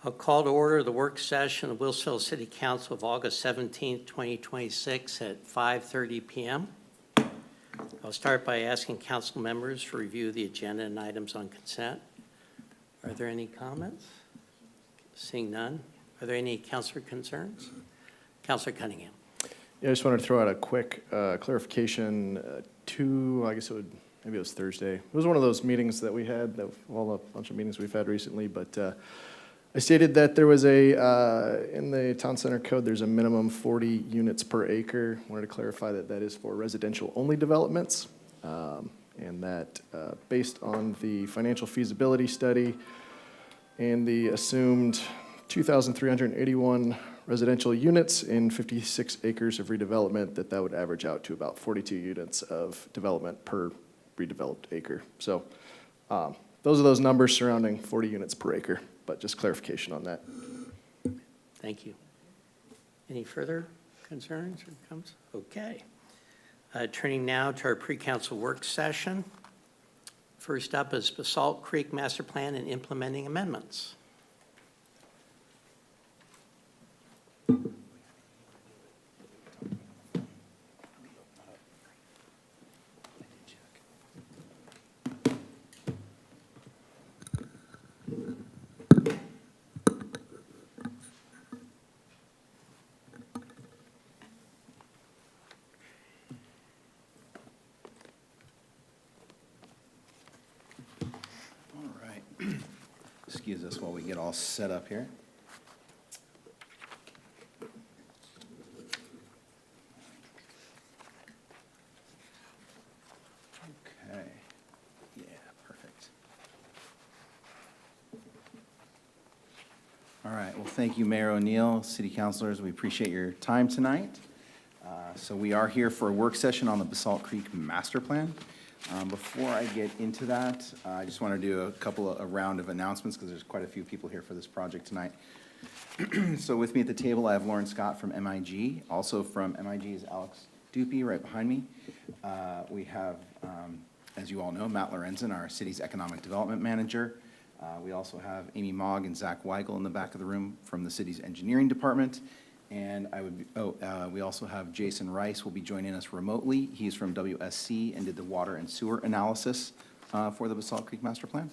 I'll call to order the work session of Wilsonville City Council of August 17, 2026 at 5:30 p.m. I'll start by asking council members to review the agenda and items on consent. Are there any comments? Seeing none. Are there any councilor concerns? Councilor Cunningham. Yeah, I just wanted to throw out a quick clarification. Maybe it was Thursday. It was one of those meetings that we had, a bunch of meetings we've had recently, but I stated that there was in the town center code, there's a minimum 40 units per acre. Wanted to clarify that that is for residential only developments, and that based on the financial feasibility study and the assumed 2,381 residential units in 56 acres of redevelopment, that would average out to about 42 units of development per redeveloped acre. So those are those numbers surrounding 40 units per acre, but just clarification on that. Thank you. Any further concerns or comments? Okay. Turning now to our pre-council work session. First up is Basalt Creek Master Plan and implementing amendments. Excuse us while we get all set up here. Okay. Yeah, perfect. All right. Well, thank you, Mayor O'Neill, city councilors. We appreciate your time tonight. So we are here for a work session on the Basalt Creek Master Plan. Before I get into that, I just want to do a round of announcements because there's quite a few people here for this project tonight. So with me at the table, I have Lauren Scott from MIG. Also from MIG is Alex Dupy right behind me. We have, as you all know, Matt Lorenzen, our city's economic development manager. We also have Amy Mogg and Zach Weigel in the back of the room from the city's engineering department. And we also have Jason Rice will be joining us remotely. He's from WSC and did the water and sewer analysis for the Basalt Creek Master Plan.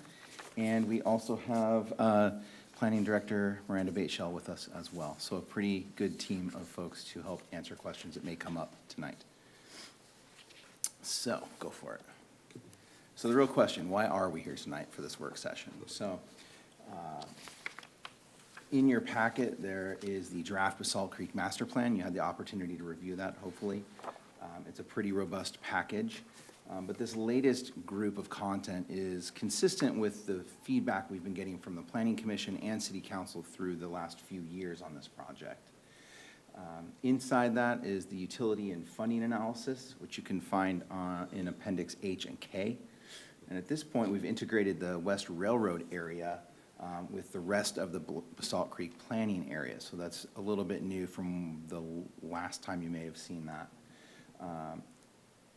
And we also have Planning Director Miranda Bateshell with us as well. So a pretty good team of folks to help answer questions that may come up tonight. So go for it. So the real question, why are we here tonight for this work session? So in your packet, there is the draft Basalt Creek Master Plan. You had the opportunity to review that, hopefully. It's a pretty robust package. But this latest group of content is consistent with the feedback we've been getting from the Planning Commission and City Council through the last few years on this project. Inside that is the utility and funding analysis, which you can find in Appendix H and K. And at this point, we've integrated the West Railroad area with the rest of the Basalt Creek planning area. So that's a little bit new from the last time you may have seen that.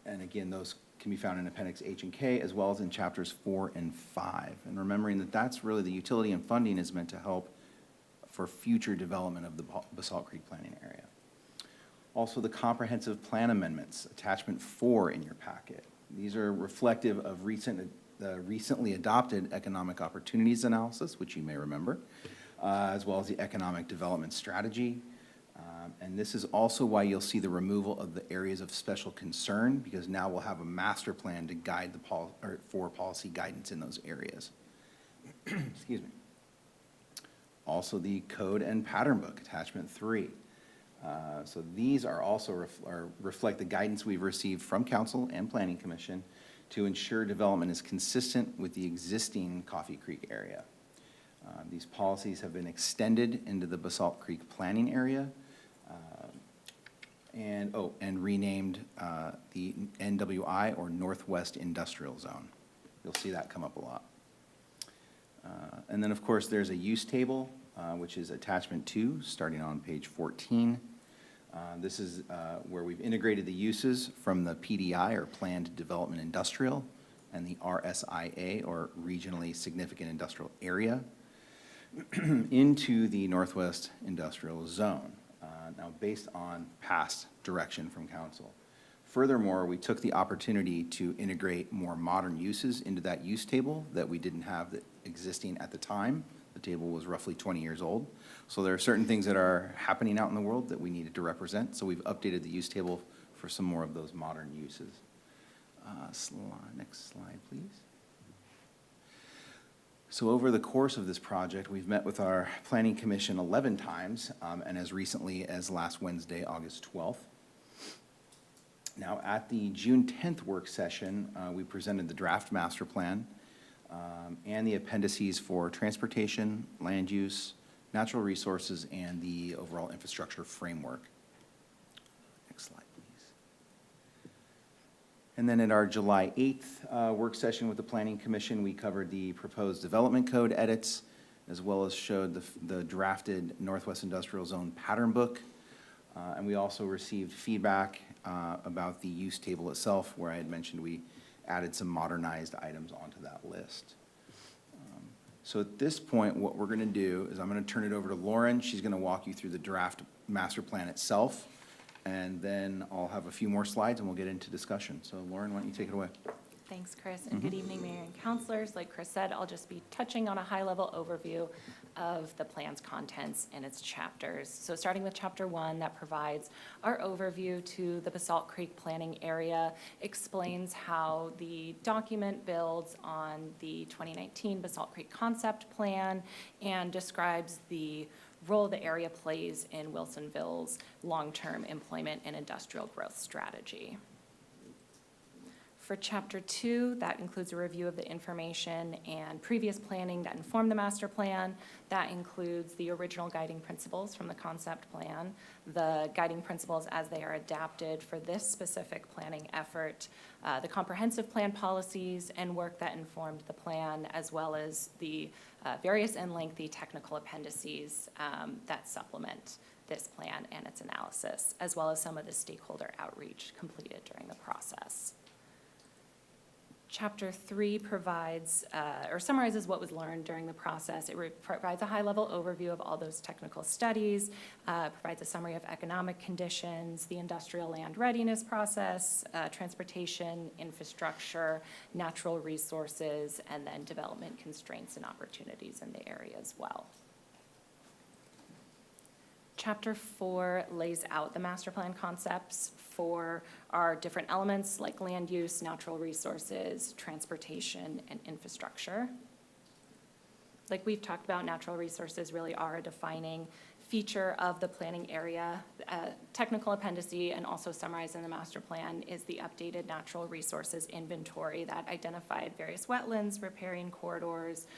And again, those can be found in Appendix H and K as well as in chapters 4 and 5. And remembering that that's really the utility and funding is meant to help for future development of the Basalt Creek planning area. Also the comprehensive plan amendments, attachment 4 in your packet. These are reflective of the recently adopted economic opportunities analysis, which you may remember, as well as the economic development strategy. And this is also why you'll see the removal of the areas of special concern, because now we'll have a master plan to guide for policy guidance in those areas. Excuse me. Also the code and pattern book, attachment 3. So these are also reflect the guidance we've received from Council and Planning Commission to ensure development is consistent with the existing Coffee Creek area. These policies have been extended into the Basalt Creek planning area and renamed the NWI, or Northwest Industrial Zone. You'll see that come up a lot. And then, of course, there's a use table, which is attachment 2, starting on page 14. This is where we've integrated the uses from the PDI, or Planned Development Industrial, and the RSIA, or Regionally Significant Industrial Area. into the Northwest Industrial Zone, now based on past direction from council. Furthermore, we took the opportunity to integrate more modern uses into that use table that we didn't have that existing at the time. The table was roughly 20 years old. So there are certain things that are happening out in the world that we needed to represent. So we've updated the use table for some more of those modern uses. Next slide, please. So over the course of this project, we've met with our Planning Commission 11 times, and as recently as last Wednesday, August 12th. Now, at the June 10th work session, we presented the draft master plan and the appendices for transportation, land use, natural resources, and the overall infrastructure framework. Next slide, please. And then at our July 8th work session with the Planning Commission, we covered the proposed development code edits, as well as showed the drafted Northwest Industrial Zone pattern book. And we also received feedback about the use table itself, where I had mentioned we added some modernized items onto that list. So at this point, what we're gonna do is I'm gonna turn it over to Lauren. She's gonna walk you through the draft master plan itself, and then I'll have a few more slides and we'll get into discussion. So Lauren, why don't you take it away? Thanks, Chris, and good evening, Mayor and councilors. Like Chris said, I'll just be touching on a high-level overview of the plan's contents and its chapters. So starting with Chapter 1, that provides our overview to the Basalt Creek planning area, explains how the document builds on the 2019 Basalt Creek concept plan, and describes the role the area plays in Wilsonville's long-term employment and industrial growth strategy. For Chapter 2, that includes a review of the information and previous planning that informed the master plan. That includes the original guiding principles from the concept plan, the guiding principles as they are adapted for this specific planning effort, the comprehensive plan policies and work that informed the plan, as well as the various and lengthy technical appendices that supplement this plan and its analysis, as well as some of the stakeholder outreach completed during the process. Chapter 3 provides, or summarizes what was learned during the process. It provides a high-level overview of all those technical studies, provides a summary of economic conditions, the industrial land readiness process, transportation, infrastructure, natural resources, and then development constraints and opportunities in the area as well. Chapter 4 lays out the master plan concepts for our different elements like land use, natural resources, transportation, and infrastructure. Like we've talked about, natural resources really are a defining feature of the planning area. Technical appendix and also summarized in the master plan is the updated natural resources inventory that identified various wetlands, riparian corridors,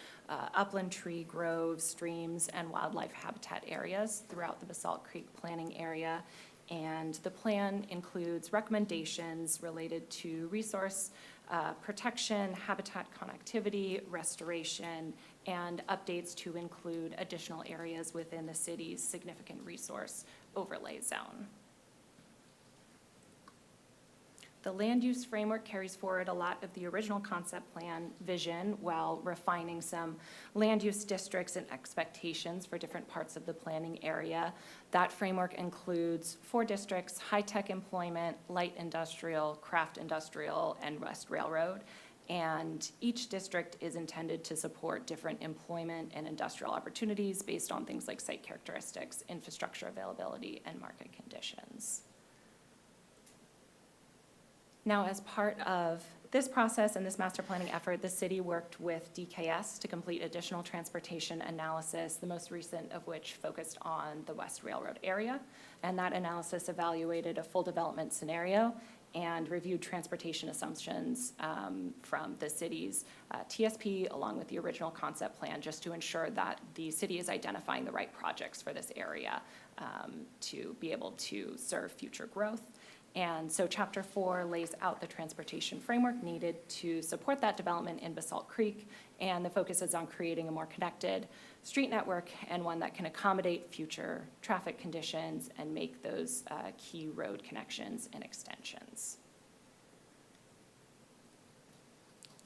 upland tree groves, streams, and wildlife habitat areas throughout the Basalt Creek planning area. And the plan includes recommendations related to resource protection, habitat connectivity, restoration, and updates to include additional areas within the city's significant resource overlay zone. The land use framework carries forward a lot of the original concept plan vision while refining some land use districts and expectations for different parts of the planning area. That framework includes 4 districts: high-tech employment, light industrial, craft industrial, and West Railroad. And each district is intended to support different employment and industrial opportunities based on things like site characteristics, infrastructure availability, and market conditions. Now, as part of this process and this master planning effort, the city worked with DKS to complete additional transportation analysis, the most recent of which focused on the West Railroad area. And that analysis evaluated a full development scenario and reviewed transportation assumptions from the city's TSP along with the original concept plan, just to ensure that the city is identifying the right projects for this area to be able to serve future growth. And so Chapter 4 lays out the transportation framework needed to support that development in Basalt Creek, and the focus is on creating a more connected street network and one that can accommodate future traffic conditions and make those key road connections and extensions.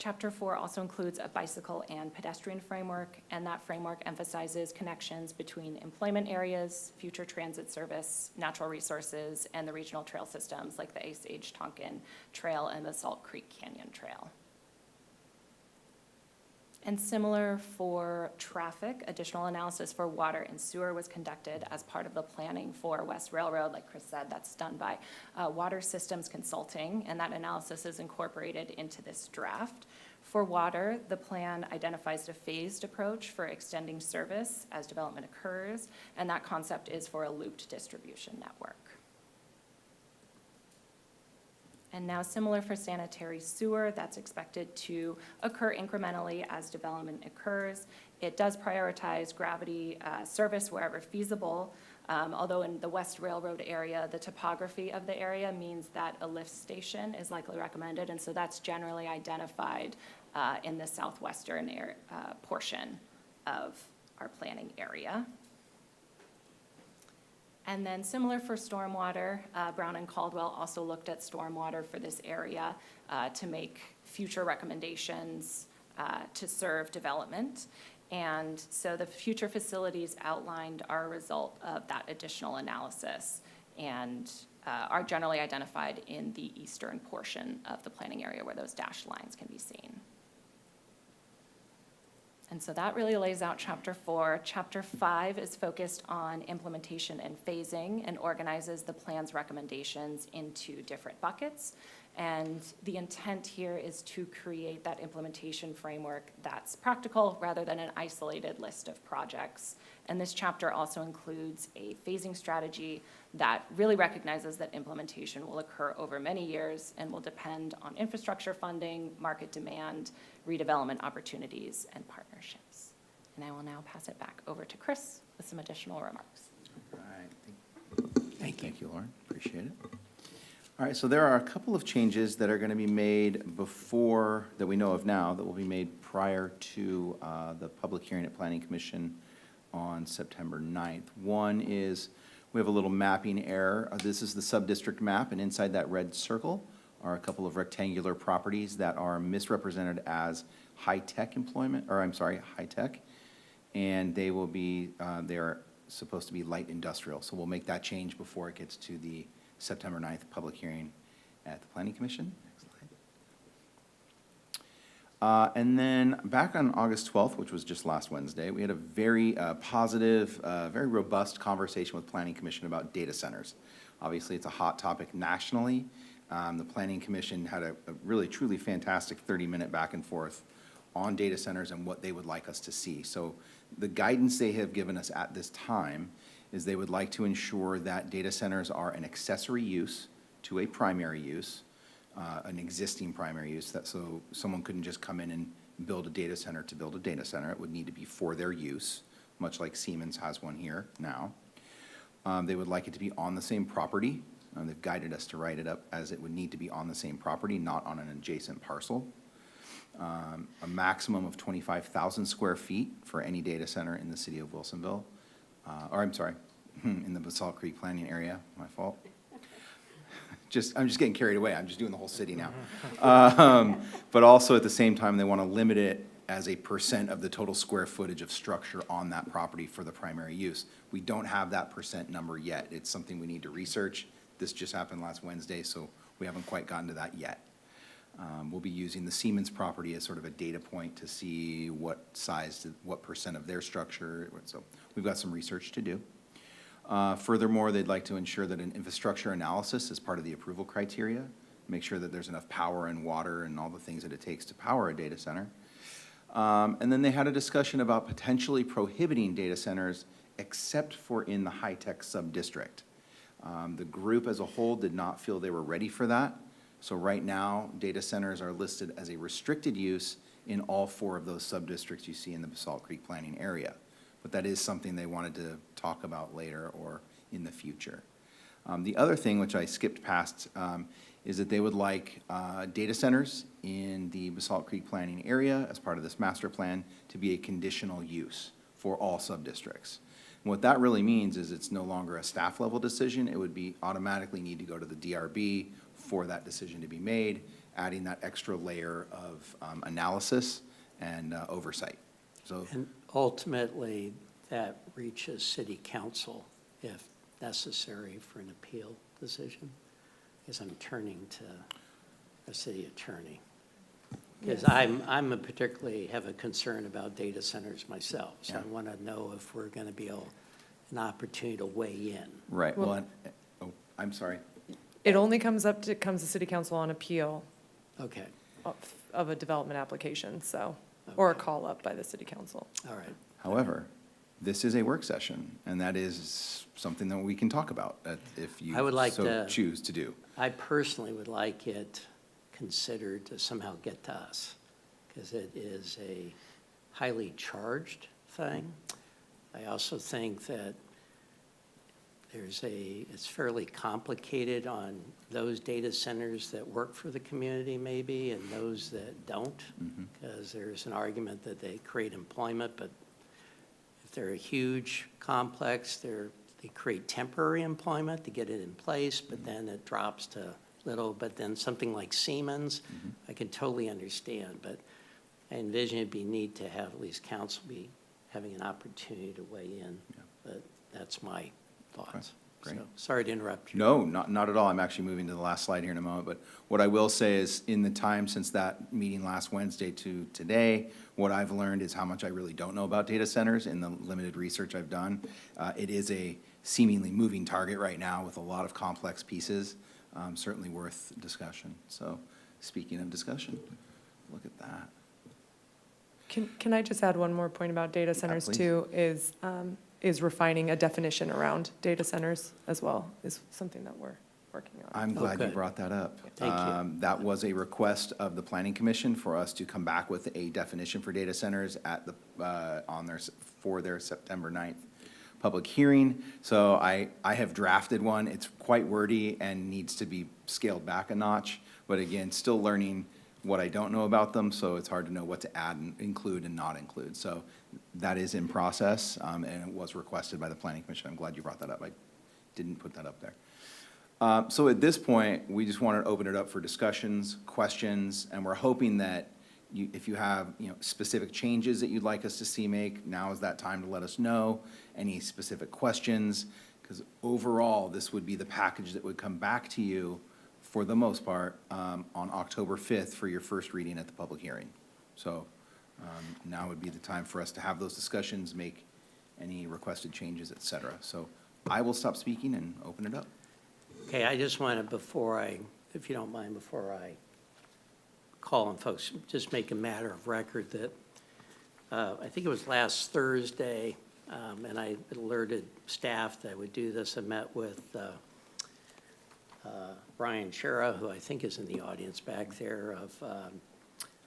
Chapter 4 also includes a bicycle and pedestrian framework, and that framework emphasizes connections between employment areas, future transit service, natural resources, and the regional trail systems like the Osage-Tonkin Trail and the Salt Creek Canyon Trail. And similar for traffic, additional analysis for water and sewer was conducted as part of the planning for West Railroad. Like Chris said, that's done by Water Systems Consulting, and that analysis is incorporated into this draft. For water, the plan identifies a phased approach for extending service as development occurs, and that concept is for a looped distribution network. And now similar for sanitary sewer, that's expected to occur incrementally as development occurs. It does prioritize gravity service wherever feasible, although in the West Railroad area, the topography of the area means that a lift station is likely recommended, and so that's generally identified in the southwestern portion of our planning area. And then similar for stormwater, Brown and Caldwell also looked at stormwater for this area to make future recommendations to serve development. And so the future facilities outlined are a result of that additional analysis and are generally identified in the eastern portion of the planning area where those dashed lines can be seen. And so that really lays out Chapter 4. Chapter 5 is focused on implementation and phasing and organizes the plan's recommendations into different buckets. And the intent here is to create that implementation framework that's practical rather than an isolated list of projects. And this chapter also includes a phasing strategy that really recognizes that implementation will occur over many years and will depend on infrastructure funding, market demand, redevelopment opportunities, and partnerships. And I will now pass it back over to Chris with some additional remarks. All right. Thank you, Lauren. Appreciate it. All right, so there are a couple of changes that are going to be made before, that we know of now, that will be made prior to the public hearing at Planning Commission on September 9th. One is we have a little mapping error. This is the sub-district map, and inside that red circle are a couple of rectangular properties that are misrepresented as high-tech employment, or I'm sorry, high-tech, and they will be, they're supposed to be light industrial. So we'll make that change before it gets to the September 9th public hearing at the Planning Commission. Next slide. And then back on August 12th, which was just last Wednesday, we had a very positive, very robust conversation with Planning Commission about data centers. Obviously, it's a hot topic nationally. The Planning Commission had a really, truly fantastic 30-minute back and forth on data centers and what they would like us to see. So the guidance they have given us at this time is they would like to ensure that data centers are an accessory use to a primary use, an existing primary use, that so someone couldn't just come in and build a data center to build a data center. It would need to be for their use, much like Siemens has one here now. They would like it to be on the same property. They've guided us to write it up as it would need to be on the same property, not on an adjacent parcel. A maximum of 25,000 square feet for any data center in the city of Wilsonville. Or I'm sorry, in the Basalt Creek planning area, my fault. I'm just getting carried away, I'm just doing the whole city now. But also at the same time, they want to limit it as a % of the total square footage of structure on that property for the primary use. We don't have that % number yet. It's something we need to research. This just happened last Wednesday, so we haven't quite gotten to that yet. We'll be using the Siemens property as sort of a data point to see what size, what % of their structure, so we've got some research to do. Furthermore, they'd like to ensure that an infrastructure analysis is part of the approval criteria, make sure that there's enough power and water and all the things that it takes to power a data center. And then they had a discussion about potentially prohibiting data centers except for in the high-tech sub-district. The group as a whole did not feel they were ready for that. So right now, data centers are listed as a restricted use in all 4 of those sub-districts you see in the Basalt Creek planning area. But that is something they wanted to talk about later or in the future. The other thing, which I skipped past, is that they would like data centers in the Basalt Creek planning area as part of this master plan to be a conditional use for all sub-districts. And what that really means is it's no longer a staff level decision. It would be automatically need to go to the DRB for that decision to be made, adding that extra layer of analysis and oversight. So, And ultimately, that reaches city council if necessary for an appeal decision, because I'm turning to a city attorney. Because I'm a particularly have a concern about data centers myself, so I Yeah. want to know if we're going to be an opportunity to weigh in. right, Well- well, oh, I'm sorry. It only comes to city council on appeal Okay, of a development application, so, or a Okay. call up by the city council. all right. However, this is a work session, and that is something that we can talk about if you I would like so to- choose to do. I personally would like it considered to somehow get to us, because it is a highly charged thing. I also think that it's fairly complicated on those data centers that work for the community maybe, and those that don't, because there's an argument that they create employment, but if they're a huge complex, they create temporary employment to get it in place, but then it drops to little. But then something like Siemens, I can totally understand, but I envision it'd be neat to have at least council be having an opportunity to weigh in. Yeah. But that's my thoughts. great. So, sorry to interrupt you. No, not at all. I'm actually moving to the last slide here in a moment. But what I will say is, in the time since that meeting last Wednesday to today, what I've learned is how much I really don't know about data centers in the limited research I've done. It is a seemingly moving target right now with a lot of complex pieces, certainly worth discussion. So, speaking of discussion, look at that. Can I just add one more point about data centers please. too, is refining a definition around data centers as well, is something that we're working on. I'm glad you good. brought that up. Thank you. That was a request of the Planning Commission for us to come back with a definition for data centers at the, for their September 9th public hearing. So I have drafted one. It's quite wordy and needs to be scaled back a notch. But again, still learning what I don't know about them, so it's hard to know what to add and include and not include. So that is in process, and it was requested by the Planning Commission. I'm glad you brought that up. I didn't put that up there. So at this point, we just want to open it up for discussions, questions, and we're hoping that if you have, specific changes that you'd like us to see make, now is that time to let us know. Any specific questions, because overall, this would be the package that would come back to you for the most part, on October 5th for your first reading at the public hearing. So now would be the time for us to have those discussions, make any requested changes, et cetera. So I will stop speaking and open it up. Okay, I just wanted, if you don't mind, before I call on folks, just make a matter of record that I think it was last Thursday, and I alerted staff that I would do this. I met with Brian Shera, who I think is in the audience back there, of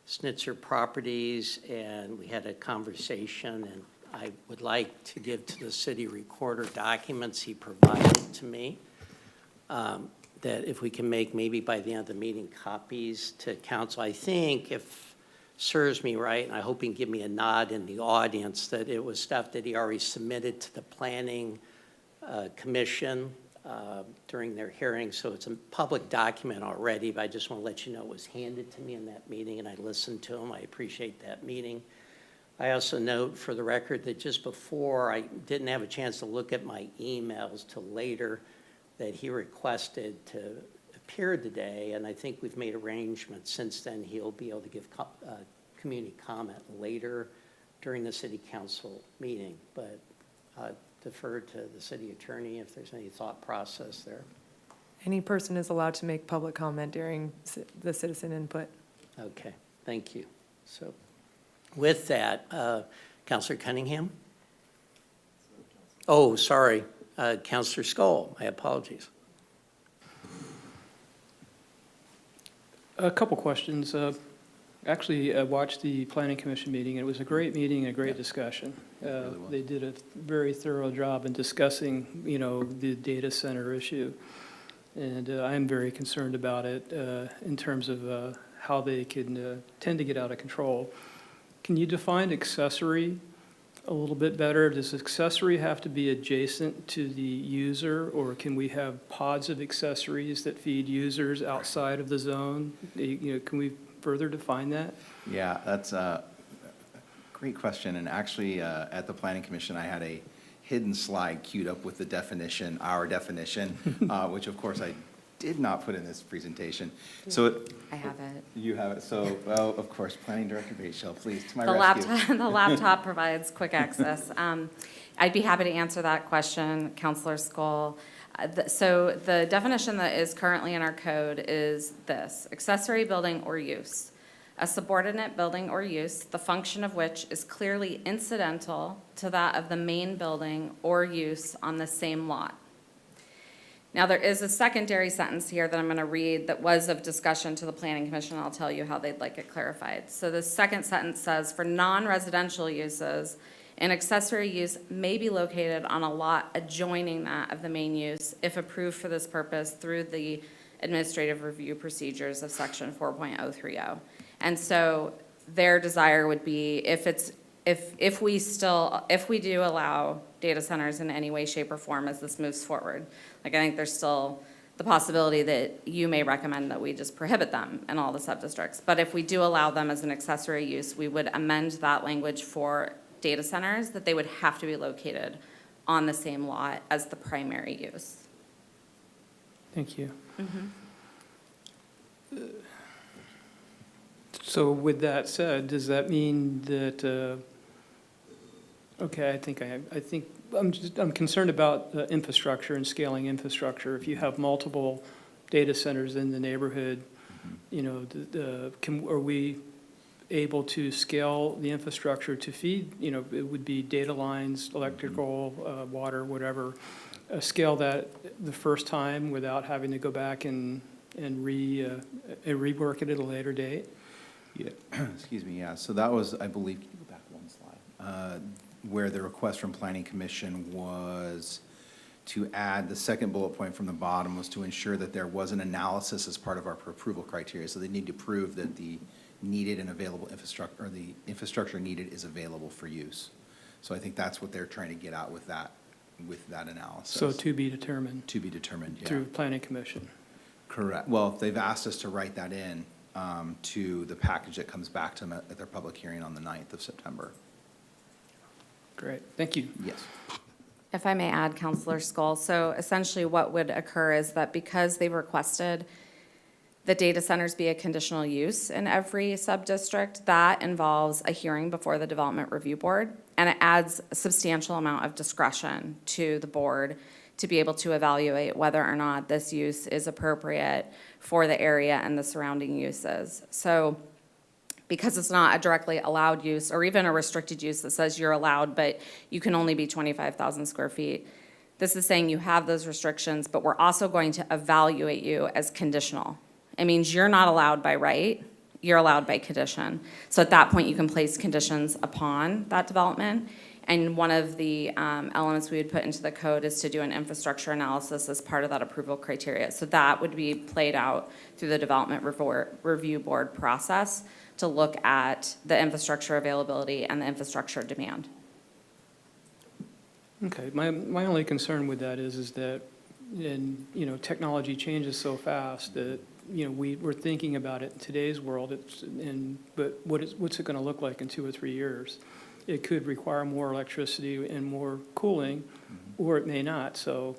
Snitzer Properties, and we had a conversation, and I would like to give to the city recorder documents he provided to me, that if we can make maybe by the end of the meeting copies to council. I think, if serves me right, and I hope he can give me a nod in the audience, that it was stuff that he already submitted to the Planning Commission during their hearing, so it's a public document already, but I just want to let you know it was handed to me in that meeting, and I listened to him. I appreciate that meeting. I also note for the record that just before, I didn't have a chance to look at my emails till later, that he requested to appear today, and I think we've made arrangements since then. He'll be able to give community comment later during the city council meeting, but defer to the city attorney if there's any thought process there. Any person is allowed to make public comment during the citizen input. Okay, thank you. So with that, Councilor Cunningham? Oh, sorry, Councilor Skoll, my apologies. A couple questions. Actually, I watched the Planning Commission meeting. It was a great meeting, a great discussion. really was. They did a very thorough job in discussing, the data center issue. And I'm very concerned about it in terms of how they can tend to get out of control. Can you define accessory a little bit better. Does accessory have to be adjacent to the user, or can we have pods of accessories that feed users outside of the zone? You know, can we further define that? Yeah, that's a great question. And actually, at the Planning Commission, I had a hidden slide queued up with the definition, our definition, which of course I did not put in this presentation. So I have it. you have it. So, well, of course, Planning Director Batesshell, please, to my The rescue. laptop, the laptop provides quick access. I'd be happy to answer that question, Counselor Skoll. So the definition that is currently in our code is this: accessory building or use. A subordinate building or use, the function of which is clearly incidental to that of the main building or use on the same lot. Now, there is a secondary sentence here that I'm going to read that was of discussion to the Planning Commission. I'll tell you how they'd like it clarified. So the second sentence says, for non-residential uses, an accessory use may be located on a lot adjoining that of the main use if approved for this purpose through the administrative review procedures of section 4.030. And so their desire would be if we do allow data centers in any way, shape, or form as this moves forward. Like, I think there's still the possibility that you may recommend that we just prohibit them in all the sub-districts. But if we do allow them as an accessory use, we would amend that language for data centers that they would have to be located on the same lot as the primary use. Thank you. So with that said, does that mean that, okay, I think I'm concerned about infrastructure and scaling infrastructure. If you have multiple data centers in the neighborhood, you know, are we able to scale the infrastructure to feed, you know, it would be data lines, electrical, water, whatever, scale that the first time without having to go back and rework it at a later date? Yeah, excuse me, yeah. So that was, I believe, can you go back one slide? Where the request from Planning Commission was to add, the second bullet point from the bottom was to ensure that there was an analysis as part of our approval criteria. So they need to prove that the needed and available infrastructure, or the infrastructure needed is available for use. So I think that's what they're trying to get at with that analysis. So to be determined To be determined, yeah. through Planning Commission? Correct. Well, they've asked us to write that in to the package that comes back to them at their public hearing on the 9th of September. Great, thank you. Yes. If I may add, Counselor Skoll, so essentially what would occur is that because they've requested the data centers be a conditional use in every sub-district, that involves a hearing before the Development Review Board, and it adds a substantial amount of discretion to the board to be able to evaluate whether or not this use is appropriate for the area and the surrounding uses. So because it's not a directly allowed use or even a restricted use that says you're allowed, but you can only be 25,000 square feet, this is saying you have those restrictions, but we're also going to evaluate you as conditional. It means you're not allowed by right, you're allowed by condition. So at that point, you can place conditions upon that development. And one of the elements we would put into the code is to do an infrastructure analysis as part of that approval criteria. So that would be played out through the Development Review Board process to look at the infrastructure availability and the infrastructure demand. Okay, my only concern with that is that, you know, technology changes so fast that, you know, we're thinking about it in today's world, but what's it going to look like in 2 or 3 years? It could require more electricity and more cooling, or it may not. So,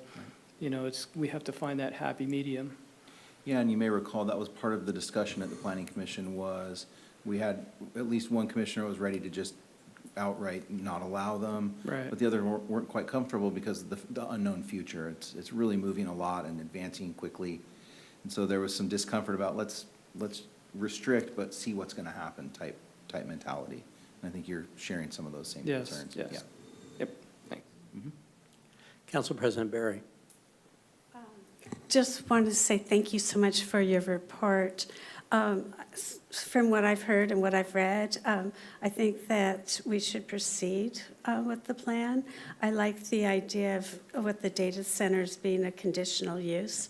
you know, we have to find that happy medium. Yeah, and you may recall that was part of the discussion at the Planning Commission was we had at least one commissioner was ready to just outright not allow them. Right. But the other weren't quite comfortable because of the unknown future. It's really moving a lot and advancing quickly. And so there was some discomfort about let's restrict, but see what's going to happen type mentality. And I think you're sharing some of those same concerns. Yes. Yeah. Yep, thanks. Council President Barry. Just wanted to say thank you so much for your report. From what I've heard and what I've read, I think that we should proceed with the plan. I like the idea of with the data centers being a conditional use.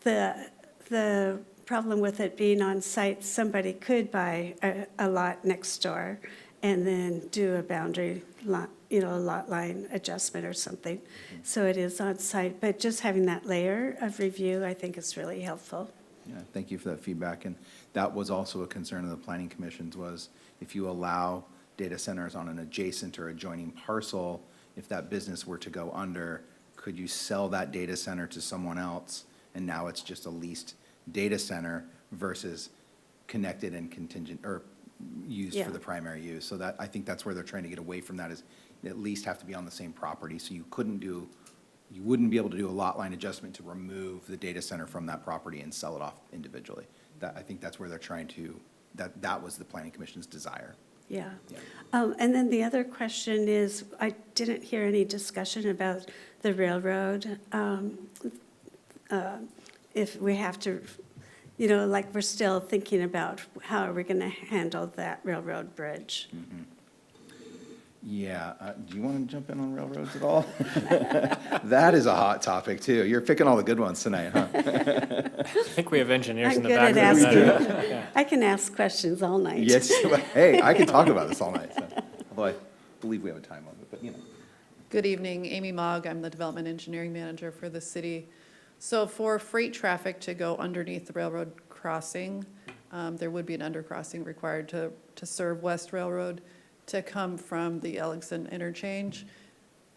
The problem with it being on site, somebody could buy a lot next door and then do a boundary lot, a lot line adjustment or something. So it is on site, but just having that layer of review, I think is really helpful. Yeah, thank you for that feedback. And that was also a concern of the planning commissions, was if you allow data centers on an adjacent or adjoining parcel, if that business were to go under, could you sell that data center to someone else? And now it's just a leased data center versus connected and contingent, or used Yeah. for the primary use. So that, I think that's where they're trying to get away from that, is at least have to be on the same property. So you wouldn't be able to do a lot line adjustment to remove the data center from that property and sell it off individually. I think that's where they're trying to, that was the planning commission's desire. Yeah. Yeah. And then the other question is, I didn't hear any discussion about the railroad. If we have to, like, we're still thinking about how are we going to handle that railroad bridge? Yeah, do you want to jump in on railroads at all? That is a hot topic, too. You're picking all the good ones tonight, huh? I think we have engineers I'm in the good back. at that- asking. I can ask questions all night. Yes, hey, I could talk about this all night, so, although I believe we have a time limit, but Good evening, Amy Mogg. I'm the Development Engineering Manager for the city. So for freight traffic to go underneath the railroad crossing, there would be an undercrossing required to serve West Railroad. To come from the Ellickson interchange,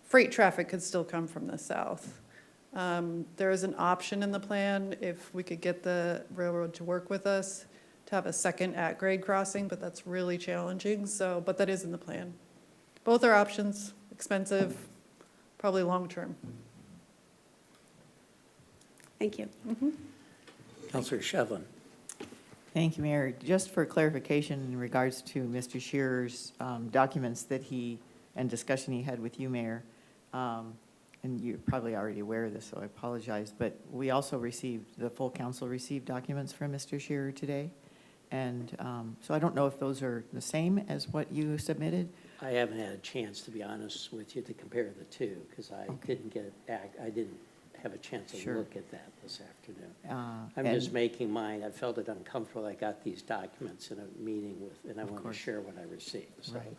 freight traffic could still come from the south. There is an option in the plan, if we could get the railroad to work with us, to have a second at-grade crossing, but that's really challenging, but that is in the plan. Both are options, expensive, probably long-term. Thank you. Counselor Shevlin. Thank you, Mayor. Just for clarification in regards to Mr. Shearer's documents that and discussion he had with you, Mayor, and you're probably already aware of this, so I apologize, but we also the full council received documents from Mr. Shearer today. And so I don't know if those are the same as what you submitted. I haven't had a chance, to be honest with you, to compare the two, because I didn't have a chance to Sure. look at that this afternoon. I'm and- just making mine. I felt it uncomfortable. I got these documents in a meeting and I want to course. share what I received, so. Right.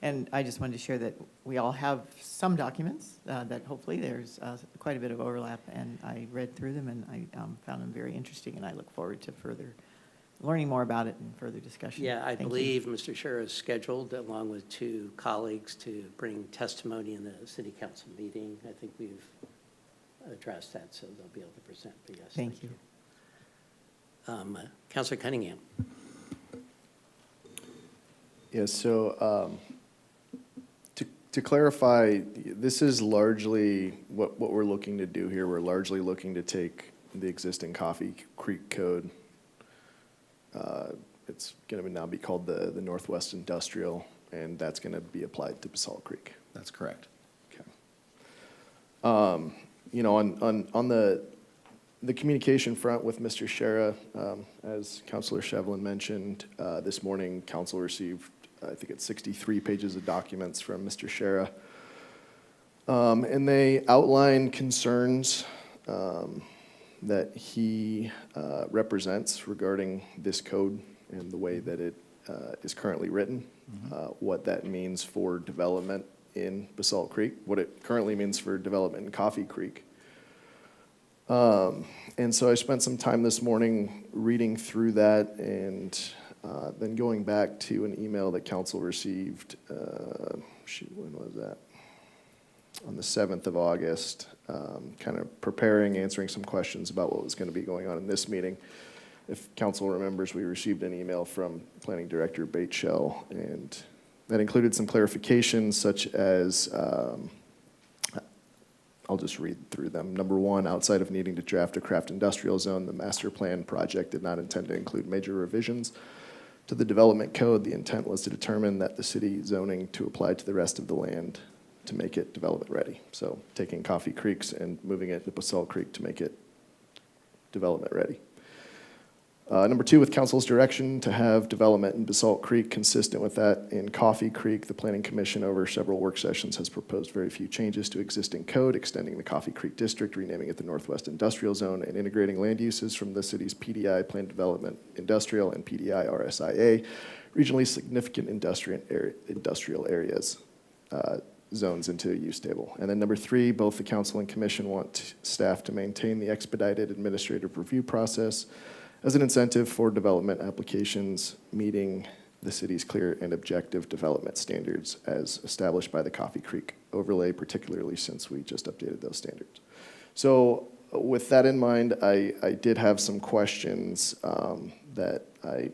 And I just wanted to share that we all have some documents that hopefully there's quite a bit of overlap, and I read through them and I found them very interesting, and I look forward to further learning more about it and further discussion. Yeah, I Thank you. believe Mr. Scherer is scheduled, along with two colleagues, to bring testimony in the city council meeting. I think we've addressed that, so they'll be able to present, but yes. Thank you. Counselor Cunningham. Yes, so to clarify, this is largely what we're looking to do here. We're largely looking to take the existing Coffee Creek Code. It's going to now be called the Northwest Industrial, and that's going to be applied to Basalt Creek. that's correct. Okay. On the communication front with Mr. Shera, as Councilor Shevlin mentioned, this morning, council received, I think it's 63 pages of documents from Mr. Shera. And they outline concerns that he represents regarding this code and the way that it is currently written, what that means for development in Basalt Creek, what it currently means for development in Coffee Creek. And so I spent some time this morning reading through that and then going back to an email that council received, when was that? On the 7th of August, kind of answering some questions about what was going to be going on in this meeting. If council remembers, we received an email from Planning Director Bateshell, and that included some clarifications such as, I'll just read through them. Number one, outside of needing to draft a craft industrial zone, the master plan project did not intend to include major revisions to the development code. The intent was to determine that the city zoning to apply to the rest of the land to make it development ready. So taking Coffee Creeks and moving it to Basalt Creek to make it development ready. Number two, with council's direction to have development in Basalt Creek consistent with that in Coffee Creek, the Planning Commission over several work sessions has proposed very few changes to existing code, extending the Coffee Creek District, renaming it the Northwest Industrial Zone, and integrating land uses from the city's PDI, Planned Development Industrial, and PDI RSIA, regionally significant industrial areas, zones into a use table. And then number 3, both the council and commission want staff to maintain the expedited administrative review process as an incentive for development applications meeting the city's clear and objective development standards as established by the Coffee Creek overlay, particularly since we just updated those standards. So with that in mind, I did have some questions that I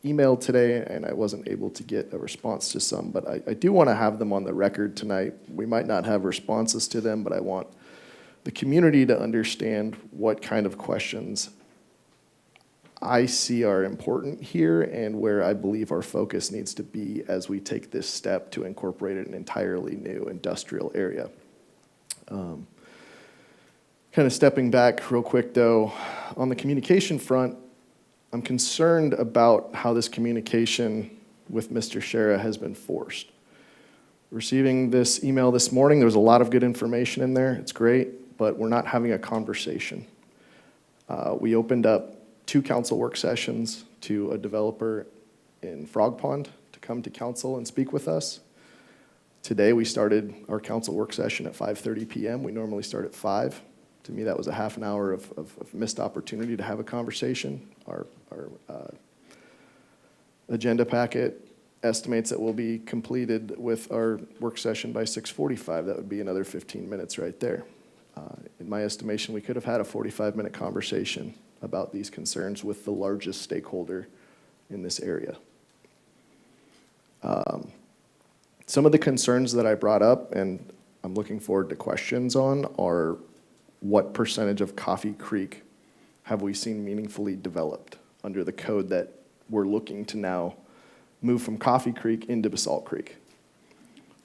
emailed today, and I wasn't able to get a response to some, but I do want to have them on the record tonight. We might not have responses to them, but I want the community to understand what kind of questions I see are important here and where I believe our focus needs to be as we take this step to incorporate an entirely new industrial area. Kind of stepping back real quick though, on the communication front, I'm concerned about how this communication with Mr. Shera has been forced. Receiving this email this morning, there was a lot of good information in there. It's great, but we're not having a conversation. We opened up 2 council work sessions to a developer in Frog Pond to come to council and speak with us. Today, we started our council work session at 5:30 p.m. We normally start at 5. To me, that was a half an hour of missed opportunity to have a conversation. Our agenda packet estimates that we'll be completed with our work session by 6:45. That would be another 15 minutes right there. In my estimation, we could have had a 45-minute conversation about these concerns with the largest stakeholder in this area. Some of the concerns that I brought up, and I'm looking forward to questions on, are what percentage of Coffee Creek have we seen meaningfully developed under the code that we're looking to now move from Coffee Creek into Basalt Creek?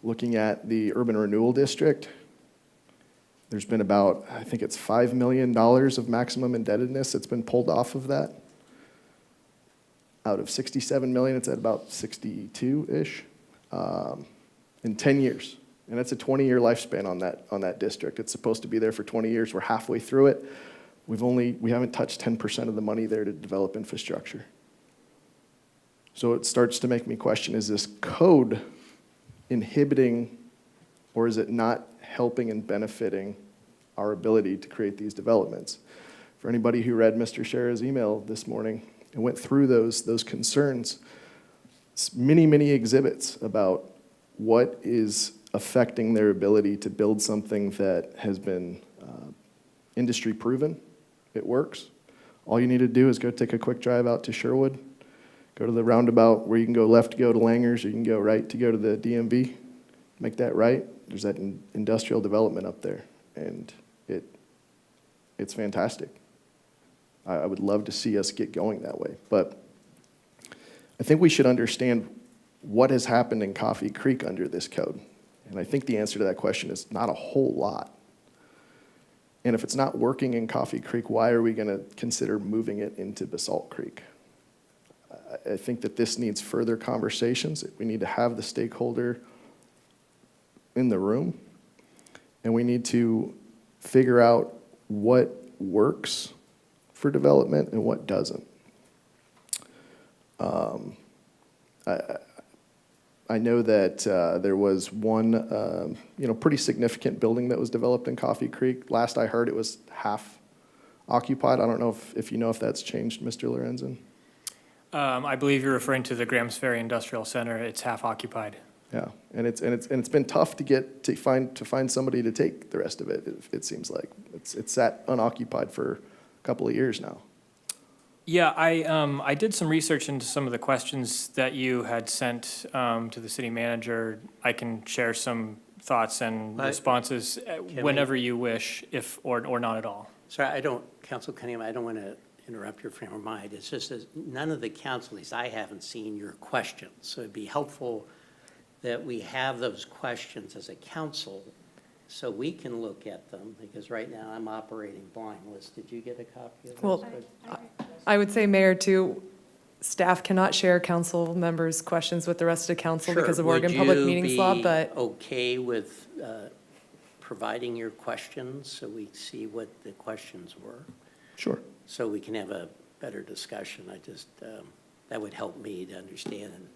Looking at the urban renewal district, there's been about, I think it's $5 million of maximum indebtedness that's been pulled off of that. Out of 67 million, it's at about 62-ish in 10 years. And that's a 20-year lifespan on that district. It's supposed to be there for 20 years. We're halfway through it. We haven't touched 10% of the money there to develop infrastructure. So it starts to make me question, is this code inhibiting, or is it not helping and benefiting our ability to create these developments? For anybody who read Mr. Shera's email this morning and went through those concerns, it's many exhibits about what is affecting their ability to build something that has been industry proven. It works. All you need to do is go take a quick drive out to Sherwood, go to the roundabout where you can go left to go to Langers, or you can go right to go to the DMV, make that right. There's that industrial development up there, and it's fantastic. I would love to see us get going that way, but I think we should understand what has happened in Coffee Creek under this code. And I think the answer to that question is not a whole lot. And if it's not working in Coffee Creek, why are we going to consider moving it into Basalt Creek? I think that this needs further conversations. We need to have the stakeholder in the room, and we need to figure out what works for development and what doesn't. I know that there was one pretty significant building that was developed in Coffee Creek. Last I heard, it was half occupied. I don't know if you know if that's changed, Mr. Lorenzen. I believe you're referring to the Grams Ferry Industrial Center. It's half occupied. Yeah, and it's been tough to find somebody to take the rest of it. It seems like it's sat unoccupied for a couple of years now. Yeah, I did some research into some of the questions that you had sent to the city manager. I can share some thoughts and responses whenever you wish, if or not at all. Sorry, Council Cunningham, I don't want to interrupt your frame of mind. It's just that none of the council, at least I haven't seen your questions. So it'd be helpful that we have those questions as a council so we can look at them, because right now I'm operating blindless. Did you get a copy of this? Well, I would say, Mayor, too, staff cannot share council members' questions with the rest of council because of Oregon Public Meetings Law, but. Would you be okay with providing your questions so we see what the questions were? Sure. So we can have a better discussion. that would help me to understand.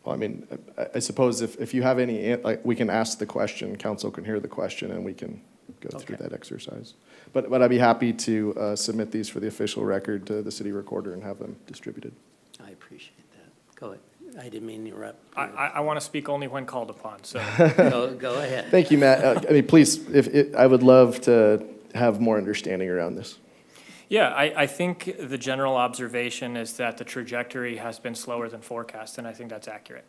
Well, I mean, I suppose if you have any, like, we can ask the question, council can hear the question, and we can go through Okay. that exercise. But I'd be happy to submit these for the official record to the city recorder and have them distributed. I appreciate that. Go ahead. I didn't mean to interrupt. I want to speak only when called upon, so. Go ahead. Thank you, Matt. I mean, please, I would love to have more understanding around this. Yeah, I think the general observation is that the trajectory has been slower than forecast, and I think that's accurate.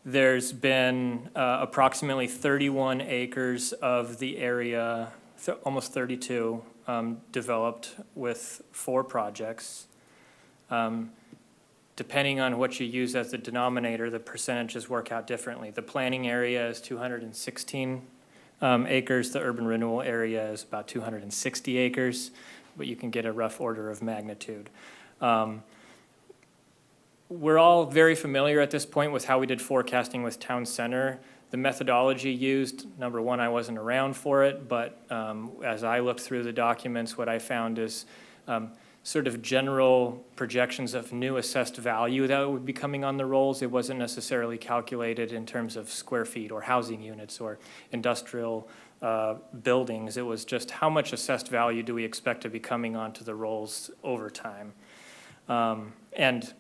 There's been approximately 31 acres of the area, almost 32, developed with 4 projects. Depending on what you use as the denominator, the percentages work out differently. The planning area is 216 acres. The urban renewal area is about 260 acres, but you can get a rough order of magnitude. We're all very familiar at this point with how we did forecasting with Town Center. The methodology used, number one, I wasn't around for it, but as I looked through the documents, what I found is sort of general projections of new assessed value that would be coming on the rolls. It wasn't necessarily calculated in terms of square feet or housing units or industrial buildings. It was just how much assessed value do we expect to be coming onto the rolls over time. And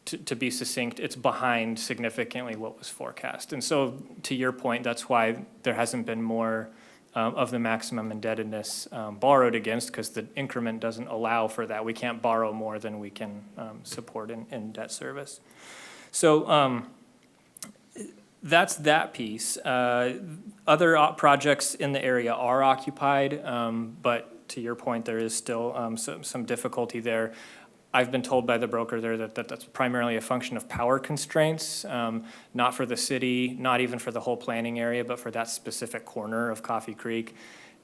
to be succinct, it's behind significantly what was forecast. And so to your point, that's why there hasn't been more of the maximum indebtedness borrowed against, because the increment doesn't allow for that. We can't borrow more than we can support in debt service. So that's that piece. Other projects in the area are occupied, but to your point, there is still some difficulty there. I've been told by the broker there that that's primarily a function of power constraints, not for the city, not even for the whole planning area, but for that specific corner of Coffee Creek.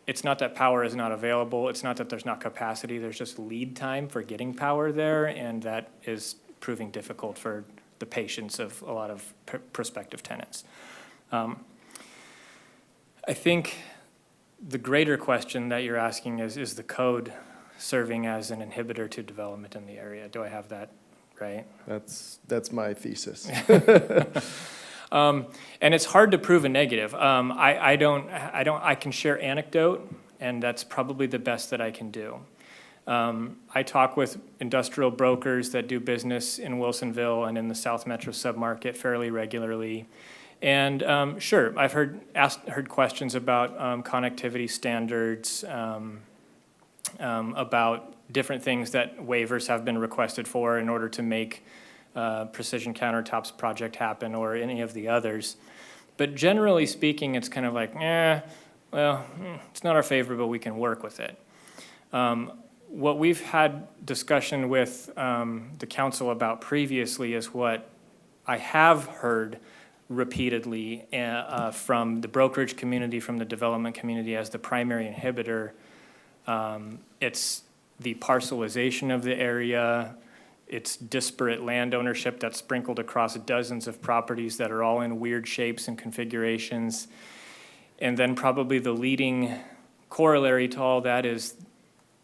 It's not that power is not available. It's not that there's not capacity. There's just lead time for getting power there, and that is proving difficult for the patience of a lot of prospective tenants. I think the greater question that you're asking is the code serving as an inhibitor to development in the area? Do I have that right? That's my thesis. And it's hard to prove a negative. I can share anecdote, and that's probably the best that I can do. I talk with industrial brokers that do business in Wilsonville and in the South Metro submarket fairly regularly. And sure, I've heard questions about connectivity standards, about different things that waivers have been requested for in order to make Precision Countertops project happen, or any of the others. But generally speaking, it's kind of like, well, it's not our favorite, but we can work with it. What we've had discussion with the council about previously is what I have heard repeatedly from the brokerage community, from the development community as the primary inhibitor. It's the parcelization of the area, it's disparate land ownership that's sprinkled across dozens of properties that are all in weird shapes and configurations. And then probably the leading corollary to all that is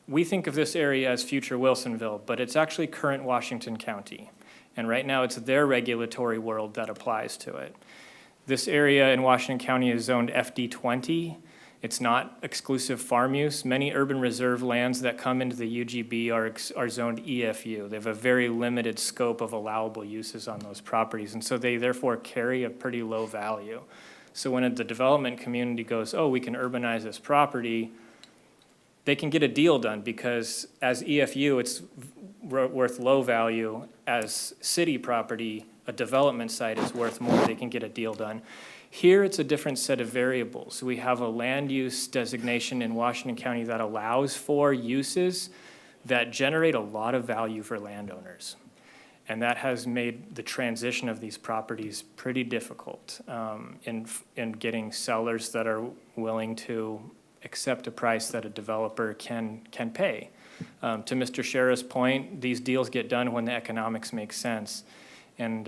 we think of this area as future Wilsonville, but it's actually current Washington County. And right now it's their regulatory world that applies to it. This area in Washington County is zoned FD20. It's not exclusive farm use. Many urban reserve lands that come into the UGB are zoned EFU. They have a very limited scope of allowable uses on those properties, and so they therefore carry a pretty low value. So when the development community goes, oh, we can urbanize this property, they can get a deal done, because as EFU, it's worth low value. As city property, a development site is worth more. They can get a deal done. Here, it's a different set of variables. We have a land use designation in Washington County that allows for uses that generate a lot of value for landowners. And that has made the transition of these properties pretty difficult in getting sellers that are willing to accept a price that a developer can pay. To Mr. Shera's point, these deals get done when the economics make sense. And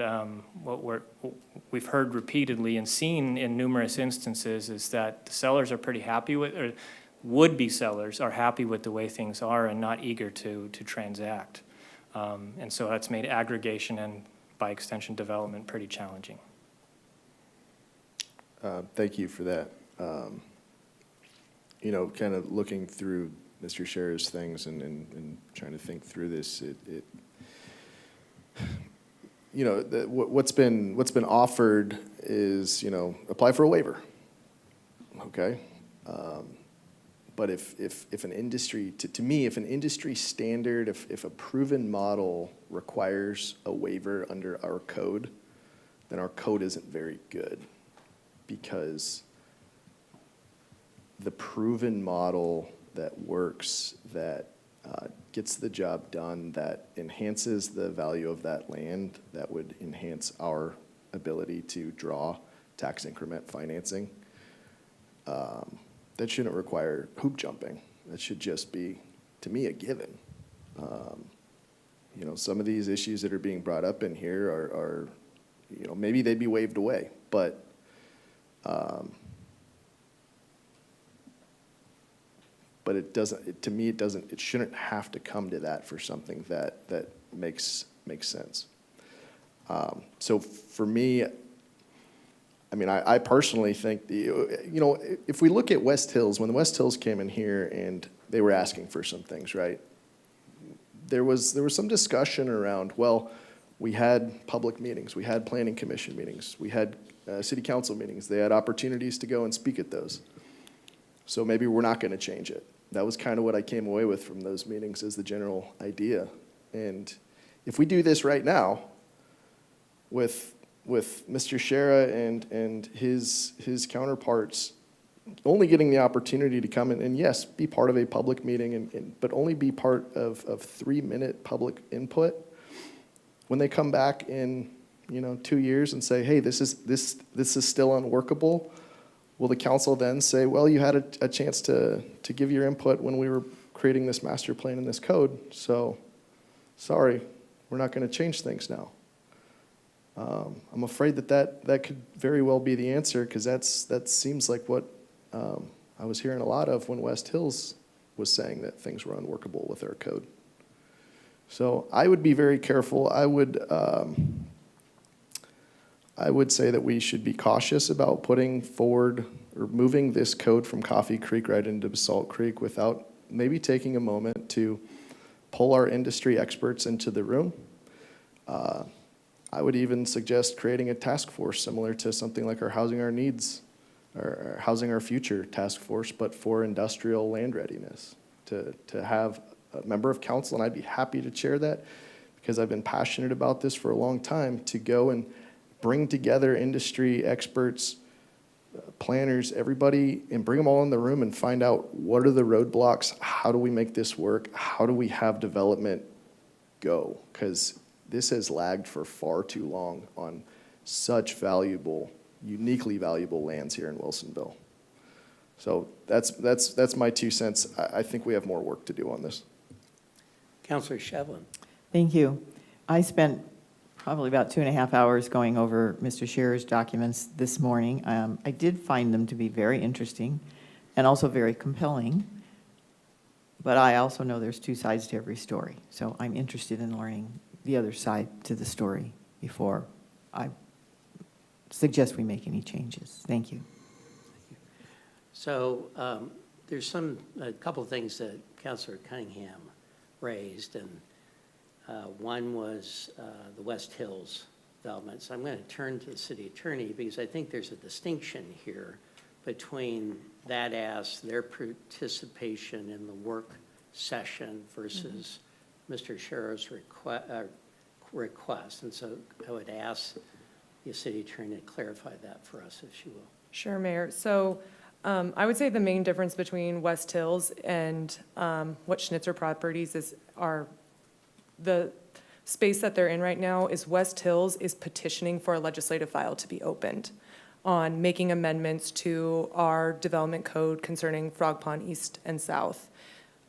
what we've heard repeatedly and seen in numerous instances is that the sellers are pretty happy with, or would-be sellers are happy with the way things are and not eager to transact. And so that's made aggregation and, by extension, development pretty challenging. Thank you for that. You know, kind of looking through Mr. Scherer's things and trying to think through this, you know, what's been offered is, you know, apply for a waiver. Okay. But if an industry, to me, if an industry standard, if a proven model requires a waiver under our code, then our code isn't very good, because the proven model that works, that gets the job done, that enhances the value of that land, that would enhance our ability to draw tax increment financing, that shouldn't require hoop jumping. That should just be, to me, a given. You know, some of these issues that are being brought up in here are you know, maybe they'd be waved away, but it doesn't, to me, it shouldn't have to come to that for something that makes sense. So for me, I mean, I personally think you know, if we look at West Hills, when the West Hills came in here and they were asking for some things, right? There was some discussion around, well, we had public meetings, we had planning commission meetings, we had city council meetings. They had opportunities to go and speak at those. So maybe we're not going to change it. That was kind of what I came away with from those meetings, as the general idea. And if we do this right now with Mr. Scherer and his counterparts only getting the opportunity to come in and yes, be part of a public meeting, but only be part of 3-minute public input, when they come back in, you know, 2 years and say, hey, this is still unworkable, will the council then say, well, you had a chance to give your input when we were creating this master plan and this code, so sorry, we're not going to change things now? I'm afraid that could very well be the answer, because that seems like what I was hearing a lot of when West Hills was saying that things were unworkable with our code. So I would be very careful. I would say that we should be cautious about putting forward or moving this code from Coffee Creek right into Basalt Creek without maybe taking a moment to pull our industry experts into the room. I would even suggest creating a task force similar to something like our Housing Our Needs, or Housing Our Future task force, but for industrial land readiness, to have a member of council, and I'd be happy to chair that because I've been passionate about this for a long time, to go and bring together industry experts, planners, everybody, and bring them all in the room and find out what are the roadblocks, how do we make this work, how do we have development go, because this has lagged for far too long on such valuable, uniquely valuable lands here in Wilsonville. So that's my 2 cents. I think we have more work to do on this. Councilor Shevlin. Thank you. I spent probably about 2.5 hours going over Mr. Scherer's documents this morning. I did find them to be very interesting and also very compelling, but I also know there's 2 sides to every story. So I'm interested in learning the other side to the story before I suggest we make any changes. Thank you. So there's a couple of things that Councilor Cunningham raised, and one was the West Hills development. So I'm going to turn to the city attorney because I think there's a distinction here between that ask, their participation in the work session versus Mr. Scherer's request. And so I would ask the city attorney to clarify that for us, if she will. Sure, Mayor. So I would say the main difference between West Hills and what Schnitzer Properties are the space that they're in right now is West Hills is petitioning for a legislative file to be opened on making amendments to our development code concerning Frog Pond East and South.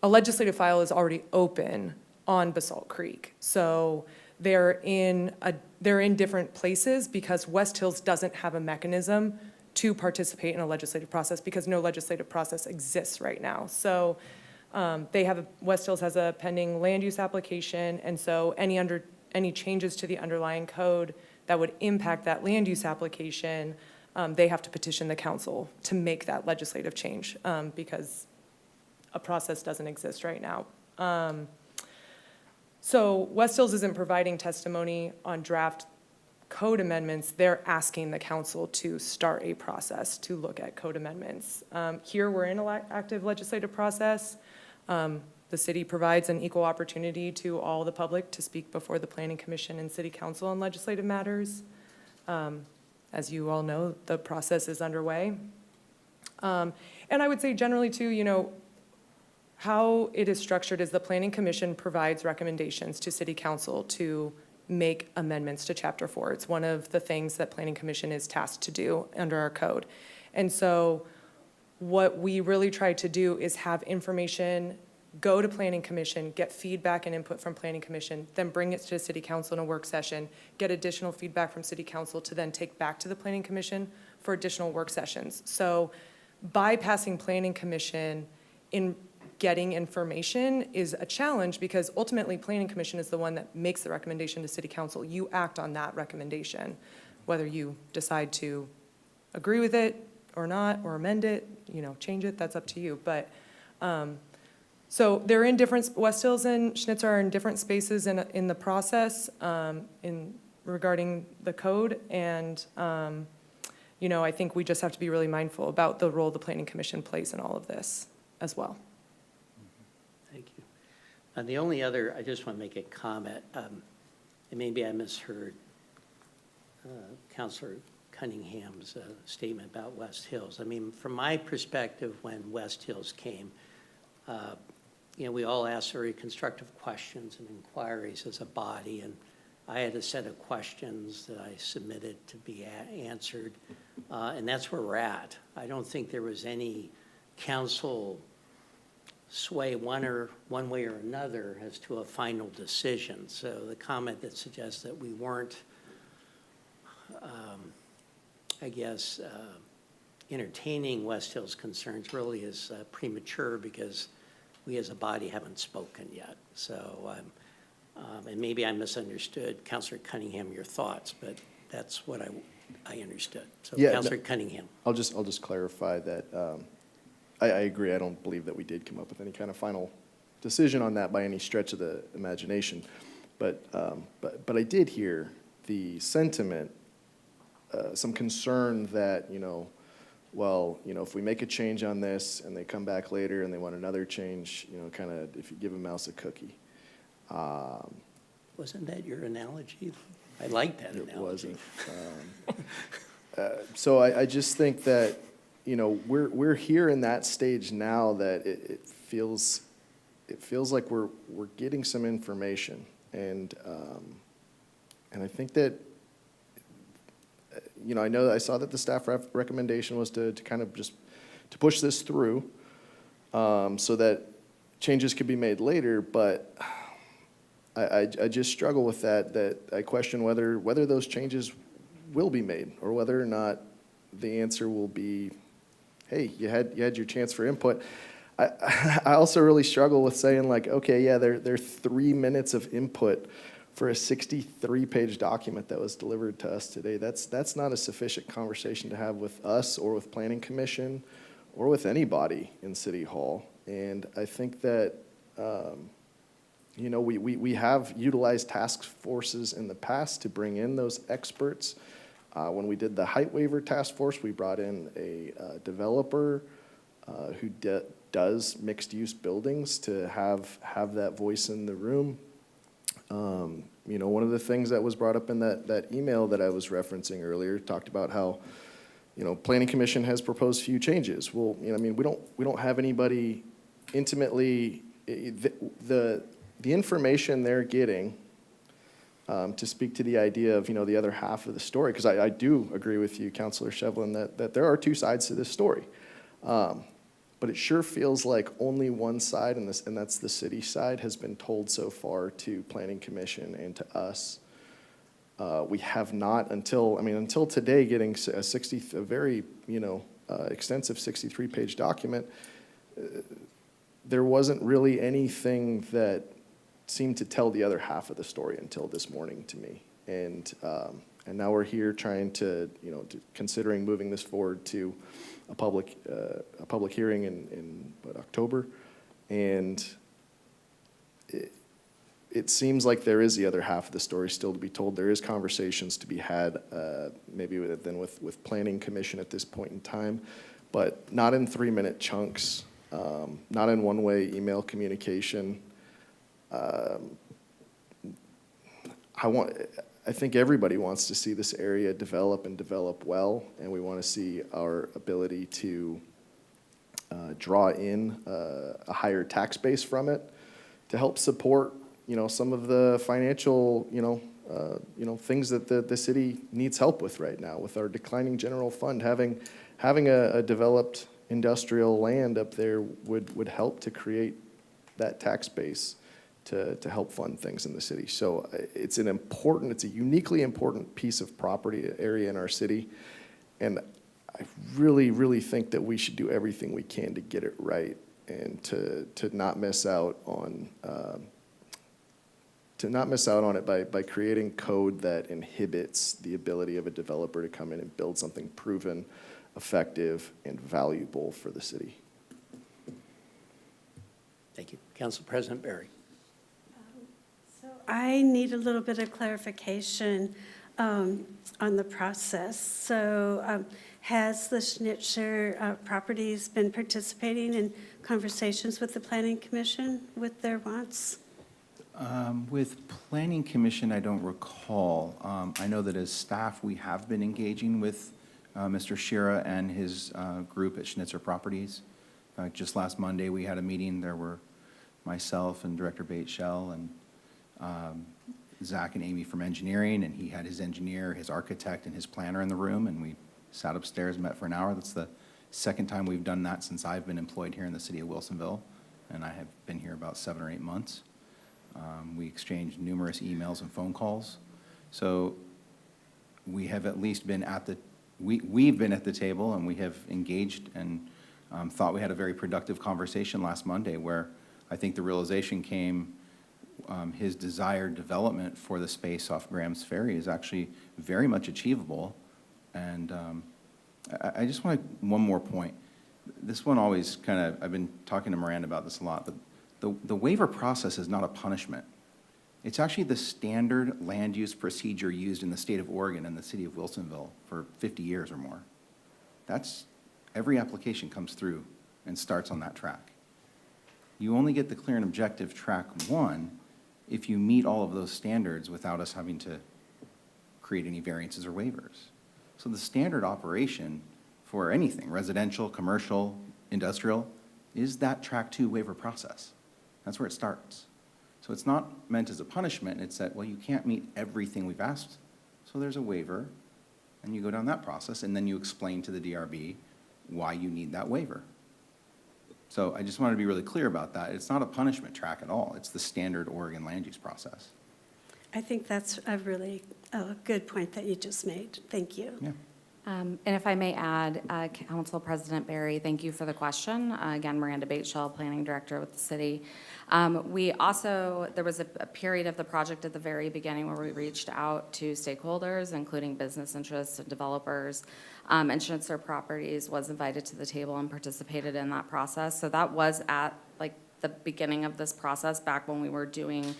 A legislative file is already open on Basalt Creek. So they're in different places because West Hills doesn't have a mechanism to participate in a legislative process because no legislative process exists right now. So West Hills has a pending land use application, and so any changes to the underlying code that would impact that land use application, they have to petition the council to make that legislative change, because a process doesn't exist right now. So West Hills isn't providing testimony on draft code amendments. They're asking the council to start a process to look at code amendments. Here, we're in an active legislative process. The city provides an equal opportunity to all the public to speak before the Planning Commission and City Council on legislative matters. As you all know, the process is underway. And I would say generally too, how it is structured is the Planning Commission provides recommendations to City Council to make amendments to Chapter 4. It's one of the things that Planning Commission is tasked to do under our code. And so what we really try to do is have information go to Planning Commission, get feedback and input from Planning Commission, then bring it to City Council in a work session, get additional feedback from City Council to then take back to the Planning Commission for additional work sessions. So bypassing Planning Commission in getting information is a challenge, because ultimately Planning Commission is the one that makes the recommendation to City Council. You act on that recommendation, whether you decide to agree with it or not, or amend it, change it, that's up to you. But so they're in different, West Hills and Schnitzer are in different spaces in the process regarding the code. And, I think we just have to be really mindful about the role the Planning Commission plays in all of this as well. Thank you. And the only other, I just want to make a comment, and maybe I misheard Councilor Cunningham's statement about West Hills. I mean, from my perspective, when West Hills came, we all asked very constructive questions and inquiries as a body, and I had a set of questions that I submitted to be answered, and that's where we're at. I don't think there was any council sway one way or another as to a final decision. So the comment that suggests that we weren't, entertaining West Hills concerns really is premature, because we as a body haven't spoken yet. So, and maybe I misunderstood, Councilor Cunningham, your thoughts, but that's what I understood. So Yeah, Councilor Cunningham. I'll just clarify that I agree. I don't believe that we did come up with any kind of final decision on that by any stretch of the imagination. But I did hear the sentiment, some concern that, if we make a change on this and they come back later and they want another change, kind of if you give a mouse a cookie. Wasn't that your analogy? I like that analogy. It wasn't. So I just think that, we're here in that stage now that it feels like we're getting some information, and I think that, I saw that the staff recommendation was to kind of just to push this through, so that changes could be made later, but I just struggle with that I question whether those changes will be made, or whether or not the answer will be, hey, you had your chance for input. I also really struggle with saying, like, okay, yeah, there are 3 minutes of input for a 63-page document that was delivered to us today. That's not a sufficient conversation to have with us or with Planning Commission or with anybody in City Hall. And I think that, we have utilized task forces in the past to bring in those experts. When we did the height waiver task force, we brought in a developer who does mixed-use buildings to have that voice in the room. One of the things that was brought up in that email that I was referencing earlier talked about how, Planning Commission has proposed few changes. Well, we don't have anybody intimately, the information they're getting to speak to the idea of, the other half of the story, because I do agree with you, Councilor Shevlin, that there are two sides to this story. But it sure feels like only one side, and that's the city side, has been told so far to Planning Commission and to us. We have not until today getting a very extensive 63-page document. there wasn't really anything that seemed to tell the other half of the story until this morning to me. And now we're here trying to, considering moving this forward to a public hearing in October. And it seems like there is the other half of the story still to be told. There is conversations to be had, maybe with Planning Commission at this point in time, but not in 3-minute chunks, not in one-way email communication. I think everybody wants to see this area develop and develop well, and we want to see our ability to draw in a higher tax base from it to help support, some of the financial, things that the city needs help with right now. With our declining general fund, having a developed industrial land up there would help to create that tax base to help fund things in the city. So it's a uniquely important piece of property area in our city, and I really, really think that we should do everything we can to get it right and to not miss out on it by creating code that inhibits the ability of a developer to come in and build something proven, effective, and valuable for the city. Thank you. Council President Barry. So I need a little bit of clarification on the process. So has the Schnitzer Properties been participating in conversations with the Planning Commission with their wants? With Planning Commission, I don't recall. I know that as staff, we have been engaging with Mr. Shira and his group at Schnitzer Properties. In fact, just last Monday, we had a meeting. There were myself and Director Bates-Shell and Zach and Amy from engineering, and he had his engineer, his architect, and his planner in the room, and we sat upstairs, met for an hour. That's the second time we've done that since I've been employed here in the city of Wilsonville, and I have been here about 7 or 8 months. We exchanged numerous emails and phone calls. So we have at least been we've been at the table, and we have engaged and thought we had a very productive conversation last Monday, where I think the realization came, his desired development for the space off Graham's Ferry is actually very much achievable. And I just want one more point. This one always I've been talking to Miranda about this a lot, but the waiver process is not a punishment. It's actually the standard land use procedure used in the state of Oregon and the city of Wilsonville for 50 years or more. Every application comes through and starts on that track. You only get the clear and objective track 1 if you meet all of those standards without us having to create any variances or waivers. So the standard operation for anything, residential, commercial, industrial, is that track 2 waiver process. That's where it starts. So it's not meant as a punishment. It's that, well, you can't meet everything we've asked, so there's a waiver, and you go down that process, and then you explain to the DRB why you need that waiver. So I just wanted to be really clear about that. It's not a punishment track at all. It's the standard Oregon land use process. I think that's a really good point that you just made. Thank you. Yeah. And if I may add, Council President Barry, thank you for the question. Again, Miranda Bates-Shell, Planning Director with the city. There was a period of the project at the very beginning where we reached out to stakeholders, including business interests and developers, and Schnitzer Properties was invited to the table and participated in that process. So that was at the beginning of this process, back when we were doing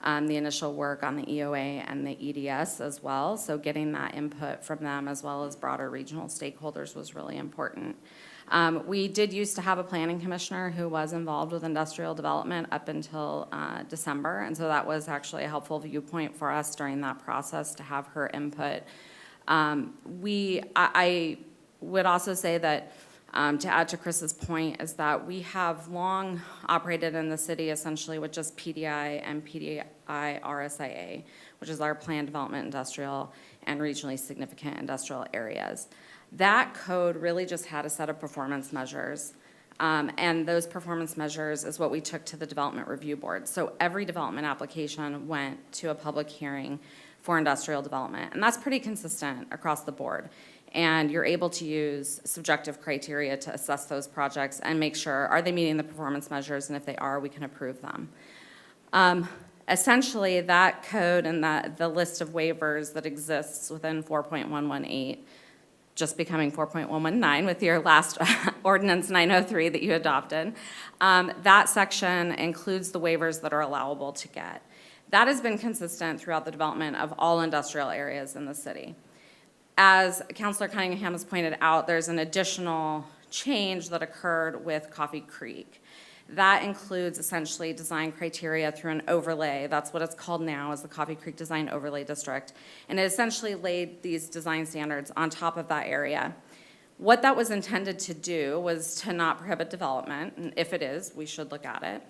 the initial work on the EOA and the EDS as well. So getting that input from them as well as broader regional stakeholders was really important. We did used to have a planning commissioner who was involved with industrial development up until December, and so that was actually a helpful viewpoint for us during that process to have her input. I would also say that to add to Chris's point is that we have long operated in the city essentially with just PDI and PDI RSIA, which is our planned development industrial and regionally significant industrial areas. That code really just had a set of performance measures, and those performance measures is what we took to the Development Review Board. So every development application went to a public hearing for industrial development. And that's pretty consistent across the board. And you're able to use subjective criteria to assess those projects and make sure, are they meeting the performance measures? And if they are, we can approve them. Essentially, that code and the list of waivers that exists within 4.118, just becoming 4.119 with your last ordinance 903 that you adopted, that section includes the waivers that are allowable to get. That has been consistent throughout the development of all industrial areas in the city. As Councilor Cunningham has pointed out, there's an additional change that occurred with Coffee Creek. That includes essentially design criteria through an overlay. That's what it's called now, is the Coffee Creek Design Overlay District. And it essentially laid these design standards on top of that area. What that was intended to do was to not prohibit development, and if it is, we should look at it.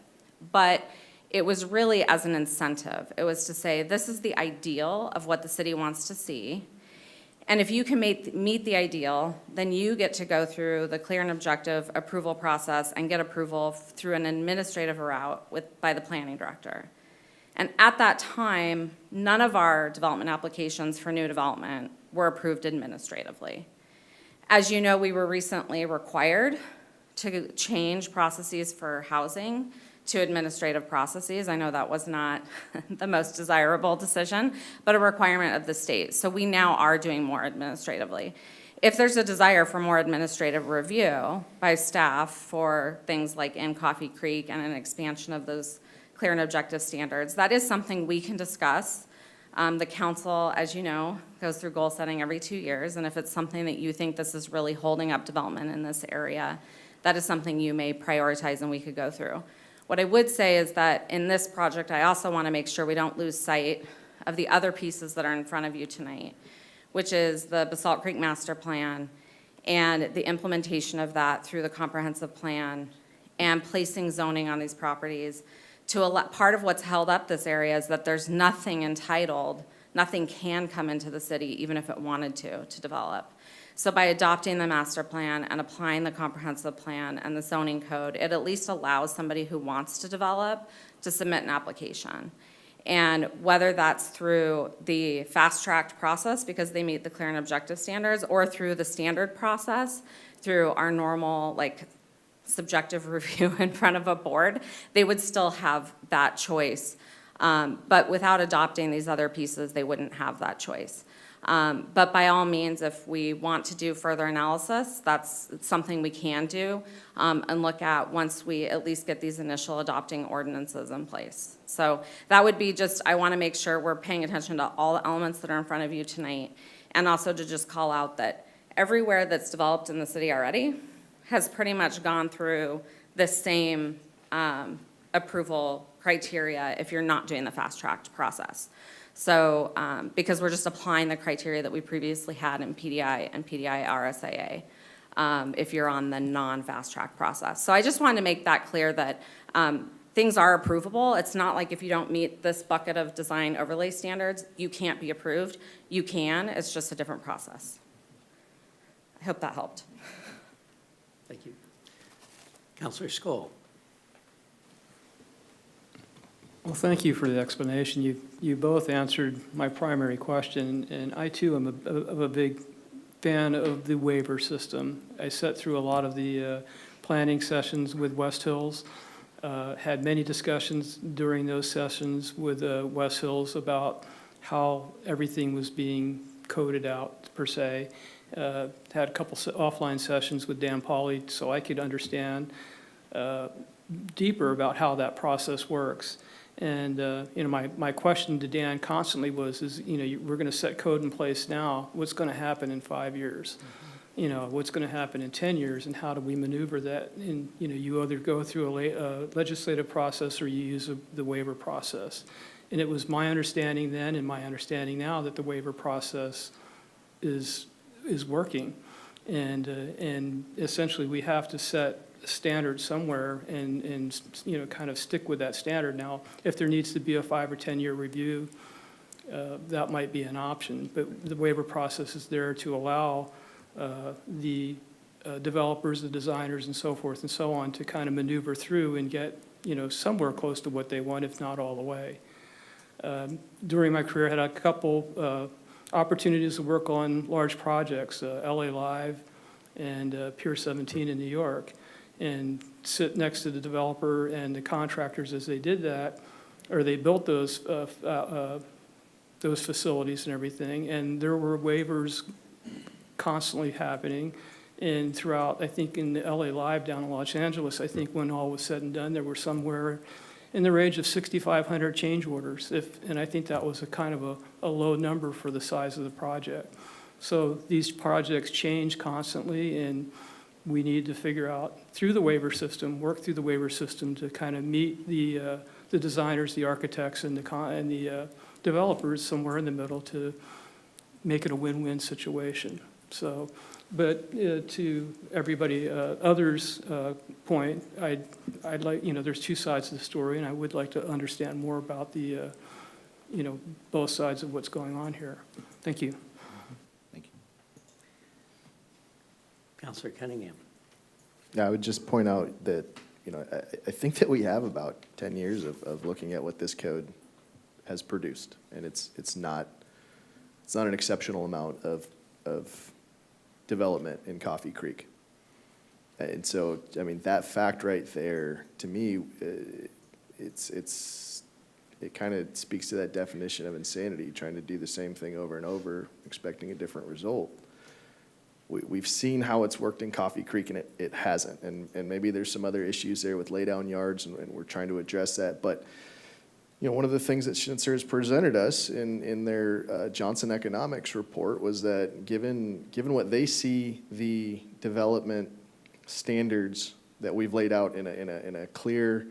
But it was really as an incentive. It was to say, this is the ideal of what the city wants to see. And if you can meet the ideal, then you get to go through the clear and objective approval process and get approval through an administrative route by the planning director. And at that time, none of our development applications for new development were approved administratively. As you know, we were recently required to change processes for housing to administrative processes. I know that was not the most desirable decision, but a requirement of the state. So we now are doing more administratively. If there's a desire for more administrative review by staff for things like in Coffee Creek and an expansion of those clear and objective standards, that is something we can discuss. The council, as you know, goes through goal setting every 2 years, and if it's something that you think this is really holding up development in this area, that is something you may prioritize and we could go through. What I would say is that in this project, I also want to make sure we don't lose sight of the other pieces that are in front of you tonight, which is the Basalt Creek Master Plan and the implementation of that through the comprehensive plan and placing zoning on these properties. Part of what's held up this area is that there's nothing entitled, nothing can come into the city even if it wanted to develop. So by adopting the master plan and applying the comprehensive plan and the zoning code, it at least allows somebody who wants to develop to submit an application. And whether that's through the fast-tracked process because they meet the clear and objective standards, or through the standard process, through our normal subjective review in front of a board, they would still have that choice. But without adopting these other pieces, they wouldn't have that choice. But by all means, if we want to do further analysis, that's something we can do and look at once we at least get these initial adopting ordinances in place. So that would be just, I want to make sure we're paying attention to all the elements that are in front of you tonight, and also to just call out that everywhere that's developed in the city already has pretty much gone through the same approval criteria if you're not doing the fast-tracked process. So, because we're just applying the criteria that we previously had in PDI and PDI RSAA, if you're on the non-fast track process. So I just wanted to make that clear that things are approvable. It's not like if you don't meet this bucket of design overlay standards, you can't be approved. You can, it's just a different process. I hope that helped. Thank you. Councilor Skoll. Well, thank you for the explanation. You both answered my primary question, and I too am a big fan of the waiver system. I sat through a lot of the planning sessions with West Hills, had many discussions during those sessions with West Hills about how everything was being coded out, per se. Had a couple offline sessions with Dan Pauly so I could understand deeper about how that process works. And, my question to Dan constantly was, we're going to set code in place now. What's going to happen in 5 years? What's going to happen in 10 years, and how do we maneuver that? And, you either go through a legislative process or you use the waiver process. And it was my understanding then and my understanding now that the waiver process is working. And essentially we have to set standard somewhere and kind of stick with that standard. Now, if there needs to be a 5 or 10 year review, that might be an option, but the waiver process is there to allow the developers, the designers, and so forth and so on to kind of maneuver through and get somewhere close to what they want, if not all the way. During my career, I had a couple opportunities to work on large projects, LA Live and Pier 17 in New York, and sit next to the developer and the contractors as they did that, or they built those facilities and everything, and there were waivers constantly happening. And throughout, I think in the LA Live down in Los Angeles, I think when all was said and done, there were somewhere in the range of 6,500 change orders. And I think that was a kind of a low number for the size of the project. So these projects change constantly, and we need to figure out through the waiver system, work through the waiver system to kind of meet the designers, the architects, and the developers somewhere in the middle to make it a win-win situation. So, but to everybody, others' point, I'd like, there's two sides to the story, and I would like to understand more about the, both sides of what's going on here. Thank you. Thank you. Counselor Cunningham. Yeah, I would just point out that, I think that we have about 10 years of looking at what this code has produced, and it's not an exceptional amount of development in Coffee Creek. And so, I mean, that fact right there, to me, it kind of speaks to that definition of insanity, trying to do the same thing over and over, expecting a different result. We've seen how it's worked in Coffee Creek, and it hasn't. And maybe there's some other issues there with laydown yards, and we're trying to address that. But one of the things that Schnitzer has presented us in their Johnson Economics report was that given what they see the development standards that we've laid out in a clear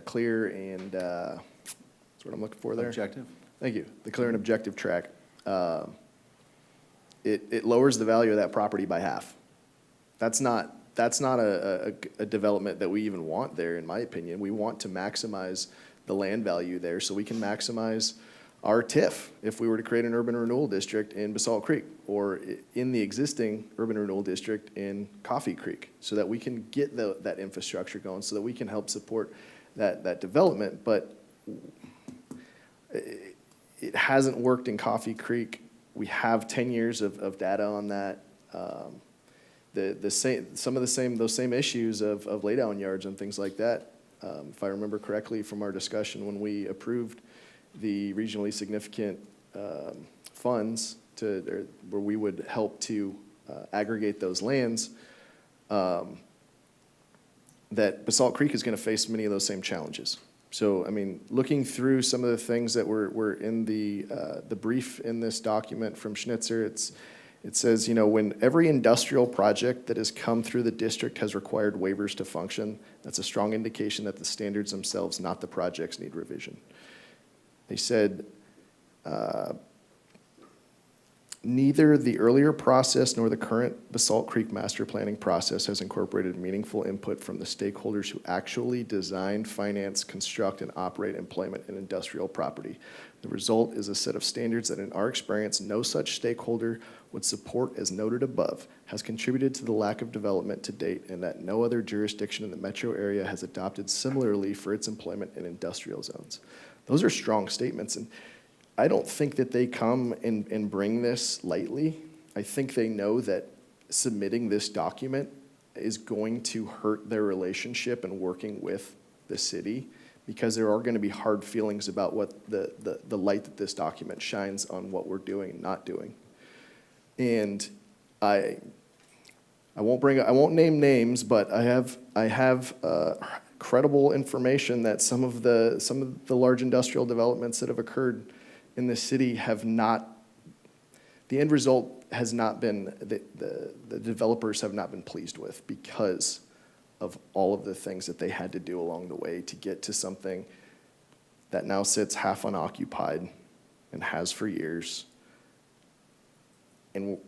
clear and that's what I'm looking for there. Objective? Thank you. The clear and objective track. It lowers the value of that property by half. That's not a development that we even want there, in my opinion. We want to maximize the land value there so we can maximize our TIF if we were to create an urban renewal district in Basalt Creek or in the existing urban renewal district in Coffee Creek, so that we can get that infrastructure going, so that we can help support that development. But it hasn't worked in Coffee Creek. We have 10 years of data on that. Those same issues of laydown yards and things like that. If I remember correctly from our discussion when we approved the regionally significant funds where we would help to aggregate those lands, that Basalt Creek is going to face many of those same challenges. So, I mean, looking through some of the things that were in the brief in this document from Schnitzer, it says, when every industrial project that has come through the district has required waivers to function, that's a strong indication that the standards themselves, not the projects, need revision. They said, neither the earlier process nor the current Basalt Creek master planning process has incorporated meaningful input from the stakeholders who actually design, finance, construct, and operate employment and industrial property. The result is a set of standards that, in our experience, no such stakeholder would support, as noted above, has contributed to the lack of development to date, and that no other jurisdiction in the metro area has adopted similarly for its employment in industrial zones. Those are strong statements, and I don't think that they come and bring this lightly. I think they know that submitting this document is going to hurt their relationship and working with the city, because there are going to be hard feelings about what the light that this document shines on what we're doing and not doing. And I won't name names, but I have credible information that some of the large industrial developments that have occurred in the city have not, the end result has not been, the developers have not been pleased with, because of all of the things that they had to do along the way to get to something that now sits half unoccupied and has for years. And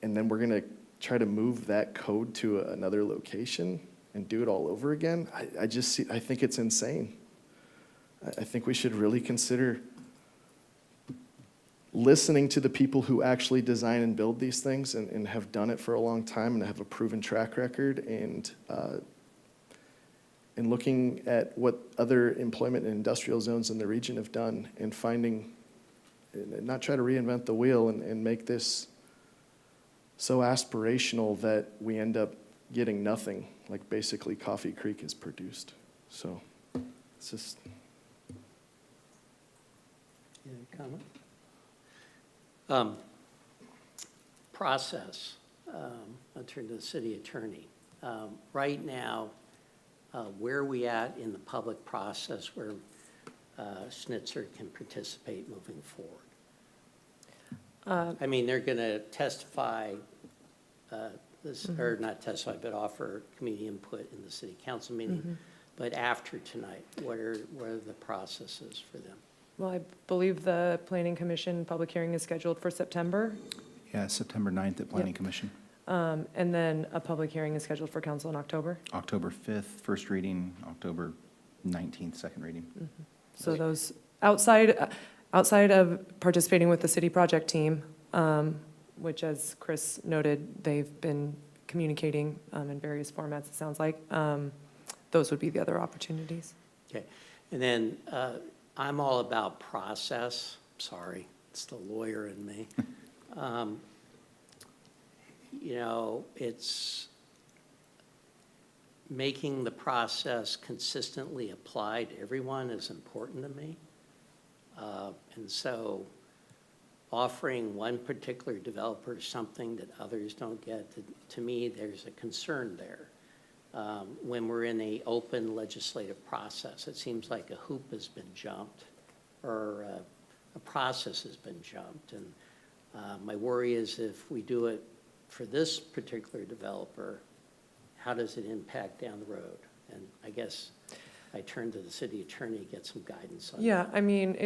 then we're gonna try to move that code to another location and do it all over again. I think it's insane. I think we should really consider listening to the people who actually design and build these things and have done it for a long time and have a proven track record, and and looking at what other employment and industrial zones in the region have done and finding, and not try to reinvent the wheel and make this so aspirational that we end up getting nothing, like basically Coffee Creek has produced. So it's just, Any other comment? Process. I'll turn to the city attorney. Right now, where are we at in the public process where Schnitzer can participate moving forward? I mean, they're going to testify, or not testify, but offer community input in the city council meeting. But after tonight, what are the processes for them? Well, I believe the Planning Commission public hearing is scheduled for September, Yeah, September 9th at Planning Commission. and then a public hearing is scheduled for council in October. October 5th, first reading, October 19th, second reading. So those, outside of participating with the city project team, which as Chris noted, they've been communicating in various formats, it sounds like, those would be the other opportunities. Okay. And then I'm all about process. Sorry, it's the lawyer in me. You know, it's making the process consistently applied to everyone is important to me. And so offering one particular developer something that others don't get, to me, there's a concern there. When we're in an open legislative process, it seems like a hoop has been jumped, or a process has been jumped. And my worry is if we do it for this particular developer, how does it impact down the road? And I guess I turn to the city attorney to get some guidance on that. Yeah, I mean,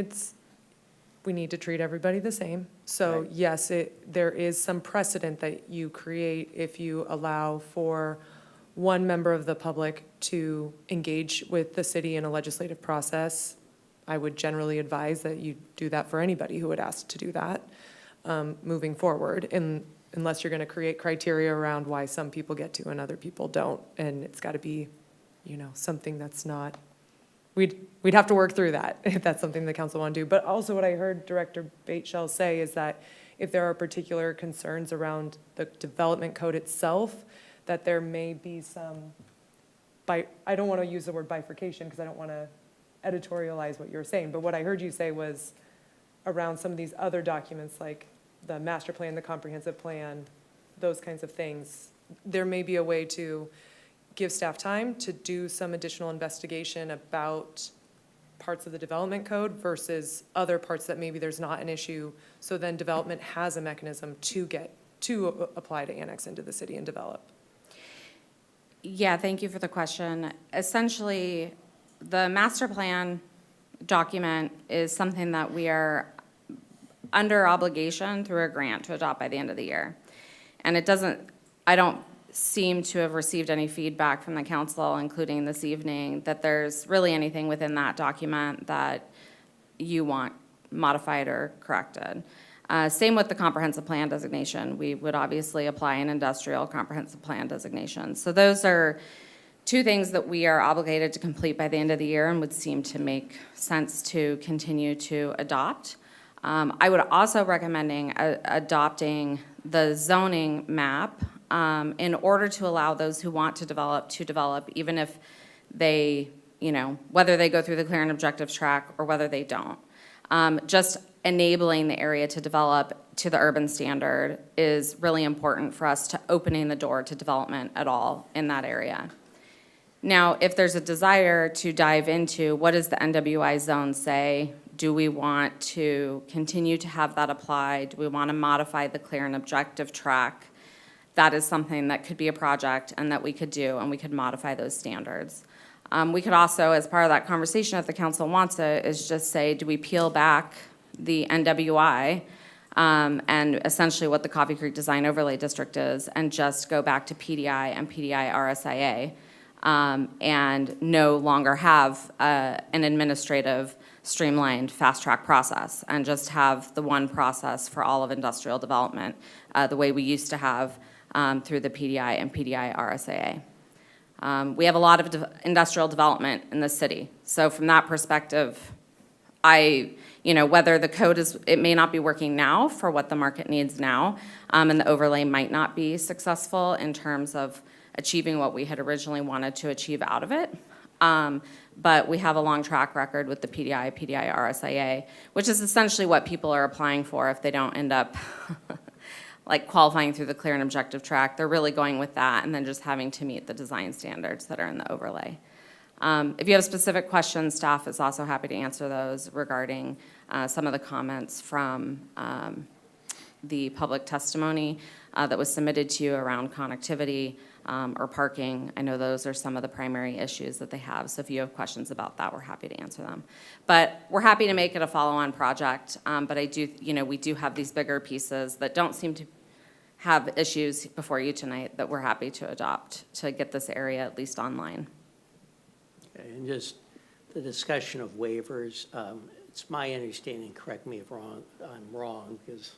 we need to treat everybody the same. So Right. yes, there is some precedent that you create if you allow for one member of the public to engage with the city in a legislative process. I would generally advise that you do that for anybody who would ask to do that moving forward, unless you're going to create criteria around why some people get to and other people don't. And it's got to be, something that's not, we'd have to work through that if that's something the council want to do. But also what I heard Director Bateshell say is that if there are particular concerns around the development code itself, that there may be some, I don't want to use the word bifurcation because I don't want to editorialize what you're saying, but what I heard you say was around some of these other documents like the master plan, the comprehensive plan, those kinds of things, there may be a way to give staff time to do some additional investigation about parts of the development code versus other parts that maybe there's not an issue. So then development has a mechanism to apply to annex into the city and develop. Yeah, thank you for the question. Essentially, the master plan document is something that we are under obligation through a grant to adopt by the end of the year. And I don't seem to have received any feedback from the council, including this evening, that there's really anything within that document that you want modified or corrected. Same with the comprehensive plan designation. We would obviously apply an industrial comprehensive plan designation. So those are two things that we are obligated to complete by the end of the year and would seem to make sense to continue to adopt. I would also recommending adopting the zoning map in order to allow those who want to develop, even if they, whether they go through the clear and objective track or whether they don't. Just enabling the area to develop to the urban standard is really important for us to opening the door to development at all in that area. Now, if there's a desire to dive into what does the NWI zone say, do we want to continue to have that applied? Do we want to modify the clear and objective track? That is something that could be a project and that we could do, and we could modify those standards. We could also, as part of that conversation, if the council wants it, is just say, do we peel back the NWI and essentially what the Coffee Creek Design Overlay District is, and just go back to PDI and PDI RSIA, and no longer have an administrative streamlined fast-track process, and just have the one process for all of industrial development, the way we used to have through the PDI and PDI RSIA. We have a lot of industrial development in the city. So from that perspective, whether the code it may not be working now for what the market needs now, and the overlay might not be successful in terms of achieving what we had originally wanted to achieve out of it. But we have a long track record with the PDI, RSIA, which is essentially what people are applying for if they don't end up like qualifying through the clear and objective track. They're really going with that and then just having to meet the design standards that are in the overlay. If you have specific questions, staff is also happy to answer those regarding some of the comments from the public testimony that was submitted to you around connectivity or parking. I know those are some of the primary issues that they have, so if you have questions about that, we're happy to answer them. But we're happy to make it a follow-on project, but we do have these bigger pieces that don't seem to have issues before you tonight that we're happy to adopt to get this area at least online. Okay, and just the discussion of waivers, it's my understanding, correct me if I'm wrong, because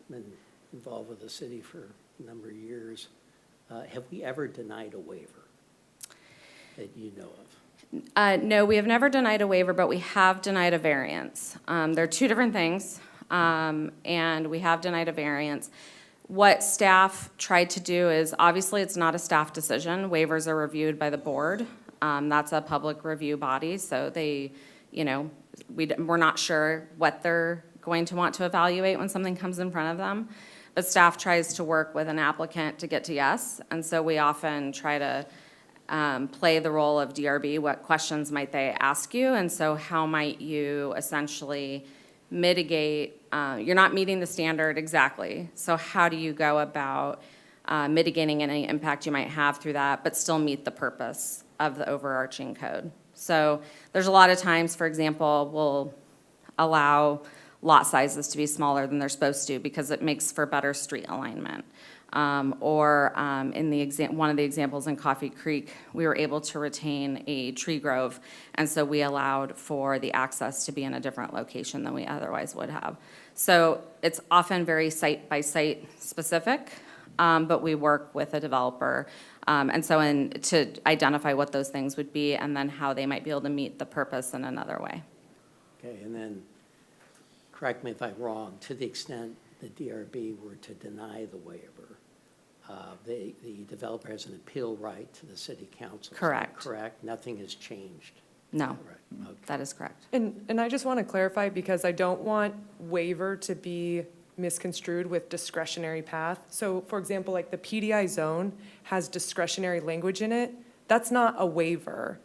I've been involved with the city for a number of years. Have we ever denied a waiver that you know of? No, we have never denied a waiver, but we have denied a variance. They're two different things, and we have denied a variance. What staff tried to do is, obviously, it's not a staff decision. Waivers are reviewed by the board. That's a public review body, so they, we're not sure what they're going to want to evaluate when something comes in front of them. But staff tries to work with an applicant to get to yes, and so we often try to play the role of DRB. What questions might they ask you, and so how might you essentially mitigate, you're not meeting the standard exactly, so how do you go about mitigating any impact you might have through that, but still meet the purpose of the overarching code? So there's a lot of times, for example, we'll allow lot sizes to be smaller than they're supposed to because it makes for better street alignment. In one of the examples in Coffee Creek, we were able to retain a tree grove, and so we allowed for the access to be in a different location than we otherwise would have. So it's often very site-by-site specific, but we work with a developer, to identify what those things would be and then how they might be able to meet the purpose in another way. Okay, and then, correct me if I'm wrong, to the extent the DRB were to deny the waiver, the developer has an appeal right to the city council. Correct. Is that correct? Nothing has changed? No, Right. Okay. that is correct. And I just want to clarify, because I don't want waiver to be misconstrued with discretionary path. So for example, like the PDI zone has discretionary language in it. That's not a waiver.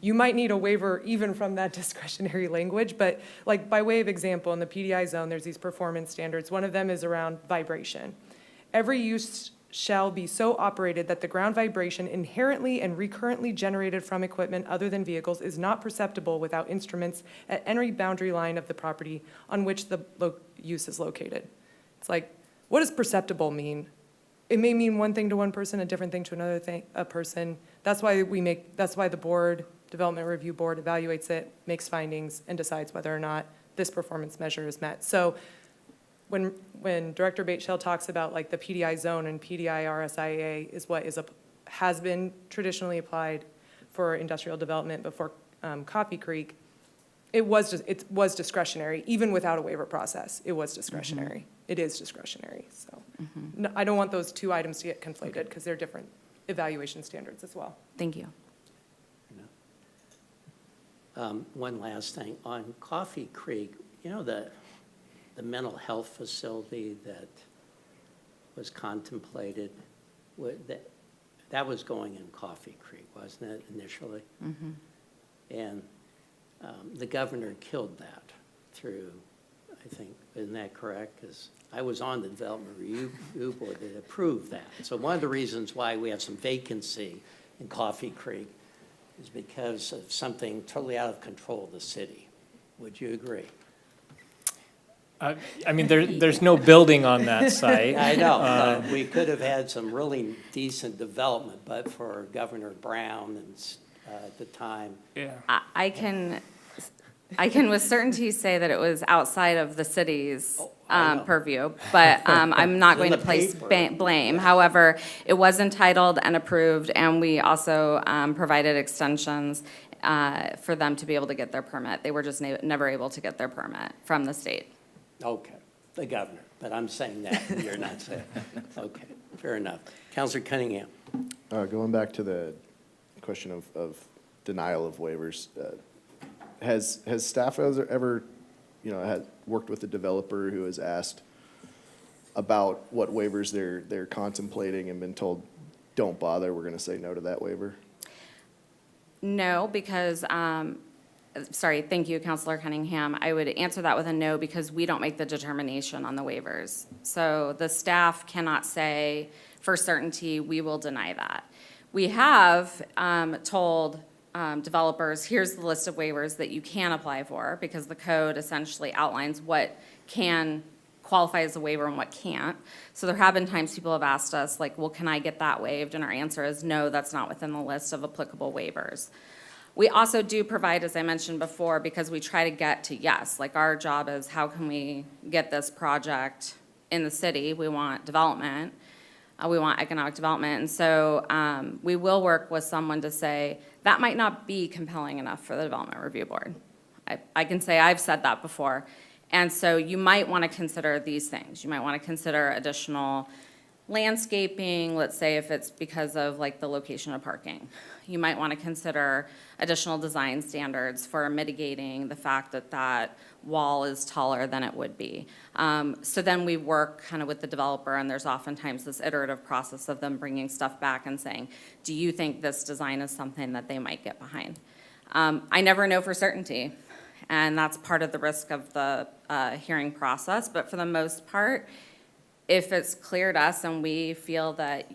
You might need a waiver even from that discretionary language, but like by way of example, in the PDI zone, there's these performance standards. One of them is around vibration. Every use shall be so operated that the ground vibration inherently and recurrently generated from equipment other than vehicles is not perceptible without instruments at any boundary line of the property on which the use is located. It's like, what does perceptible mean? It may mean one thing to one person, a different thing to another person. That's why the board, development review board evaluates it, makes findings, and decides whether or not this performance measure is met. So when Director Bateshell talks about like the PDI zone and PDI RSIA is what has been traditionally applied for industrial development before Coffee Creek, it was discretionary, even without a waiver process. It was discretionary. It is discretionary. So no, I don't want those two items to get conflated because they're different evaluation standards as well. Thank you. One last thing. On Coffee Creek, the mental health facility that was contemplated, that was going in Coffee Creek, wasn't it, initially? And the governor killed that through, I think, isn't that correct? Because I was on the development review board that approved that. So one of the reasons why we have some vacancy in Coffee Creek is because of something totally out of control of the city. Would you agree? I mean, there's no building on that site. I know, but we could have had some really decent development, but for Governor Brown and at the time. Yeah. I can with certainty say that it was outside of the city's I know. purview, but I'm not It's in going to the place paper. blame. However, it was entitled and approved, and we also provided extensions for them to be able to get their permit. They were just never able to get their permit from the state. Okay, the governor, but I'm saying that, and you're not saying. Okay, fair enough. Counselor Cunningham. Going back to the question of denial of waivers, has staff ever, had worked with a developer who has asked about what waivers they're contemplating and been told, don't bother, we're gonna say no to that waiver? No, because, sorry, thank you, Counselor Cunningham. I would answer that with a no because we don't make the determination on the waivers. So the staff cannot say for certainty, we will deny that. We have told developers, here's the list of waivers that you can apply for because the code essentially outlines what can qualify as a waiver and what can't. So there have been times people have asked us, like, well, can I get that waived? And our answer is no, that's not within the list of applicable waivers. We also do provide, as I mentioned before, because we try to get to yes. Like, our job is how can we get this project in the city? We want development. We want economic development. And so we will work with someone to say, that might not be compelling enough for the Development Review Board. I can say I've said that before. And so you might want to consider these things. You might want to consider additional landscaping, let's say if it's because of like the location of parking. You might want to consider additional design standards for mitigating the fact that that wall is taller than it would be. So then we work kind of with the developer, and there's oftentimes this iterative process of them bringing stuff back and saying, do you think this design is something that they might get behind? I never know for certainty. And that's part of the risk of the hearing process. But for the most part, if it's clear to us and we feel that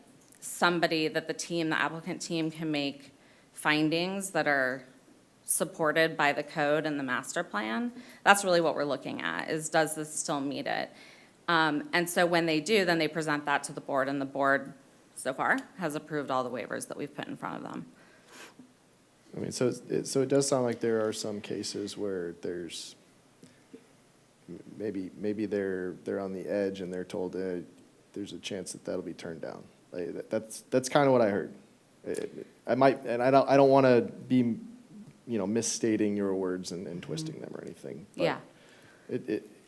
that the team, the applicant team can make findings that are supported by the code and the master plan, that's really what we're looking at, is does this still meet it? And so when they do, then they present that to the board, and the board, so far, has approved all the waivers that we've put in front of them. I mean, so it does sound like there are some cases where there's, maybe they're on the edge and they're told there's a chance that that'll be turned down. Like, that's kind of what I heard. I might, and I don't want to be, misstating your words and twisting them or anything. But Yeah.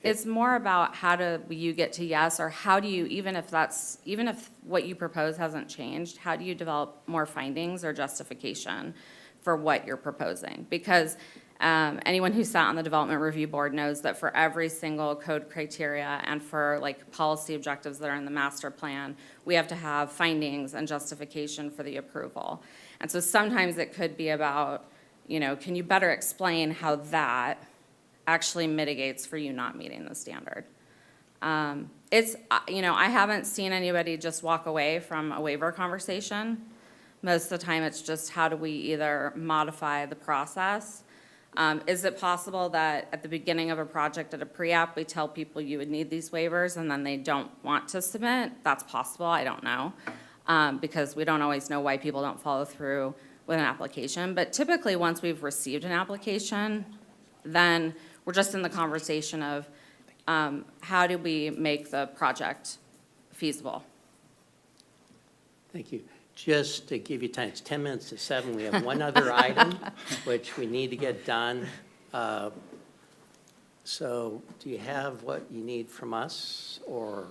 It's more about how do you get to yes, or how do you, even if what you propose hasn't changed, how do you develop more findings or justification for what you're proposing? Because anyone who sat on the Development Review Board knows that for every single code criteria and for like policy objectives that are in the master plan, we have to have findings and justification for the approval. And so sometimes it could be about, can you better explain how that actually mitigates for you not meeting the standard? I haven't seen anybody just walk away from a waiver conversation. Most of the time, it's just how do we either modify the process. Is it possible that at the beginning of a project at a pre-app, we tell people you would need these waivers and then they don't want to submit? That's possible, I don't know, because we don't always know why people don't follow through with an application. But typically, once we've received an application, then we're just in the conversation of how do we make the project feasible? Thank you. Just to give you time, it's 10 minutes to 7. We have one other item, which we need to get done. So do you have what you need from us, or?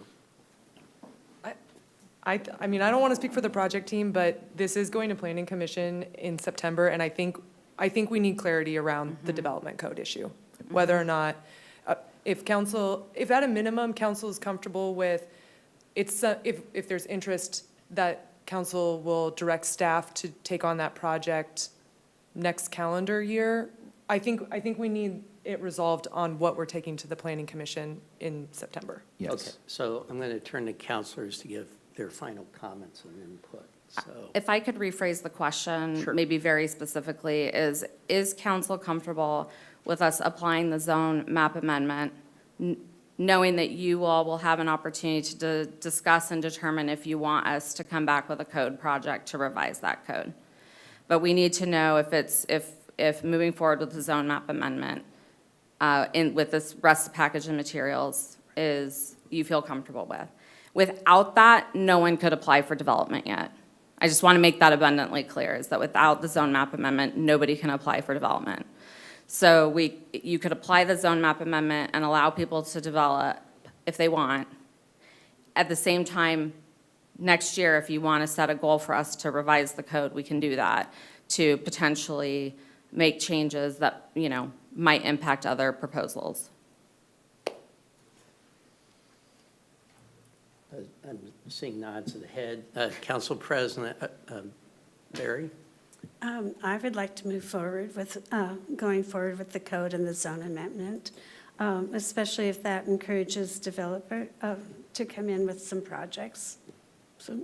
I mean, I don't want to speak for the project team, but this is going to Planning Commission in September, and I think we need clarity around the development code issue. Whether or not, if at a minimum, council is comfortable with, if there's interest that council will direct staff to take on that project next calendar year, I think we need it resolved on what we're taking to the Planning Commission in September. Yes. Okay, so I'm going to turn to counselors to give their final comments and input, so. If I could rephrase the question, Sure. maybe very specifically, is council comfortable with us applying the zone map amendment, knowing that you all will have an opportunity to discuss and determine if you want us to come back with a code project to revise that code? But we need to know if moving forward with the zone map amendment with this rest package of materials is, you feel comfortable with. Without that, no one could apply for development yet. I just want to make that abundantly clear, is that without the zone map amendment, nobody can apply for development. So you could apply the zone map amendment and allow people to develop if they want. At the same time, next year, if you want to set a goal for us to revise the code, we can do that to potentially make changes that, you know, might impact other proposals. I'm seeing nods of the head. Council President Barry? I would like to move forward with, going forward with the code and the zone amendment, especially if that encourages developer to come in with some projects. So,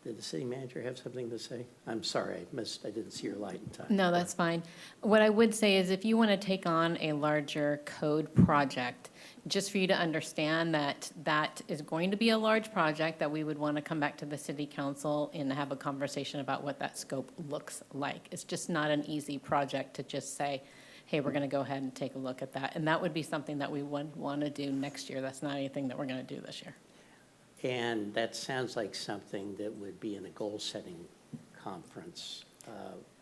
Did the city manager have something to say? I'm sorry, I didn't see your light in time. No, that's fine. What I would say is if you want to take on a larger code project, just for you to understand that that is going to be a large project, that we would want to come back to the city council and have a conversation about what that scope looks like. It's just not an easy project to just say, hey, we're going to go ahead and take a look at that. And that would be something that we would want to do next year. That's not anything that we're going to do this year. And that sounds like something that would be in a goal-setting conference.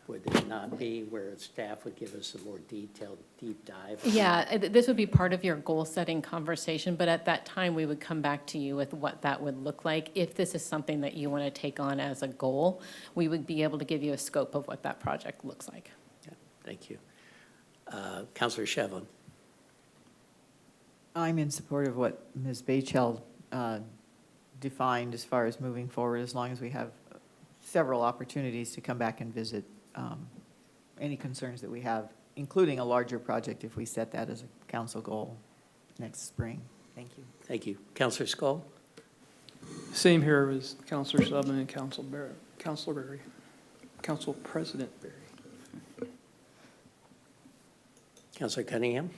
Would it not be, where staff would give us a more detailed, deep dive? Yeah, this would be part of your goal-setting conversation, but at that time, we would come back to you with what that would look like. If this is something that you want to take on as a goal, we would be able to give you a scope of what that project looks like. Yeah, thank you. Councilor Shevlin? I'm in support of what Ms. Bachel defined as far as moving forward, as long as we have several opportunities to come back and visit any concerns that we have, including a larger project if we set that as a council goal next spring. Thank you. Thank you. Councilor Skull? Same here as Counselor Subman and Counselor Berry, Council President Berry. Councilor Cunningham?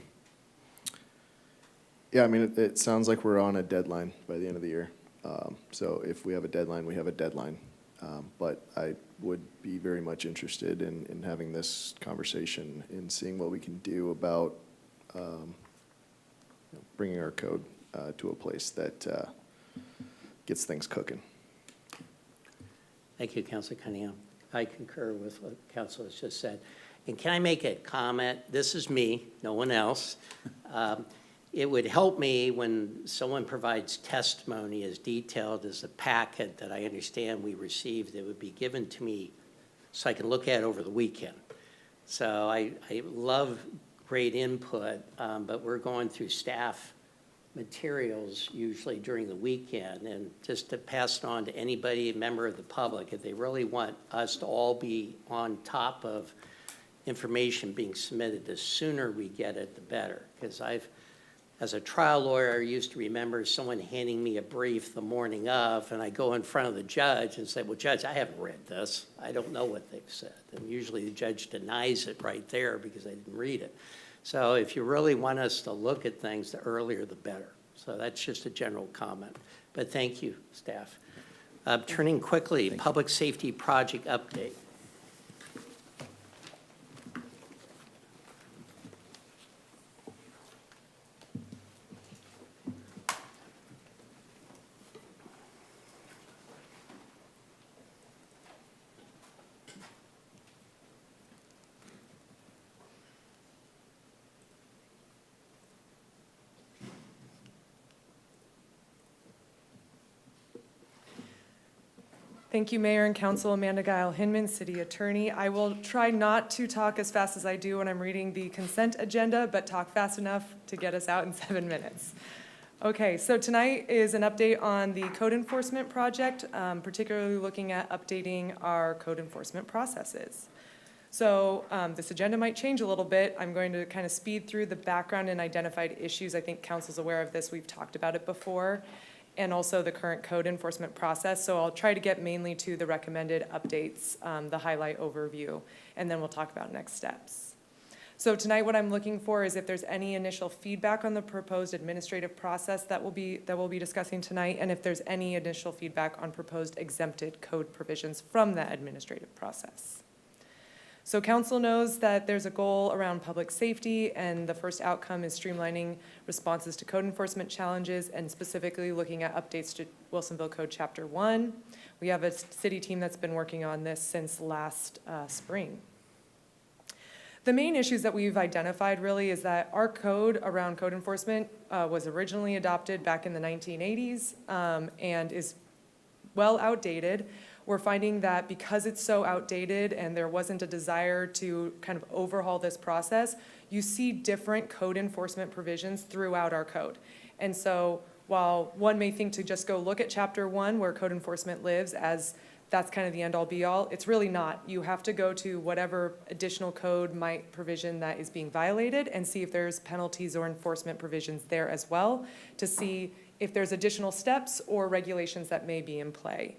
Yeah, I mean, it sounds like we're on a deadline by the end of the year. So if we have a deadline, we have a deadline. But I would be very much interested in having this conversation and seeing what we can do about bringing our code to a place that gets things cooking. Thank you, Councilor Cunningham. I concur with what Council has just said. And can I make a comment? This is me, no one else. It would help me when someone provides testimony as detailed as the packet that I understand we received, that would be given to me so I can look at it over the weekend. So I love great input, but we're going through staff materials usually during the weekend, and just to pass it on to anybody, a member of the public, if they really want us to all be on top of information being submitted, the sooner we get it, the better. Because as a trial lawyer, I used to remember someone handing me a brief the morning of, and I go in front of the judge and say, well, Judge, I haven't read this. I don't know what they've said. And usually the judge denies it right there because I didn't read it. So if you really want us to look at things, the earlier the better. So that's just a general comment. But thank you, staff. Turning quickly, public safety project update. Thank you, Mayor and Council. Amanda Guile Hinman, City Attorney. I will try not to talk as fast as I do when I'm reading the consent agenda, but talk fast enough to get us out in 7 minutes. Okay, so tonight is an update on the code enforcement project, particularly looking at updating our code enforcement processes. So this agenda might change a little bit. I'm going to kind of speed through the background and identified issues. I think Council's aware of this. We've talked about it before, and also the current code enforcement process. So I'll try to get mainly to the recommended updates, the highlight overview, and then we'll talk about next steps. So tonight what I'm looking for is if there's any initial feedback on the proposed administrative process that we'll be discussing tonight, and if there's any initial feedback on proposed exempted code provisions from that administrative process. So council knows that there's a goal around public safety, and the first outcome is streamlining responses to code enforcement challenges, and specifically looking at updates to Wilsonville Code Chapter 1. We have a city team that's been working on this since last spring. The main issues that we've identified really is that our code around code enforcement was originally adopted back in the 1980s and is well outdated. We're finding that because it's so outdated and there wasn't a desire to kind of overhaul this process, you see different code enforcement provisions throughout our code. And so while one may think to just go look at Chapter 1 where code enforcement lives as that's kind of the end-all be-all, it's really not. You have to go to whatever additional code provision that is being violated and see if there's penalties or enforcement provisions there as well to see if there's additional steps or regulations that may be in play.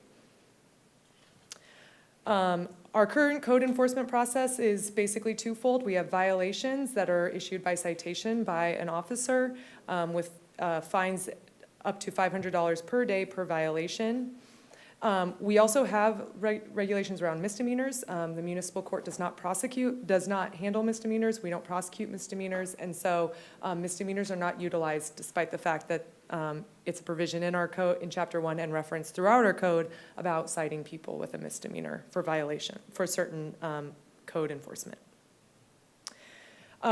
Our current code enforcement process is basically twofold. We have violations that are issued by citation by an officer with fines up to $500 per day per violation. We also have regulations around misdemeanors. The municipal court does not handle misdemeanors. We don't prosecute misdemeanors, and so misdemeanors are not utilized despite the fact that it's a provision in our code, in Chapter 1 and referenced throughout our code about citing people with a misdemeanor for violation, for certain code enforcement.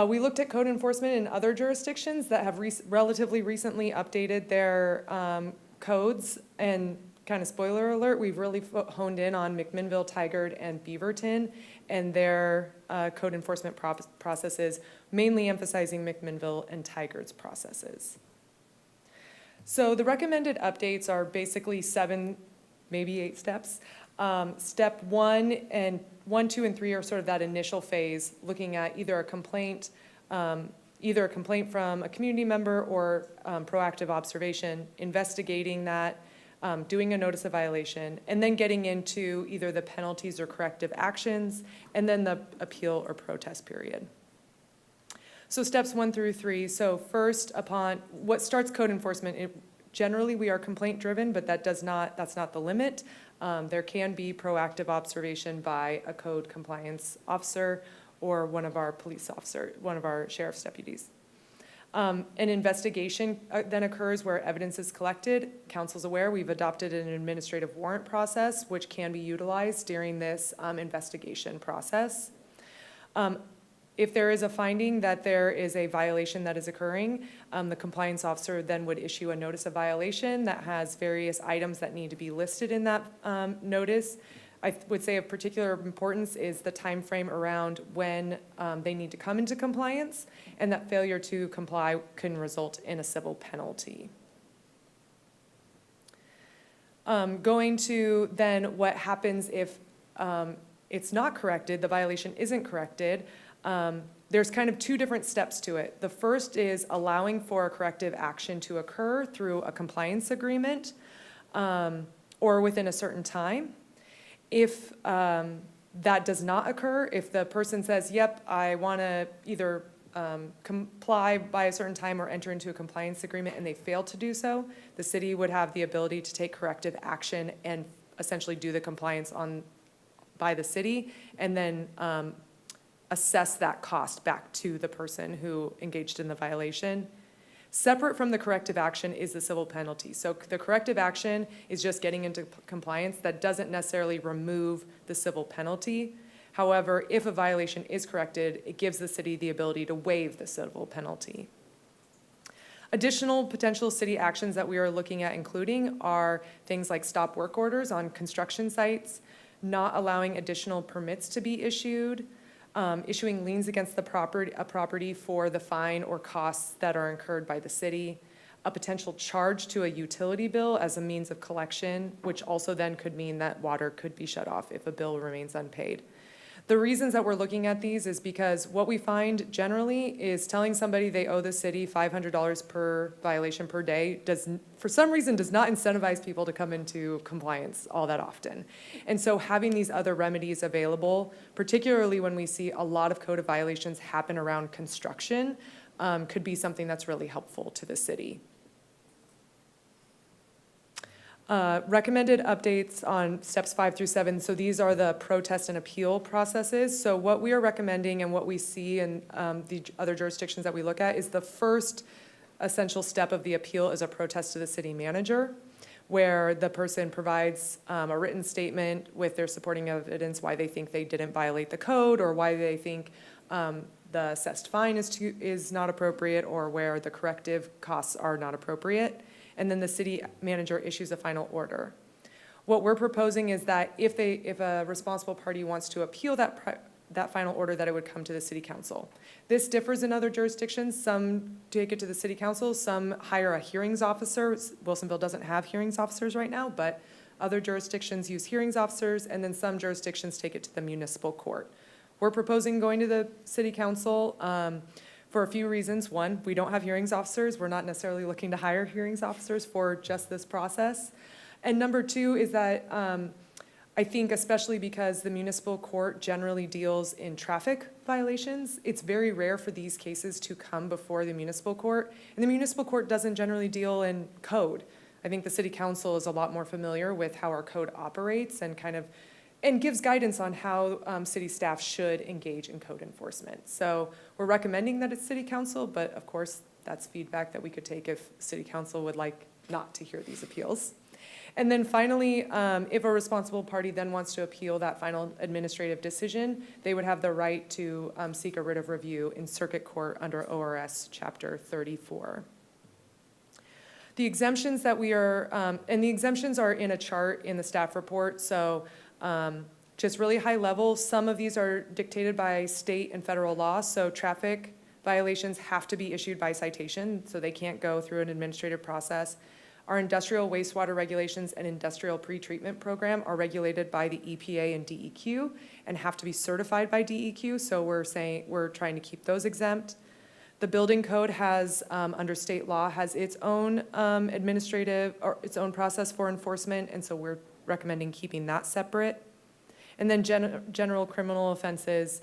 We looked at code enforcement in other jurisdictions that have relatively recently updated their codes, and kind of spoiler alert, we've really honed in on McMinnville, Tigard, and Beaverton and their code enforcement processes, mainly emphasizing McMinnville and Tigard's processes. So the recommended updates are basically 7, maybe 8 steps. Step 1, 2, and 3 are sort of that initial phase, looking at either a complaint from a community member or proactive observation, investigating that, doing a notice of violation, and then getting into either the penalties or corrective actions, and then the appeal or protest period. So steps 1 through 3. So first, upon what starts code enforcement, generally we are complaint driven, but that's not the limit. There can be proactive observation by a code compliance officer or one of our sheriff's deputies. An investigation then occurs where evidence is collected. Council's aware we've adopted an administrative warrant process which can be utilized during this investigation process. If there is a finding that there is a violation that is occurring, the compliance officer then would issue a notice of violation that has various items that need to be listed in that notice. I would say of particular importance is the time frame around when they need to come into compliance, and that failure to comply can result in a civil penalty. Going to then what happens if it's not corrected, the violation isn't corrected. There's kind of 2 different steps to it. The first is allowing for a corrective action to occur through a compliance agreement or within a certain time. If that does not occur, if the person says, yep, I want to either comply by a certain time or enter into a compliance agreement and they fail to do so, the city would have the ability to take corrective action and essentially do the compliance by the city, and then assess that cost back to the person who engaged in the violation. Separate from the corrective action is the civil penalty. So the corrective action is just getting into compliance. That doesn't necessarily remove the civil penalty. However, if a violation is corrected, it gives the city the ability to waive the civil penalty. Additional potential city actions that we are looking at including are things like stop work orders on construction sites, not allowing additional permits to be issued, issuing liens against a property for the fine or costs that are incurred by the city, a potential charge to a utility bill as a means of collection, which also then could mean that water could be shut off if a bill remains unpaid. The reasons that we're looking at these is because what we find generally is telling somebody they owe the city $500 per violation per day for some reason does not incentivize people to come into compliance all that often. And so having these other remedies available, particularly when we see a lot of code of violations happen around construction, could be something that's really helpful to the city. Recommended updates on steps 5 through 7. So these are the protest and appeal processes. So what we are recommending and what we see in the other jurisdictions that we look at is the first essential step of the appeal is a protest to the city manager, where the person provides a written statement with their supporting evidence why they think they didn't violate the code, or why they think the assessed fine is not appropriate, or where the corrective costs are not appropriate. And then the city manager issues a final order. What we're proposing is that if a responsible party wants to appeal that final order, that it would come to the city council. This differs in other jurisdictions. Some take it to the city council, some hire a hearings officer. Wilsonville doesn't have hearings officers right now, but other jurisdictions use hearings officers, and then some jurisdictions take it to the municipal court. We're proposing going to the city council for a few reasons. One, we don't have hearings officers. We're not necessarily looking to hire hearings officers for just this process. And number two is that I think especially because the municipal court generally deals in traffic violations, it's very rare for these cases to come before the municipal court. And the municipal court doesn't generally deal in code. I think the city council is a lot more familiar with how our code operates and gives guidance on how city staff should engage in code enforcement. So we're recommending that it's city council, but of course, that's feedback that we could take if city council would like not to hear these appeals. And then finally, if a responsible party then wants to appeal that final administrative decision, they would have the right to seek a writ of review in circuit court under ORS Chapter 34. The exemptions that we are, and the exemptions are in a chart in the staff report, so just really high level. Some of these are dictated by state and federal law, so traffic violations have to be issued by citation, so they can't go through an administrative process. Our industrial wastewater regulations and industrial pretreatment program are regulated by the EPA and DEQ and have to be certified by DEQ, so we're trying to keep those exempt. The building code has, under state law, has its own administrative or its own process for enforcement, and so we're recommending keeping that separate. And then general criminal offenses,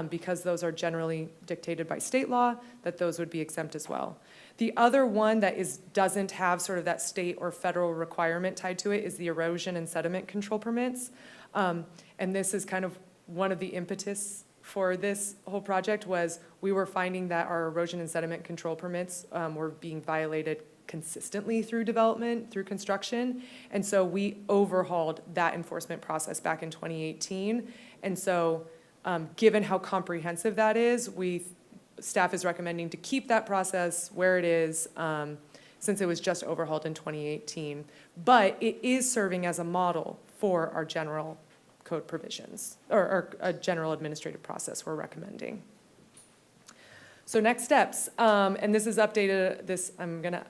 because those are generally dictated by state law, that those would be exempt as well. The other one that doesn't have sort of that state or federal requirement tied to it is the erosion and sediment control permits. And this is kind of one of the impetus for this whole project was we were finding that our erosion and sediment control permits were being violated consistently through development, through construction. And so we overhauled that enforcement process back in 2018. And so given how comprehensive that is, staff is recommending to keep that process where it is since it was just overhauled in 2018. But it is serving as a model for our general code provisions, or a general administrative process we're recommending. So next steps, and this is updated, I'm gonna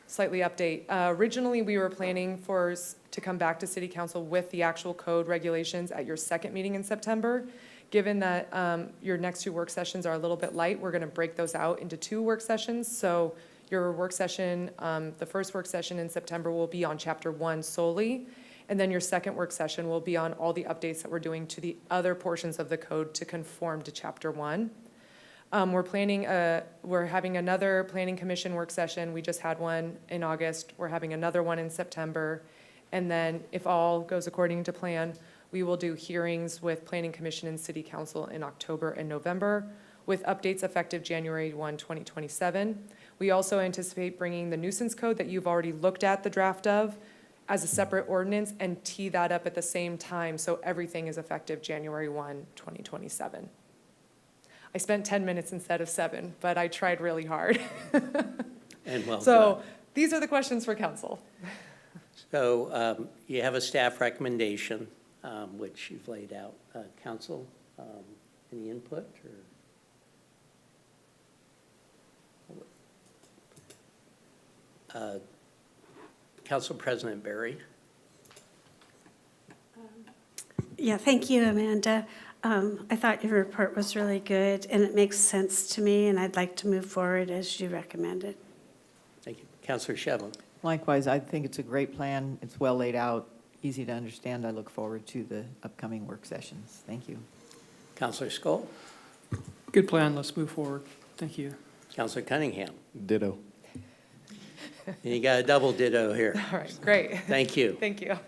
slightly update. Originally, we were planning to come back to City Council with the actual code regulations at your second meeting in September. Given that your next two work sessions are a little bit light, we're gonna break those out into 2 work sessions. So your work session, the first work session in September will be on Chapter 1 solely, and then your second work session will be on all the updates that we're doing to the other portions of the code to conform to Chapter 1. We're having another Planning Commission work session. We just had one in August. We're having another one in September. And then if all goes according to plan, we will do hearings with Planning Commission and City Council in October and November with updates effective January 1, 2027. We also anticipate bringing the nuisance code that you've already looked at the draft of as a separate ordinance and tee that up at the same time so everything is effective January 1, 2027. I spent 10 minutes instead of 7, but I tried really hard. And well So done. these are the questions for council. So you have a staff recommendation, which you've laid out. Council, any input or? Council President Berry. Yeah, thank you, Amanda. I thought your report was really good, and it makes sense to me, and I'd like to move forward as you recommended. Thank you. Councilor Shevlin. Likewise, I think it's a great plan. It's well laid out, easy to understand. I look forward to the upcoming work sessions. Thank you. Councilor Skoll. Good plan, let's move forward. Thank you. Councilor Cunningham. Ditto. And you got a double ditto here. All right, great. Thank you. Thank you.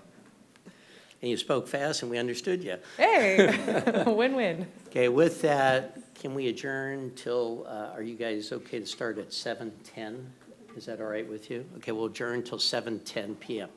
And you spoke fast and we understood you. Hey, win-win. Okay, with that, can we adjourn till, are you guys okay to start at 7:10? Is that all right with you? Okay, we'll adjourn till 7:10 PM.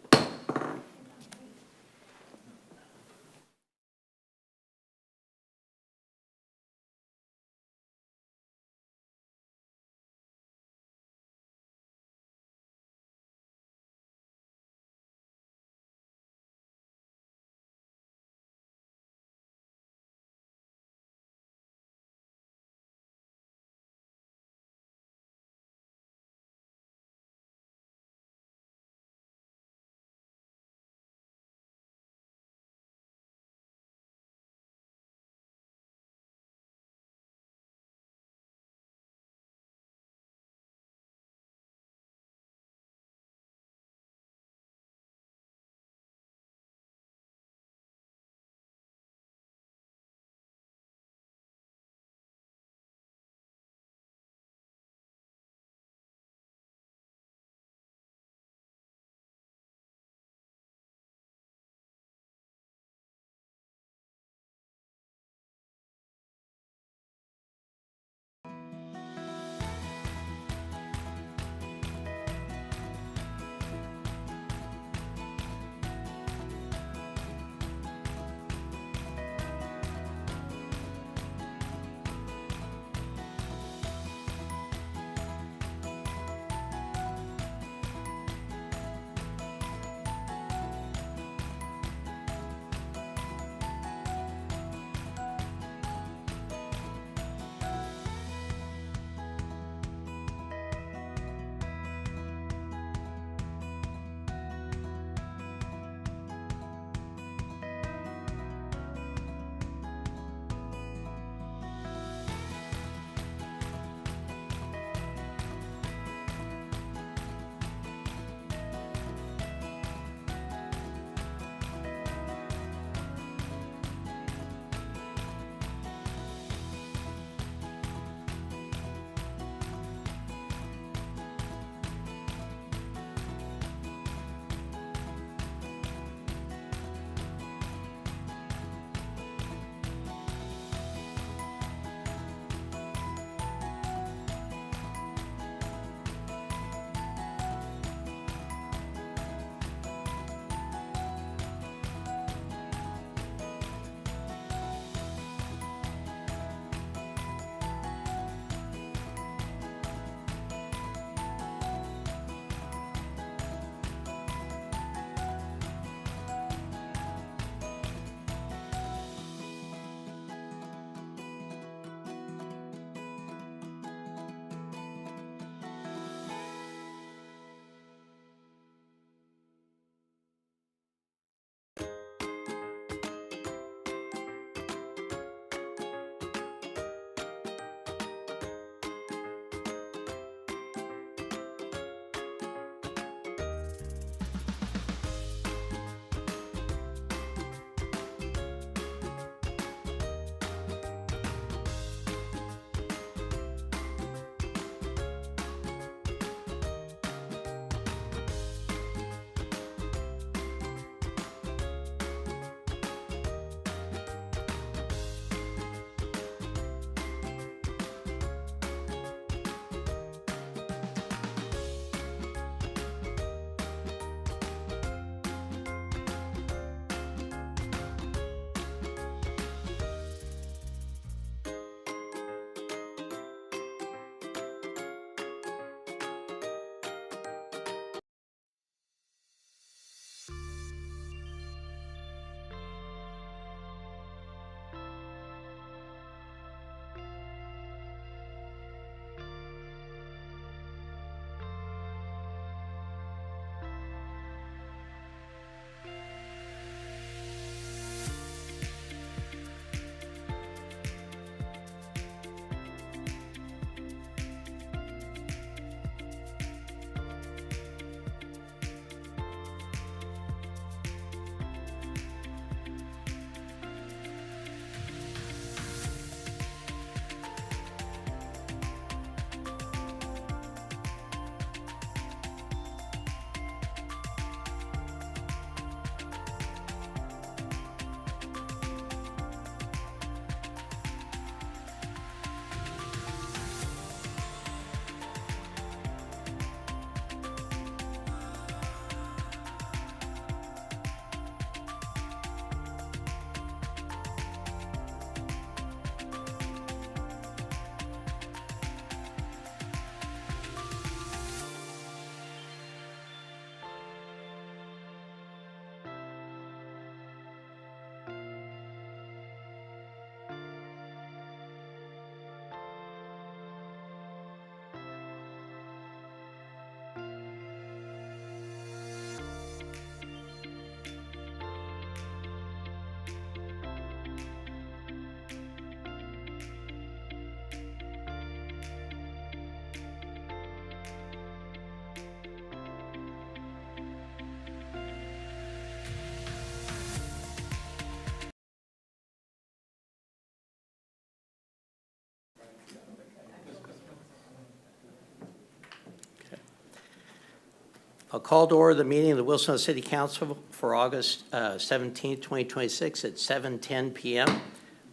I'll call to order the meeting of the Wilsonville City Council for August 17th, 2026 at 7:10 PM.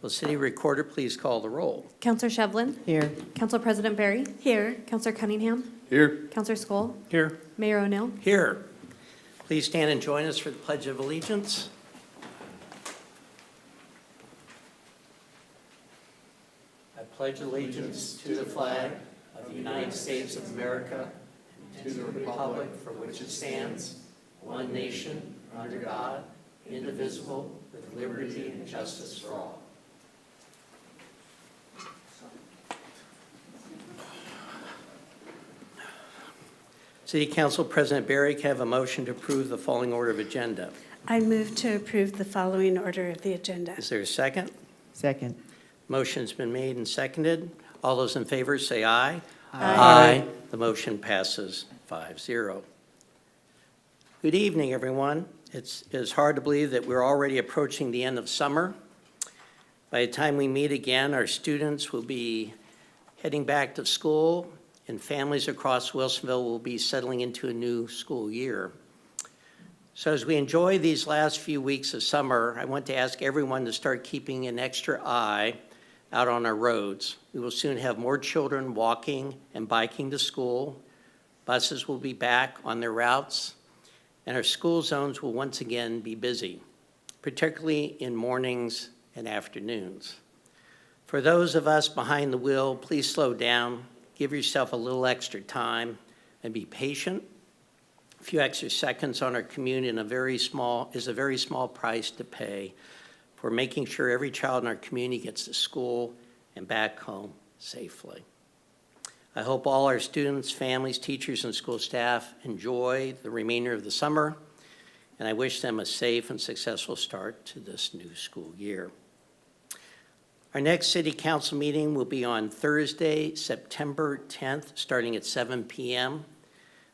Will City Recorder please call the roll? Counselor Shevlin? Here. Council President Barry? Here. Counselor Cunningham? Here. Counselor Skoll? Here. Mayor O'Neill? Here. Please stand and join us for the Pledge of Allegiance. I pledge allegiance to the flag of the United States of America and to the republic for which it stands, one nation, under God, indivisible, with liberty and justice for all. City Council President Barry, can I have a motion to approve the following order of agenda? I move to approve the following order of the agenda. Is there a second? Second. Motion's been made and seconded. All those in favor say aye. Aye. The motion passes 5-0. Good evening, everyone. It's hard to believe that we're already approaching the end of summer. By the time we meet again, our students will be heading back to school, and families across Wilsonville will be settling into a new school year. So as we enjoy these last few weeks of summer, I want to ask everyone to start keeping an extra eye out on our roads. We will soon have more children walking and biking to school. Buses will be back on their routes, and our school zones will once again be busy, particularly in mornings and afternoons. For those of us behind the wheel, please slow down, give yourself a little extra time, and be patient. A few extra seconds on our commute is a very small price to pay for making sure every child in our community gets to school and back home safely. I hope all our students, families, teachers, and school staff enjoy the remainder of the summer, and I wish them a safe and successful start to this new school year. Our next City Council meeting will be on Thursday, September 10th, starting at 7 p.m.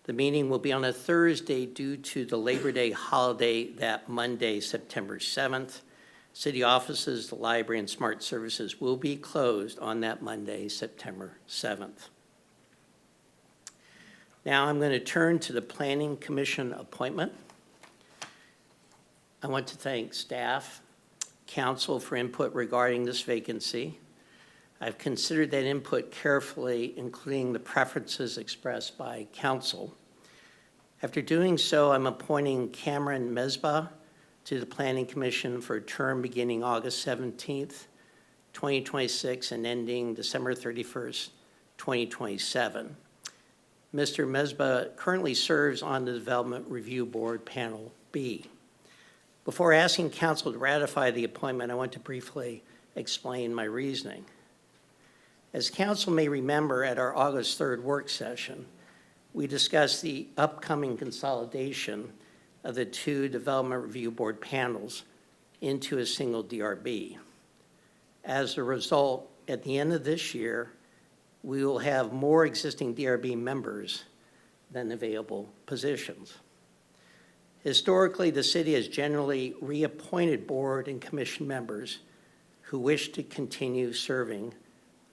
The meeting will be on a Thursday due to the Labor Day holiday that Monday, September 7th. City offices, the library, and smart services will be closed on that Monday, September 7th. Now I'm going to turn to the Planning Commission appointment. I want to thank staff, council for input regarding this vacancy. I've considered that input carefully, including the preferences expressed by council. After doing so, I'm appointing Cameron Mesbah to the Planning Commission for a term beginning August 17th, 2026 and ending December 31st, 2027. Mr. Mesbah currently serves on the Development Review Board Panel B. Before asking council to ratify the appointment, I want to briefly explain my reasoning. As council may remember, at our August 3rd work session, we discussed the upcoming consolidation of the two Development Review Board panels into a single DRB. As a result, at the end of this year, we will have more existing DRB members than available positions. Historically, the city has generally reappointed board and commission members who wish to continue serving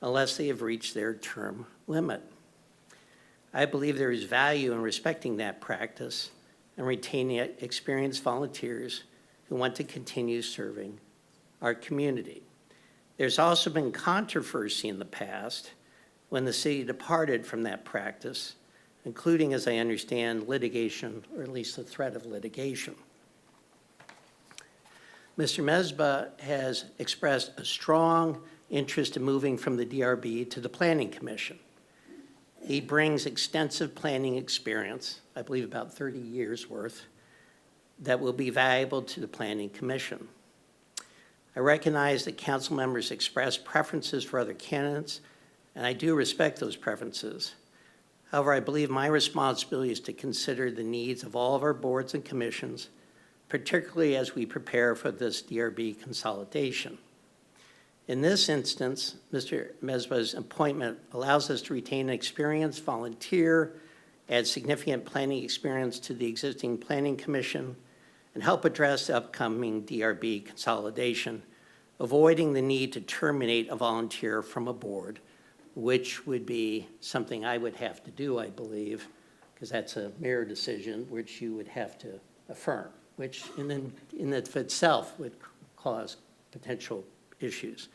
unless they have reached their term limit. I believe there is value in respecting that practice and retaining experienced volunteers who want to continue serving our community. There's also been controversy in the past when the city departed from that practice, including, as I understand, litigation, or at least the threat of litigation. Mr. Mesbah has expressed a strong interest in moving from the DRB to the Planning Commission. He brings extensive planning experience, I believe about 30 years worth, that will be valuable to the Planning Commission. I recognize that council members express preferences for other candidates, and I do respect those preferences. However, I believe my responsibility is to consider the needs of all of our boards and commissions, particularly as we prepare for this DRB consolidation. In this instance, Mr. Mesbah's appointment allows us to retain an experienced volunteer, add significant planning experience to the existing Planning Commission, and help address the upcoming DRB consolidation, avoiding the need to terminate a volunteer from a board, which would be something I would have to do, I believe, because that's a mayor decision which you would have to affirm, which in and of itself would cause potential issues.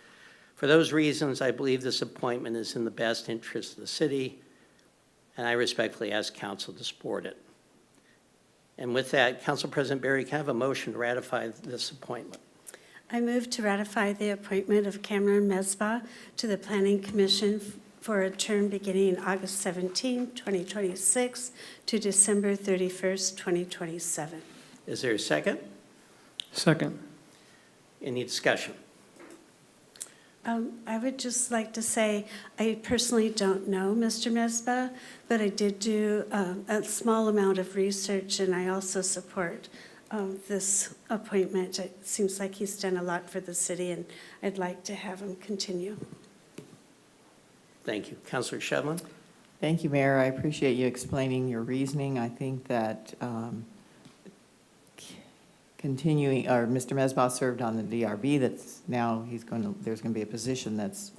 For those reasons, I believe this appointment is in the best interest of the city, and I respectfully ask council to support it. And with that, Council President Berry, can I have a motion to ratify this appointment? I move to ratify the appointment of Cameron Mesbah to the Planning Commission for a term beginning August 17, 2026 to December 31st, 2027. Is there a second? Second. Any discussion? I would just like to say, I personally don't know Mr. Mesbah, but I did do a small amount of research, and I also support this appointment. It seems like he's done a lot for the city, and I'd like to have him continue. Thank you. Councilor Shevlin? Thank you, Mayor. I appreciate you explaining your reasoning. I think that continuing, or Mr. Mesbah served on the DRB, that's now there's going to be a position that's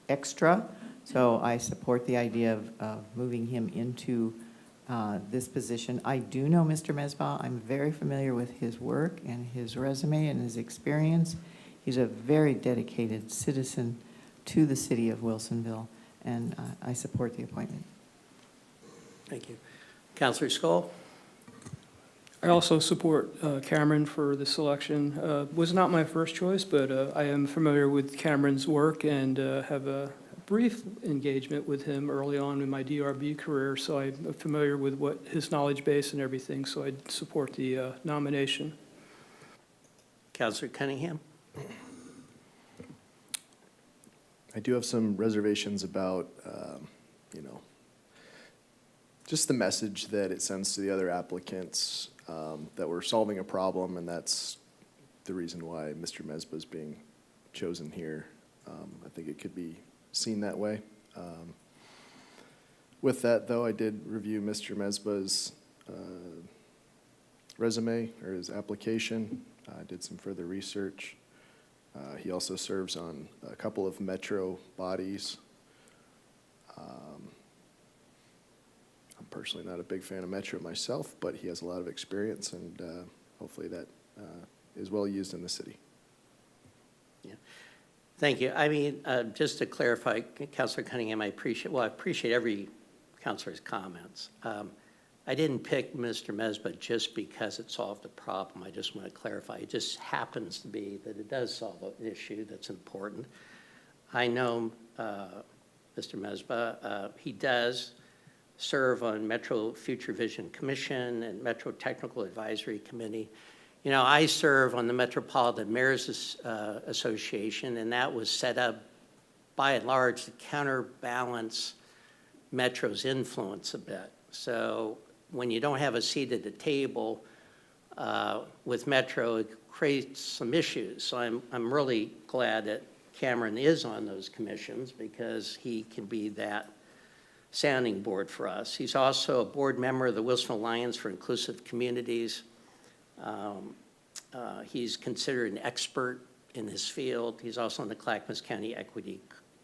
extra. So I support the idea of moving him into this position. I do know Mr. Mesbah. I'm very familiar with his work and his resume and his experience. He's a very dedicated citizen to the city of Wilsonville, and I support the appointment. Thank you. Councilor Skoll? I also support Cameron for the selection. Was not my first choice, but I am familiar with Cameron's work and have a brief engagement with him early on in my DRB career, so I'm familiar with what his knowledge base and everything, so I support the nomination. Councilor Cunningham? I do have some reservations about, just the message that it sends to the other applicants, that we're solving a problem, and that's the reason why Mr. Mesbah is being chosen here. I think it could be seen that way. With that, though, I did review Mr. Mesbah's resume or his application. I did some further research. He also serves on a couple of metro bodies. I'm personally not a big fan of metro myself, but he has a lot of experience, and hopefully that is well used in the city. Yeah. Thank you. I mean, just to clarify, Councilor Cunningham, I appreciate every councilor's comments. I didn't pick Mr. Mesbah just because it solved a problem. I just want to clarify. It just happens to be that it does solve an issue that's important. I know Mr. Mesbah. He does serve on Metro Future Vision Commission and Metro Technical Advisory Committee. You know, I serve on the Metropolitan Mayors Association, and that was set up by and large to counterbalance Metro's influence a bit. So when you don't have a seat at the table with Metro, it creates some issues. So I'm really glad that Cameron is on those commissions because he can be that sounding board for us. He's also a board member of the Wilsonville Alliance for Inclusive Communities. He's considered an expert in his field. He's also on the Clackamas County Equity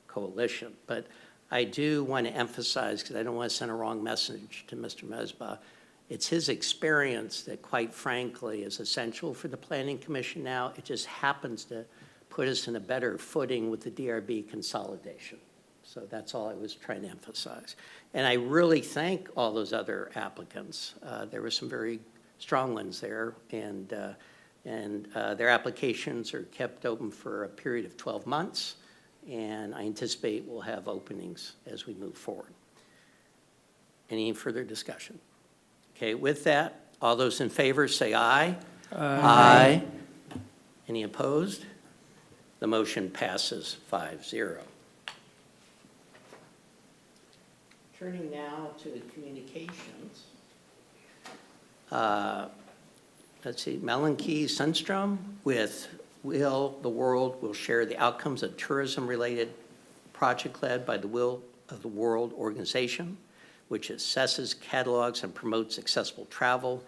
Coalition. But I do want to emphasize, because I don't want to send a wrong message to Mr. Mesbah, it's his experience that, quite frankly, is essential for the Planning Commission now. It just happens to put us in a better footing with the DRB consolidation. So that's all I was trying to emphasize. And I really thank all those other applicants. There were some very strong ones there, and their applications are kept open for a period of 12 months, and I anticipate we'll have openings as we move forward. Any further discussion? Okay, with that, all those in favor say aye. Aye. Any opposed? The motion passes 5-0. Turning now to the communications. Let's see, Melanke Sundstrom with Will the World will share the outcomes of tourism-related project led by the Will of the World organization, which assesses, catalogs, and promotes accessible travel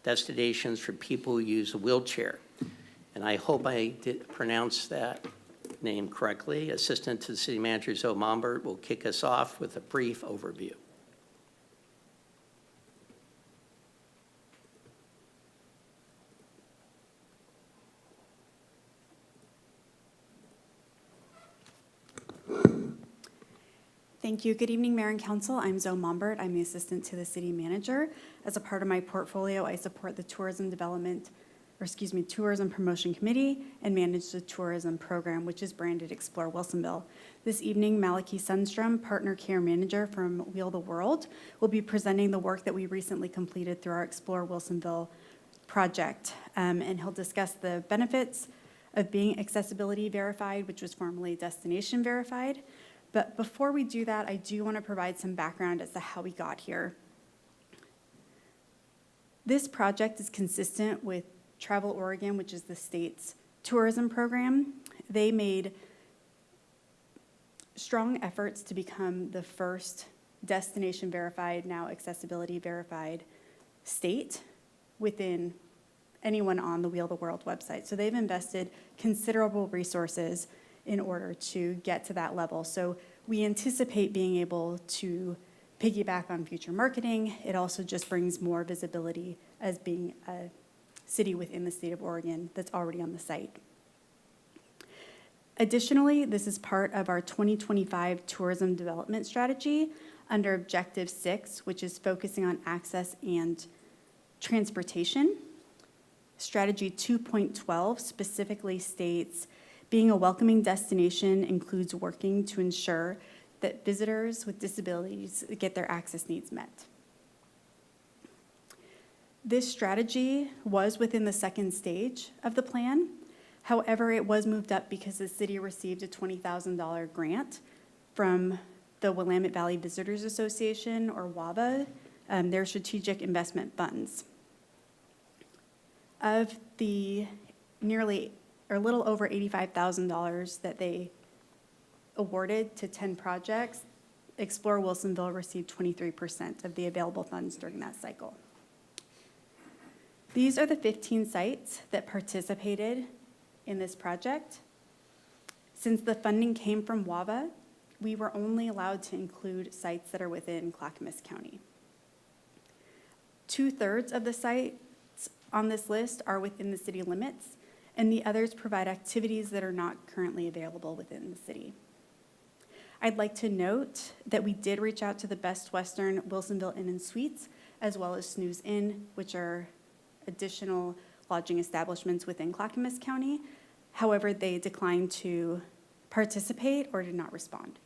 destinations for people who use a wheelchair. And I hope I did pronounce that name correctly. Assistant to the City Manager, Zoe Mombert, will kick us off with a brief overview. Thank you. Good evening, Mayor and Council. I'm Zoe Mombert. I'm the Assistant to the City Manager. As a part of my portfolio, I support the Tourism Promotion Committee and manage the tourism program, which is branded Explore Wilsonville. This evening, Malachi Sundstrom, Partner Care Manager from Wheel the World, will be presenting the work that we recently completed through our Explore Wilsonville project. And he'll discuss the benefits of being accessibility verified, which was formerly destination verified. But before we do that, I do want to provide some background as to how we got here. This project is consistent with Travel Oregon, which is the state's tourism program. They made strong efforts to become the first destination verified, now accessibility verified state within anyone on the Wheel the World website. So they've invested considerable resources in order to get to that level. So we anticipate being able to piggyback on future marketing. It also just brings more visibility as being a city within the state of Oregon that's already on the site. Additionally, this is part of our 2025 tourism development strategy under Objective 6, which is focusing on access and transportation. Strategy 2.12 specifically states, being a welcoming destination includes working to ensure that visitors with disabilities get their access needs met. This strategy was within the second stage of the plan. However, it was moved up because the city received a $20,000 grant from the Willamette Valley Visitors Association, or WAVA, their strategic investment funds. Of the a little over $85,000 that they awarded to 10 projects, Explore Wilsonville received 23% of the available funds during that cycle. These are the 15 sites that participated in this project. Since the funding came from WAVA, we were only allowed to include sites that are within Clackamas County. 2/3 of the sites on this list are within the city limits, and the others provide activities that are not currently available within the city. I'd like to note that we did reach out to the Best Western Wilsonville Inn and Suites, as well as Snooze Inn, which are additional lodging establishments within Clackamas County. However, they declined to participate or did not respond.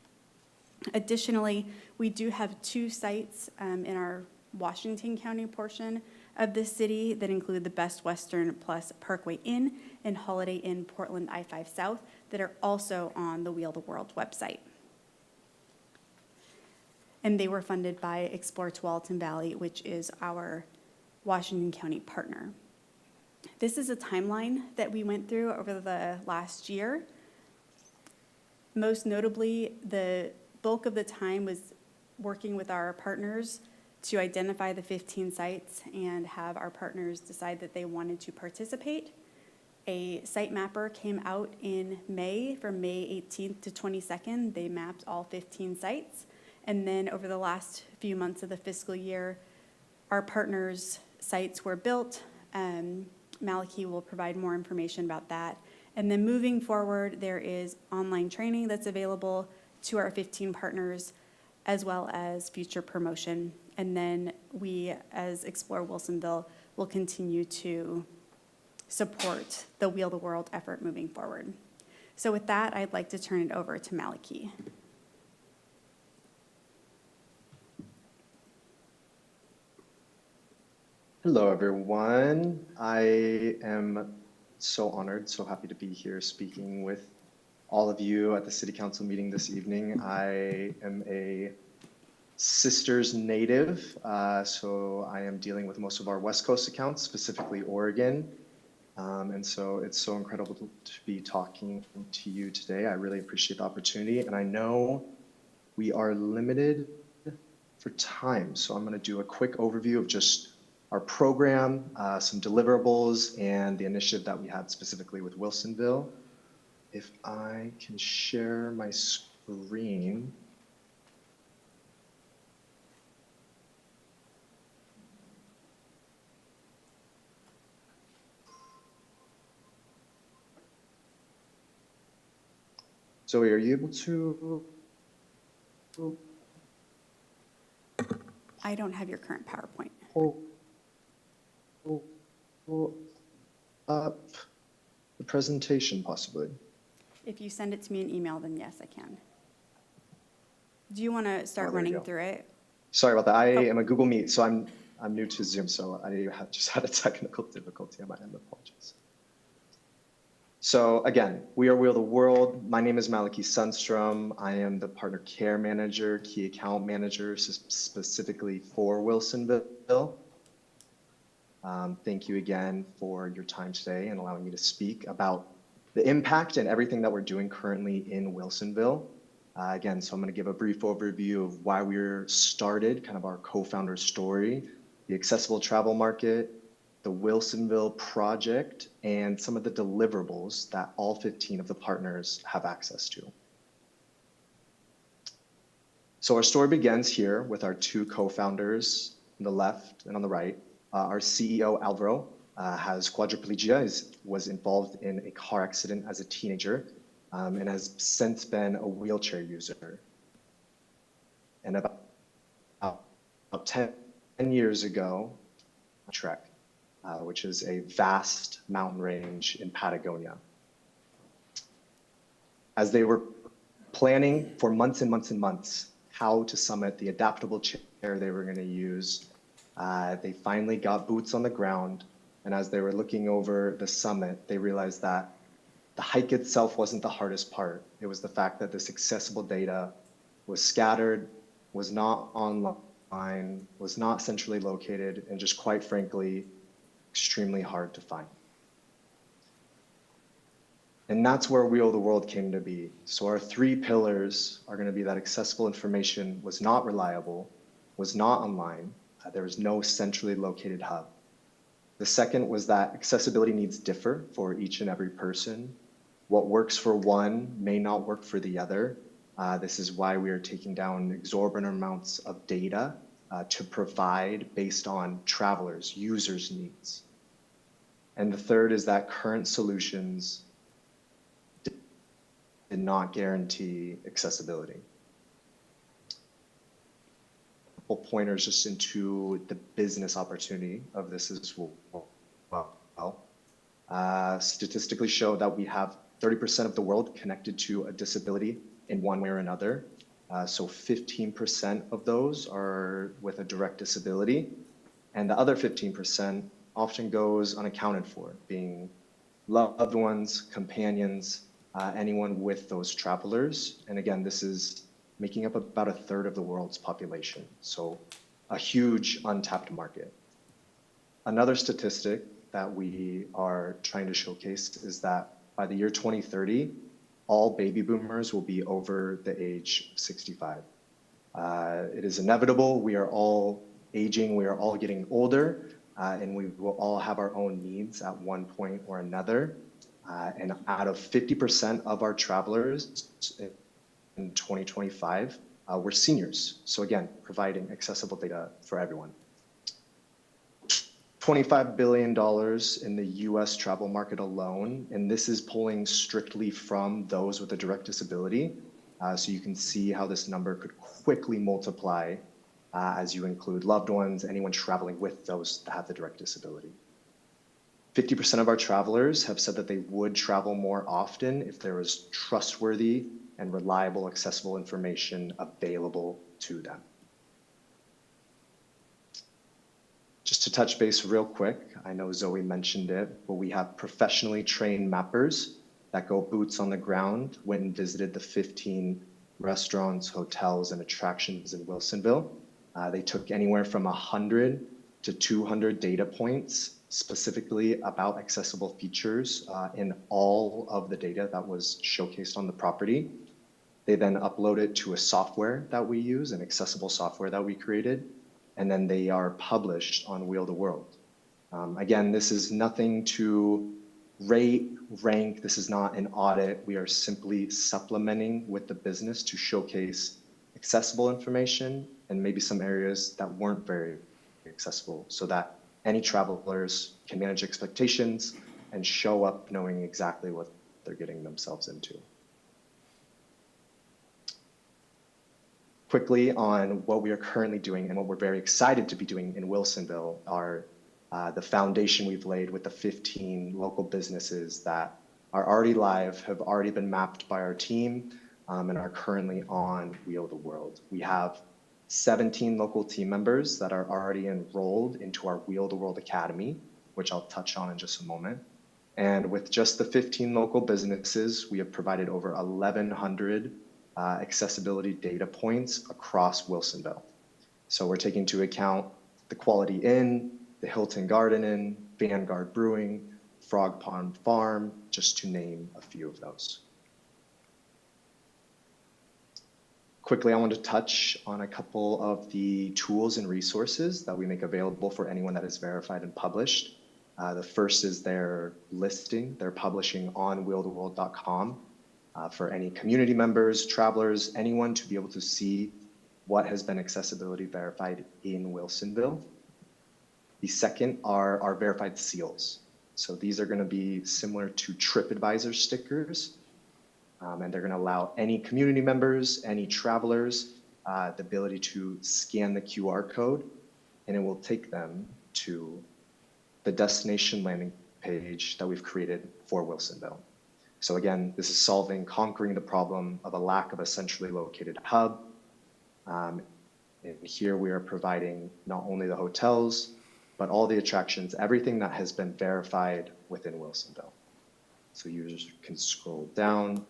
Additionally, we do have 2 sites in our Washington County portion of the city that include the Best Western plus Parkway Inn and Holiday Inn Portland I-5 South that are also on the Wheel the World website. And they were funded by Explore Tualatin Valley, which is our Washington County partner. This is a timeline that we went through over the last year. Most notably, the bulk of the time was working with our partners to identify the 15 sites and have our partners decide that they wanted to participate. A site mapper came out in May, from May 18th to 22nd. They mapped all 15 sites. And then over the last few months of the fiscal year, our partners' sites were built. Malachi will provide more information about that. And then moving forward, there is online training that's available to our 15 partners, as well as future promotion. And then we, as Explore Wilsonville, will continue to support the Wheel the World effort moving forward. So with that, I'd like to turn it over to Malachi. Hello, everyone. I am so honored, so happy to be here speaking with all of you at the City Council meeting this evening. I am a Sisters native, so I am dealing with most of our West Coast accounts, specifically Oregon. And so it's so incredible to be talking to you today. I really appreciate the opportunity, and I know we are limited for time, so I'm going to do a quick overview of just our program, some deliverables, and the initiative that we had specifically with Wilsonville. If I can share my screen. Zoe, are you able to I don't have your current PowerPoint. Pull up the presentation possibly. If you send it to me in email, then yes, I can. Do you want to start Oh, there you running go. through it? Sorry about that. I Oh. am a Google Meet, so I'm new to Zoom, so just had a technical difficulty on my end. Apologies. So again, we are Wheel the World. My name is Maliki Sundstrom. I am the Partner Care Manager, Key Account Manager, specifically for Wilsonville. Thank you again for your time today and allowing me to speak about the impact and everything that we're doing currently in Wilsonville. Again, so I'm going to give a brief overview of why we're started, kind of our co-founder story, the accessible travel market, the Wilsonville project, and some of the deliverables that all 15 of the partners have access to. So our story begins here with our two co-founders on the left and on the right. Our CEO, Alvaro, has quadriplegia, was involved in a car accident as a teenager, and has since been a wheelchair user. And about 10 years ago, Trek, which is a vast mountain range in Patagonia. As they were planning for months and months and months how to summit the adaptable chair they were going to use, they finally got boots on the ground. And as they were looking over the summit, they realized that the hike itself wasn't the hardest part. It was the fact that this accessible data was scattered, was not online, was not centrally located, and just quite frankly, extremely hard to find. And that's where Wheel the World came to be. So our three pillars are going to be that accessible information was not reliable, was not online, there was no centrally located hub. The second was that accessibility needs differ for each and every person. What works for one may not work for the other. This is why we are taking down exorbitant amounts of data to provide based on travelers, users' needs. And the third is that current solutions did not guarantee accessibility. A couple pointers just into the business opportunity of this as well. Statistically show that we have 30% of the world connected to a disability in one way or another. So 15% of those are with a direct disability. And the other 15% often goes unaccounted for, being loved ones, companions, anyone with those travelers. And again, this is making up about a third of the world's population. So a huge untapped market. Another statistic that we are trying to showcase is that by the year 2030, all baby boomers will be over the age of 65. It is inevitable. We are all aging. We are all getting older, and we will all have our own needs at one point or another. And out of 50% of our travelers in 2025, we're seniors. So again, providing accessible data for everyone. $25 billion in the US travel market alone, and this is pulling strictly from those with a direct disability. So you can see how this number could quickly multiply as you include loved ones, anyone traveling with those that have the direct disability. 50% of our travelers have said that they would travel more often if there was trustworthy and reliable, accessible information available to them. Just to touch base real quick, I know Zoe mentioned it, but we have professionally trained mappers that go boots on the ground, went and visited the 15 restaurants, hotels, and attractions in Wilsonville. They took anywhere from 100 to 200 data points specifically about accessible features in all of the data that was showcased on the property. They then upload it to a software that we use, an accessible software that we created, and then they are published on Wheel the World. Again, this is nothing to rate, rank. This is not an audit. We are simply supplementing with the business to showcase accessible information and maybe some areas that weren't very accessible so that any travelers can manage expectations and show up knowing exactly what they're getting themselves into. Quickly on what we are currently doing and what we're very excited to be doing in Wilsonville are the foundation we've laid with the 15 local businesses that are already live, have already been mapped by our team, and are currently on Wheel the World. We have 17 local team members that are already enrolled into our Wheel the World Academy, which I'll touch on in just a moment. And with just the 15 local businesses, we have provided over 1,100 accessibility data points across Wilsonville. So we're taking into account the Quality Inn, the Hilton Garden Inn, Vanguard Brewing, Frog Pond Farm, just to name a few of those. Quickly, I want to touch on a couple of the tools and resources that we make available for anyone that is verified and published. The first is their listing, their publishing on wheeltheworld.com. For any community members, travelers, anyone to be able to see what has been accessibility verified in Wilsonville. The second are our verified seals. So these are going to be similar to TripAdvisor stickers, and they're going to allow any community members, any travelers, the ability to scan the QR code, and it will take them to the destination landing page that we've created for Wilsonville. So again, this is conquering the problem of a lack of a centrally located hub. And here we are providing not only the hotels, but all the attractions, everything that has been verified within Wilsonville. So users can scroll down,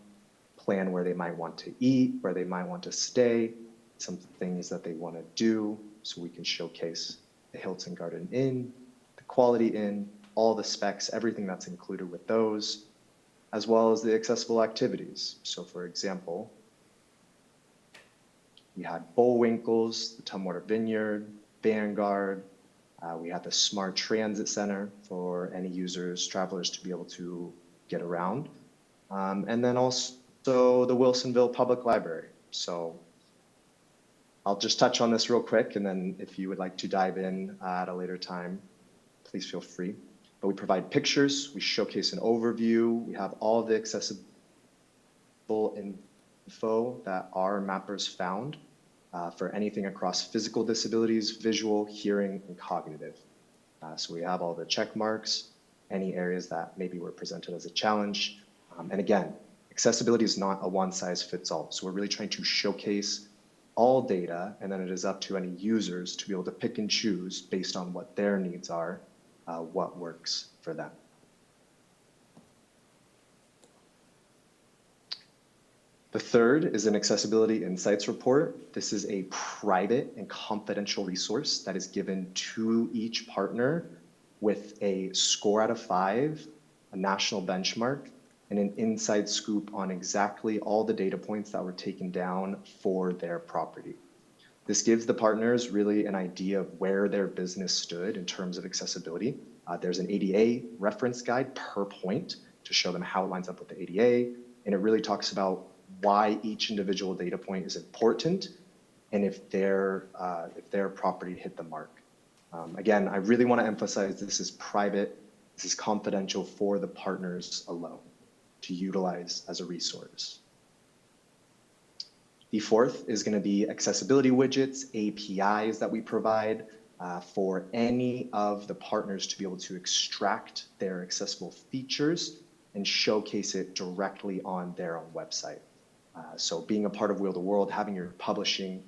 plan where they might want to eat, where they might want to stay, some things that they want to do. So we can showcase the Hilton Garden Inn, the Quality Inn, all the specs, everything that's included with those, as well as the accessible activities. So for example, we had Bullwinkles, the Tumwater Vineyard, Vanguard. We had the Smart Transit Center for any users, travelers to be able to get around. And then also the Wilsonville Public Library. So I'll just touch on this real quick, and then if you would like to dive in at a later time, please feel free. But we provide pictures, we showcase an overview, we have all the accessible info that our mappers found for anything across physical disabilities, visual, hearing, and cognitive. So we have all the check marks, any areas that maybe were presented as a challenge. And again, accessibility is not a one-size-fits-all. So we're really trying to showcase all data, and then it is up to any users to be able to pick and choose based on what their needs are, what works for them. The third is an Accessibility Insights Report. This is a private and confidential resource that is given to each partner with a score out of 5, a national benchmark, and an inside scoop on exactly all the data points that were taken down for their property. This gives the partners really an idea of where their business stood in terms of accessibility. There's an ADA reference guide per point to show them how it lines up with the ADA, and it really talks about why each individual data point is important and if their property hit the mark. Again, I really want to emphasize this is private, this is confidential for the partners alone to utilize as a resource. The fourth is going to be accessibility widgets, APIs that we provide for any of the partners to be able to extract their accessible features and showcase it directly on their own website. So being a part of Wheel the World, having your publishing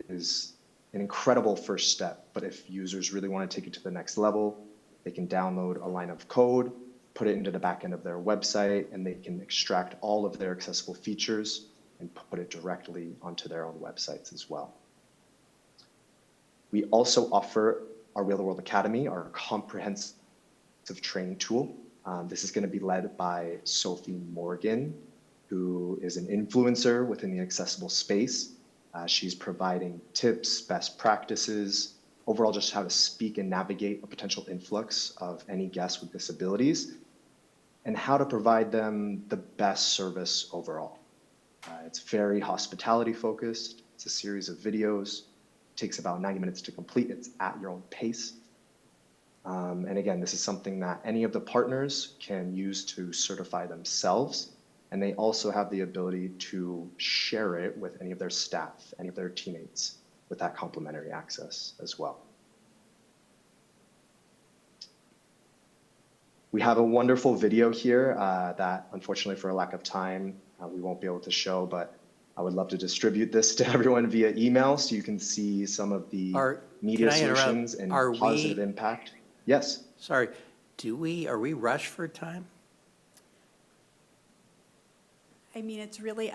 is an incredible first step, but if users really want to take it to the next level, they can download a line of code, put it into the back end of their website, and they can extract all of their accessible features and put it directly onto their own websites as well. We also offer our Wheel the World Academy, our comprehensive training tool. This is going to be led by Sophie Morgan, who is an influencer within the accessible space. She's providing tips, best practices, overall just how to speak and navigate a potential influx of any guests with disabilities, and how to provide them the best service overall. It's very hospitality focused. It's a series of videos. It takes about 90 minutes to complete. It's at your own pace. And again, this is something that any of the partners can use to certify themselves And they also have the ability to share it with any of their staff, any of their teammates, with that complimentary access as well. We have a wonderful video here that, unfortunately, for a lack of time, we won't be able to show, but I would love to distribute this to everyone via email so you can see some of the media Can I interrupt? solutions and Are positive we- impact. Yes. Sorry, are we rushed for time? I mean, it's really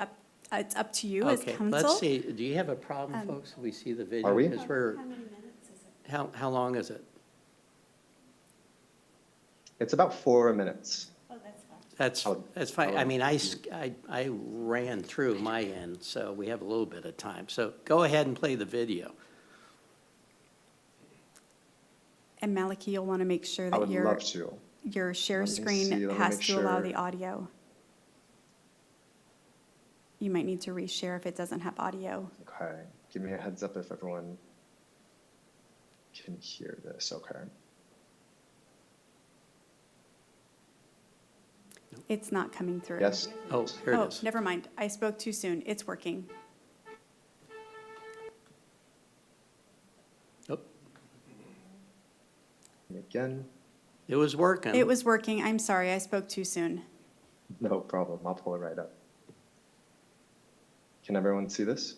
it's up to you as Okay, council. let's see, do you have a problem, folks, if we see the video? Are we? Because we're, How many minutes is it? how long is it? It's about 4 minutes. Oh, that's fine. That's fine. I mean, I ran through my end, so we have a little bit of time. So go ahead and play the video. And Maliki, you'll want to make sure I that would love to. your share Let me screen see, let me has make to allow sure. the audio. You might need to reshare if it doesn't have audio. Okay, give me a heads up if everyone can hear this, okay. It's not coming through. Yes? Oh, here it Oh, is. never mind. I spoke too soon. It's working. Oh, Again, it was working. It was working. I'm sorry. I spoke too soon. no problem, I'll pull it right up. Can everyone see this?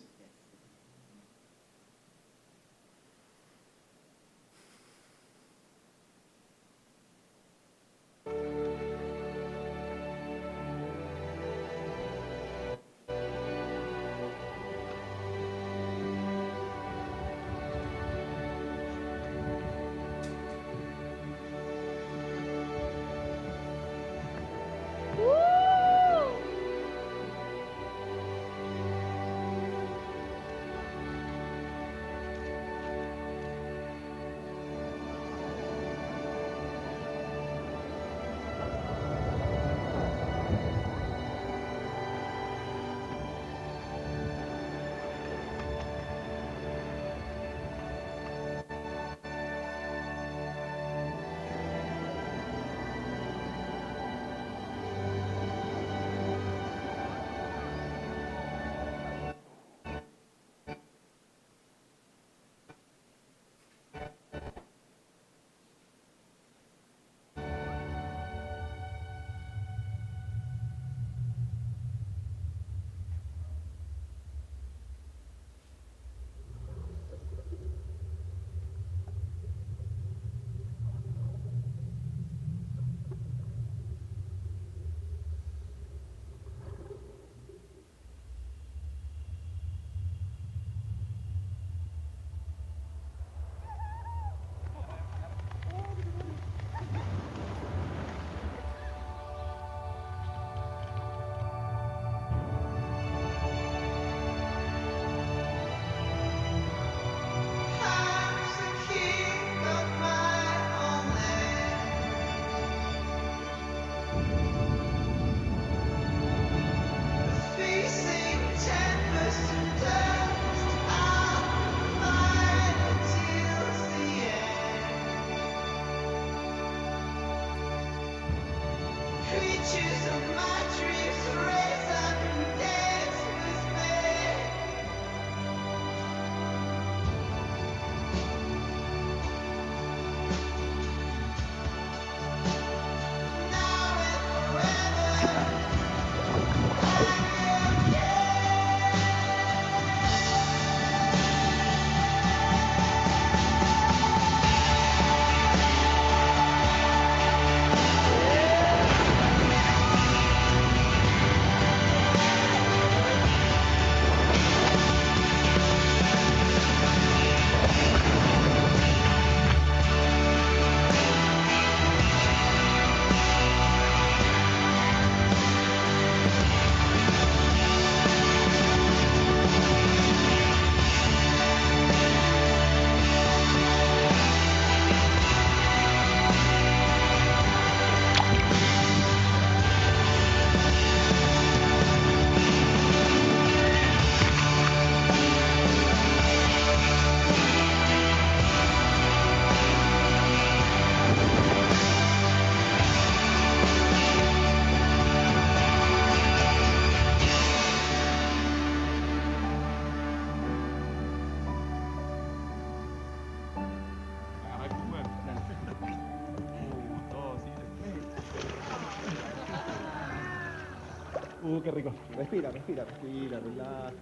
Qué rico. Respira, respira, respira, relaja.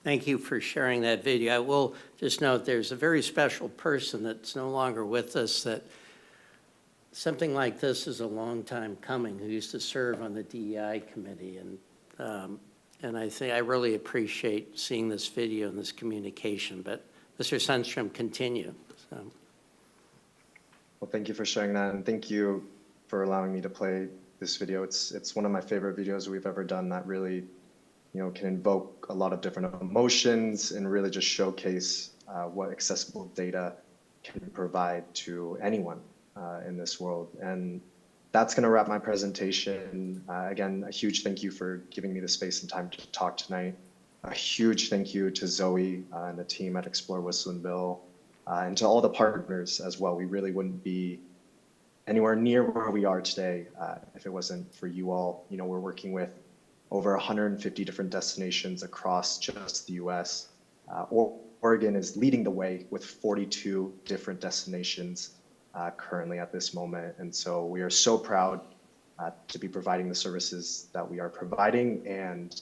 Thank you for sharing that video. I will just note there's a very special person that's no longer with us that something like this is a long time coming, who used to serve on the DEI committee. And I think I really appreciate seeing this video and this communication. But Mr. Sundstrom, continue. So. Well, thank you for sharing that, and thank you for allowing me to play this video. It's one of my favorite videos we've ever done that really, can invoke a lot of different emotions and really just showcase what accessible data can provide to anyone in this world. And that's going to wrap my presentation. Again, a huge thank you for giving me the space and time to talk tonight. A huge thank you to Zoe and the team at Explore Wilsonville, and to all the partners as well. We really wouldn't be anywhere near where we are today if it wasn't for you all. We're working with over 150 different destinations across just the US. Oregon is leading the way with 42 different destinations currently at this moment. And so we are so proud to be providing the services that we are providing. And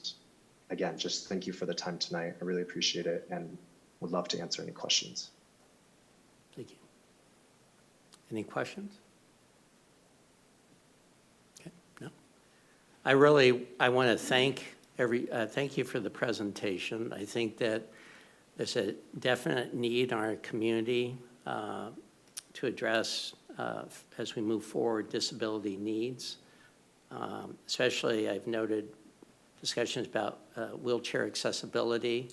again, just thank you for the time tonight. I really appreciate it and would love to answer any questions. Thank you. Any questions? Okay, no. I want to thank thank you for the presentation. I think that there's a definite need in our community to address, as we move forward, disability needs. Especially, I've noted discussions about wheelchair accessibility.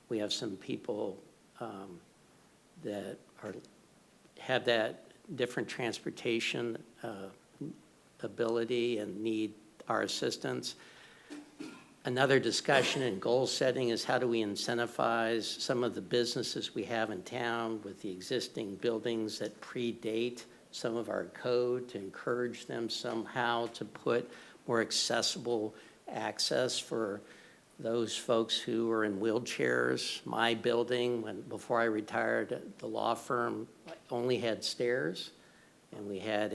We have some people that have that different transportation ability and need our assistance. Another discussion and goal setting is how do we incentivize some of the businesses we have in town with the existing buildings that predate some of our code to encourage them somehow to put more accessible access for those folks who are in wheelchairs. My building, before I retired at the law firm, only had stairs, and we had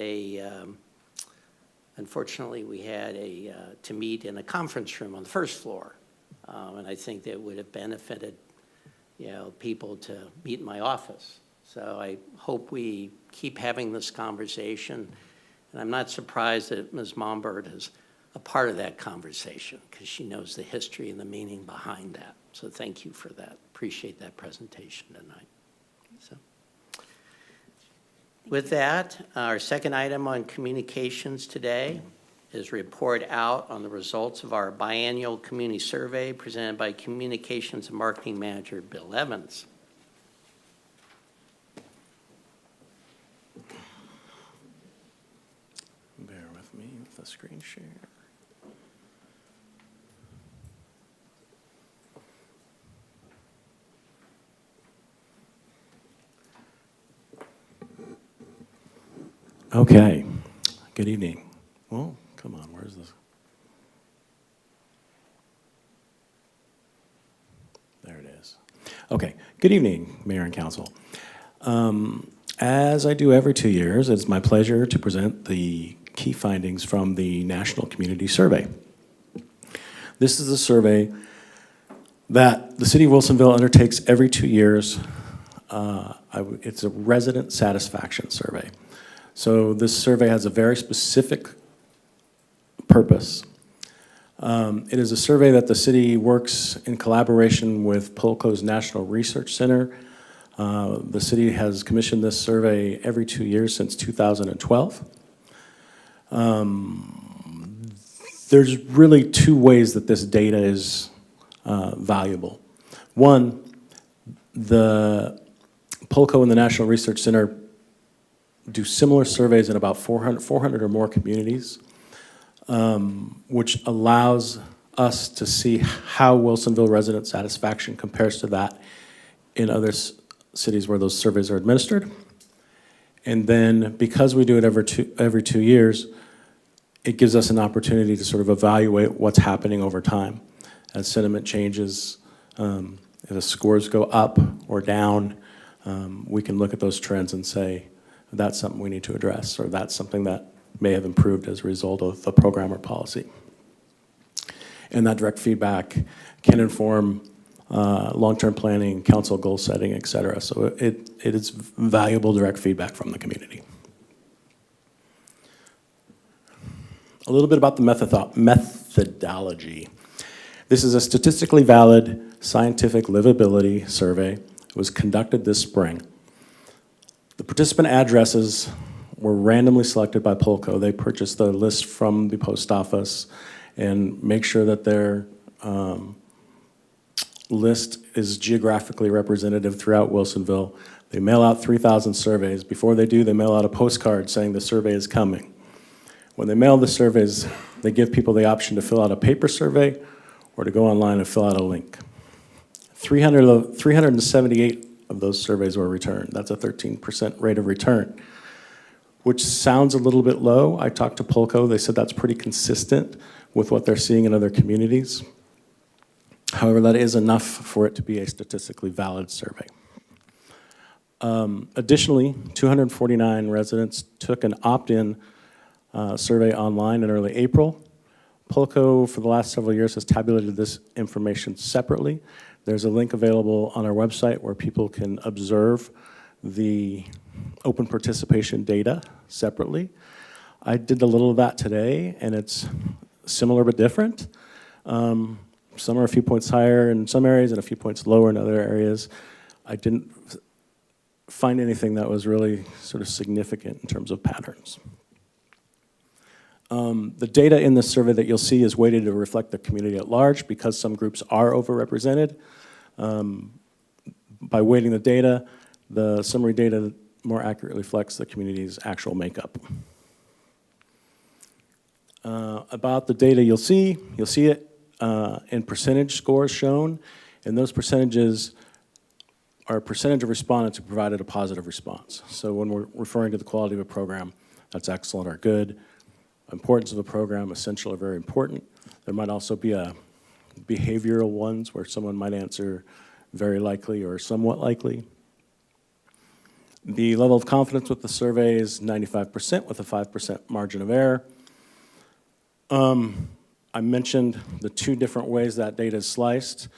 unfortunately, we had to meet in a conference room on the first floor. And I think that would have benefited, people to meet in my office. So I hope we keep having this conversation. And I'm not surprised that Ms. Mombert is a part of that conversation because she knows the history and the meaning behind that. So thank you for that. Appreciate that presentation tonight. So. With that, our second item on communications today is report out on the results of our biannual community survey presented by Communications and Marketing Manager Bill Evans. Bear with me with the screen share. Okay, good evening. Well, come on, where's this? There it is. Okay, good evening, Mayor and Council. As I do every 2 years, it's my pleasure to present the key findings from the National Community Survey. This is a survey that the City of Wilsonville undertakes every 2 years. It's a resident satisfaction survey. So this survey has a very specific purpose. It is a survey that the city works in collaboration with Polko's National Research Center. The city has commissioned this survey every 2 years since 2012. There's really two ways that this data is valuable. One, the Polko and the National Research Center do similar surveys in about 400 or more communities, which allows us to see how Wilsonville resident satisfaction compares to that in other cities where those surveys are administered. And then because we do it every 2 years, it gives us an opportunity to sort of evaluate what's happening over time as sentiment changes, If the scores go up or down, we can look at those trends and say, that's something we need to address, or that's something that may have improved as a result of the program or policy. And that direct feedback can inform long-term planning, council goal setting, et cetera. So it is valuable direct feedback from the community. A little bit about the methodology. This is a statistically valid scientific livability survey. It was conducted this spring. The participant addresses were randomly selected by Polco. They purchased the list from the post office and make sure that their list is geographically representative throughout Wilsonville. They mail out 3,000 surveys. Before they do, they mail out a postcard saying the survey is coming. When they mail the surveys, they give people the option to fill out a paper survey or to go online and fill out a link. 378 of those surveys were returned. That's a 13% rate of return, which sounds a little bit low. I talked to Polco. They said that's pretty consistent with what they're seeing in other communities. However, that is enough for it to be a statistically valid survey. Additionally, 249 residents took an opt-in survey online in early April. Polco, for the last several years, has tabulated this information separately. There's a link available on our website where people can observe the open participation data separately. I did a little of that today, and it's similar but different. Some are a few points higher in some areas and a few points lower in other areas. I didn't find anything that was really sort of significant in terms of patterns. The data in this survey that you'll see is weighted to reflect the community at large because some groups are overrepresented. By weighting the data, the summary data more accurately reflects the community's actual makeup. About the data you'll see it in percentage scores shown, and those percentages are a percentage of respondents who provided a positive response. So when we're referring to the quality of a program, that's excellent or good. Importance of a program, essential or very important. There might also be a behavioral ones where someone might answer very likely or somewhat likely. The level of confidence with the survey is 95% with a 5% margin of error. I mentioned the two different ways that data is sliced.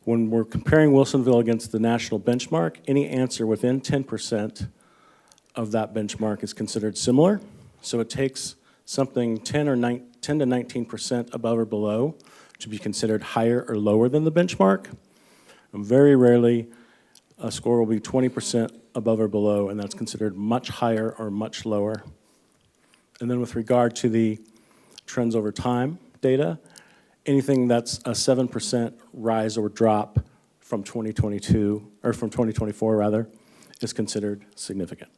When we're comparing Wilsonville against the national benchmark, any answer within 10% of that benchmark is considered similar. So it takes something 10 to 19% above or below to be considered higher or lower than the benchmark. And very rarely, a score will be 20% above or below, and that's considered much higher or much lower. And then with regard to the trends over time data, anything that's a 7% rise or drop from 2022, or from 2024 rather, is considered significant.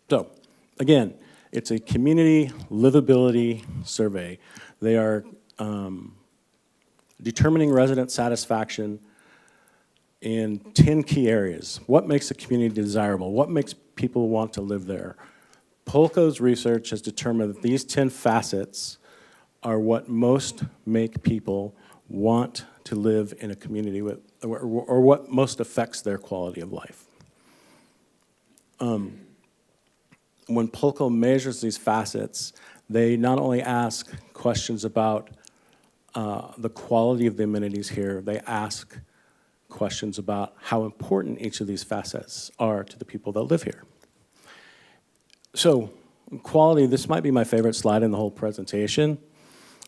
So, again, it's a community livability survey. They are determining resident satisfaction in 10 key areas. What makes a community desirable? What makes people want to live there? Polco's research has determined that these 10 facets are what most make people want to live in a community with, or what most affects their quality of life. When Polco measures these facets, they not only ask questions about the quality of the amenities here, they ask questions about how important each of these facets are to the people that live here. So, quality, this might be my favorite slide in the whole presentation.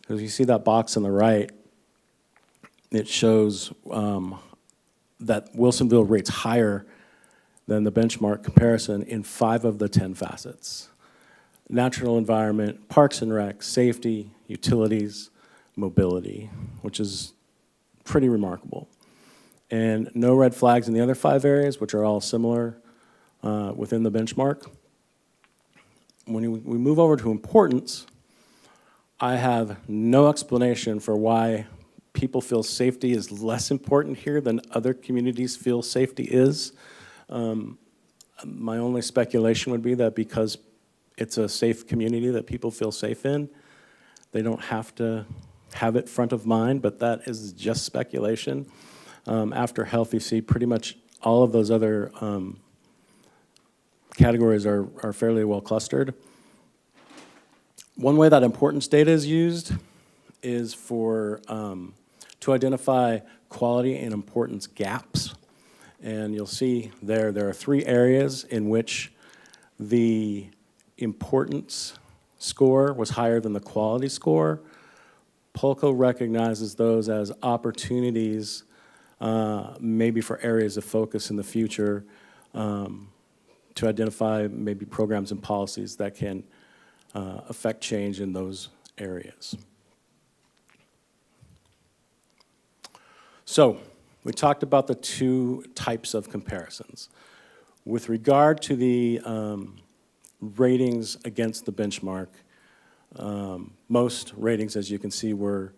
Because you see that box on the right, it shows that Wilsonville rates higher than the benchmark comparison in 5 of the 10 facets. Natural environment, parks and rec, safety, utilities, mobility, which is pretty remarkable. And no red flags in the other 5 areas, which are all similar within the benchmark. When we move over to importance, I have no explanation for why people feel safety is less important here than other communities feel safety is. My only speculation would be that because it's a safe community that people feel safe in, they don't have to have it front of mind, but that is just speculation. After Healthy Seed, pretty much all of those other categories are fairly well clustered. One way that importance data is used is for to identify quality and importance gaps. And you'll see there are 3 areas in which the importance score was higher than the quality score. Polko recognizes those as opportunities, maybe for areas of focus in the future, to identify maybe programs and policies that can affect change in those areas. So, we talked about the 2 types of comparisons. With regard to the ratings against the benchmark, most ratings, as you can see, were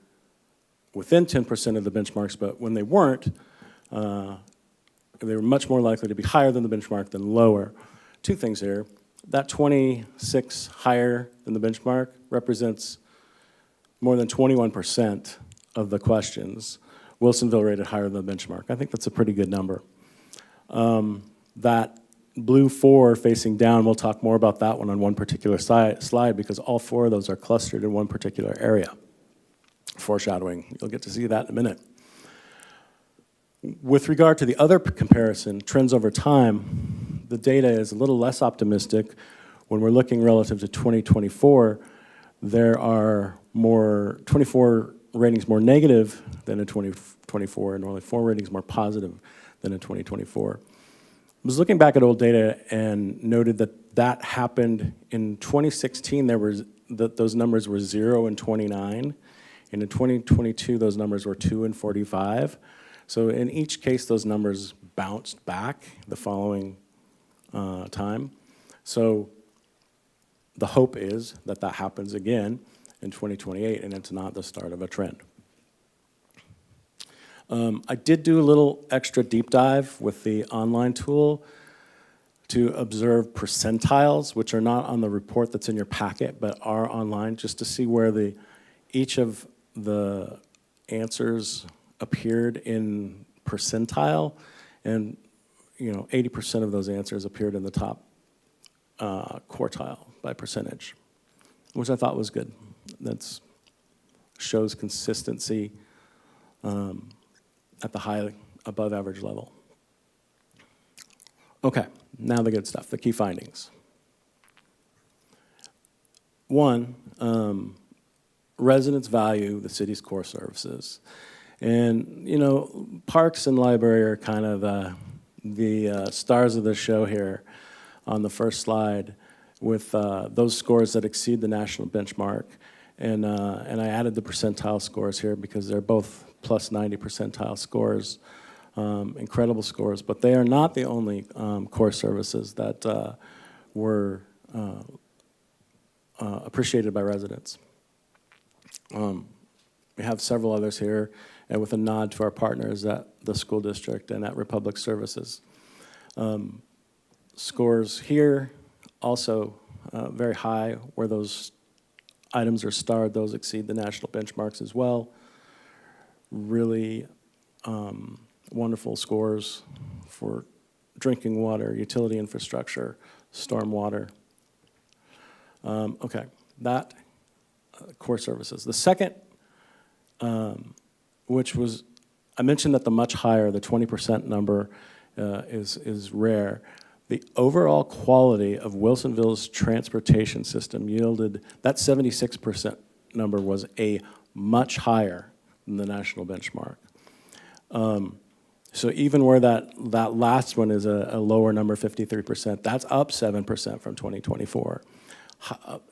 within 10% of the benchmarks, but when they weren't, they were much more likely to be higher than the benchmark than lower. 2 things here. That 26 higher than the benchmark represents more than 21% of the questions. Wilsonville rated higher than the benchmark. I think that's a pretty good number. That blue 4 facing down, we'll talk more about that one on one particular slide because all 4 of those are clustered in one particular area. Foreshadowing, you'll get to see that in a minute. With regard to the other comparison, trends over time, the data is a little less optimistic. When we're looking relative to 2024, there are 24 ratings more negative than in 2024 and only 4 ratings more positive than in 2024. I was looking back at old data and noted that happened in 2016. Those numbers were 0 and 29, and in 2022 those numbers were 2 and 45. So in each case, those numbers bounced back the following time. So the hope is that that happens again in 2028, and it's not the start of a trend. I did do a little extra deep dive with the online tool to observe percentiles, which are not on the report that's in your packet, but are online, just to see where each of the answers appeared in percentile, and 80% of those answers appeared in the top quartile by percentage, which I thought was good. That shows consistency at the high, above average level. Okay, now the good stuff, the key findings. 1, residents value the city's core services. And, parks and library are kind of the stars of the show here on the first slide with those scores that exceed the national benchmark. And I added the percentile scores here because they're both plus 90 percentile scores, incredible scores. But they are not the only core services that were appreciated by residents. We have several others here, and with a nod to our partners at the school district and at Republic Services. Scores here also very high, where those items are starred, those exceed the national benchmarks as well. Really wonderful scores for drinking water, utility infrastructure, stormwater. Okay, that core services. The second, which was, I mentioned that the much higher, the 20% number is rare. The overall quality of Wilsonville's transportation system yielded, that 76% number was a much higher than the national benchmark. So even where that last one is a lower number, 53%, that's up 7% from 2024.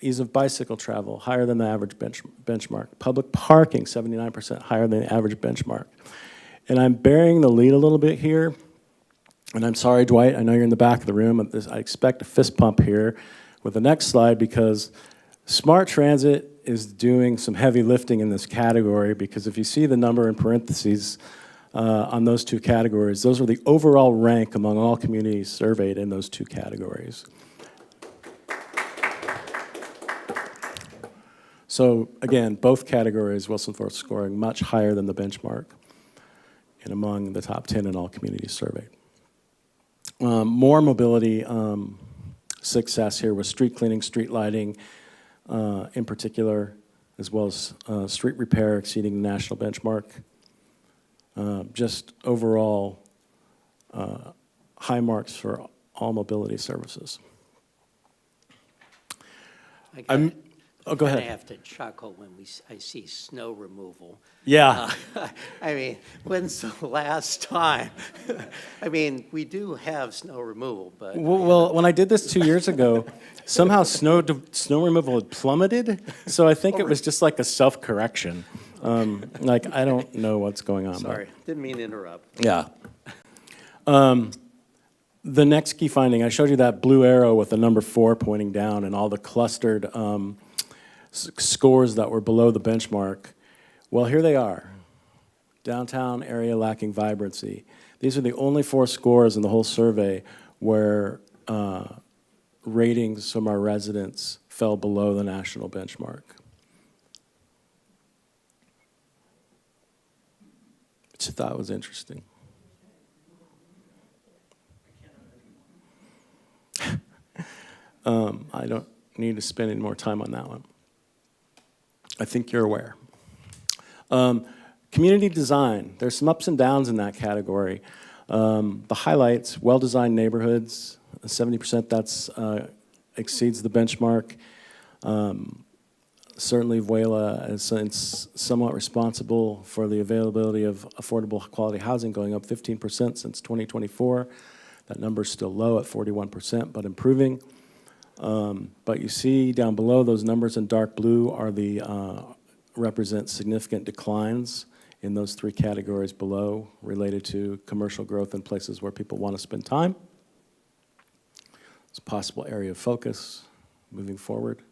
Ease of bicycle travel, higher than the average benchmark. Public parking, 79% higher than the average benchmark. And I'm burying the lead a little bit here. And I'm sorry, Dwight, I know you're in the back of the room. I expect a fist pump here with the next slide because Smart Transit is doing some heavy lifting in this category because if you see the number in parentheses on those 2 categories, those are the overall rank among all communities surveyed in those 2 So again, both categories, Wilsonville scoring much higher than the benchmark and among the top 10 in all communities surveyed. More mobility success here was street cleaning, street lighting in particular, as well as street repair exceeding the national benchmark. Just overall high marks for all mobility services. Go ahead. I have to chuckle when I see snow removal. Yeah. I mean, when's the last time? I mean, we do have snow removal, but. Well, when I did this 2 years ago, somehow snow removal had plummeted, so I think it was just like a self-correction. Like, I don't know what's going on. Sorry, didn't mean to interrupt. Yeah. The next key finding, I showed you that blue arrow with the number 4 pointing down and all the clustered scores that were below the benchmark. Well, here they are. Downtown area lacking vibrancy. These are the only 4 scores in the whole survey where ratings from our residents fell below the national benchmark. Which I thought was interesting. I don't need to spend any more time on that one. I think you're aware. Community design, there's some ups and downs in that category. The highlights, well-designed neighborhoods, 70% that's exceeds the benchmark. Certainly Vuela is somewhat responsible for the availability of affordable quality housing going up 15% since 2024. That number's still low at 41%, but improving. But you see down below, those numbers in dark blue are the represent significant declines in those 3 categories below related to commercial growth in places where people want to spend time. It's a possible area of focus moving forward.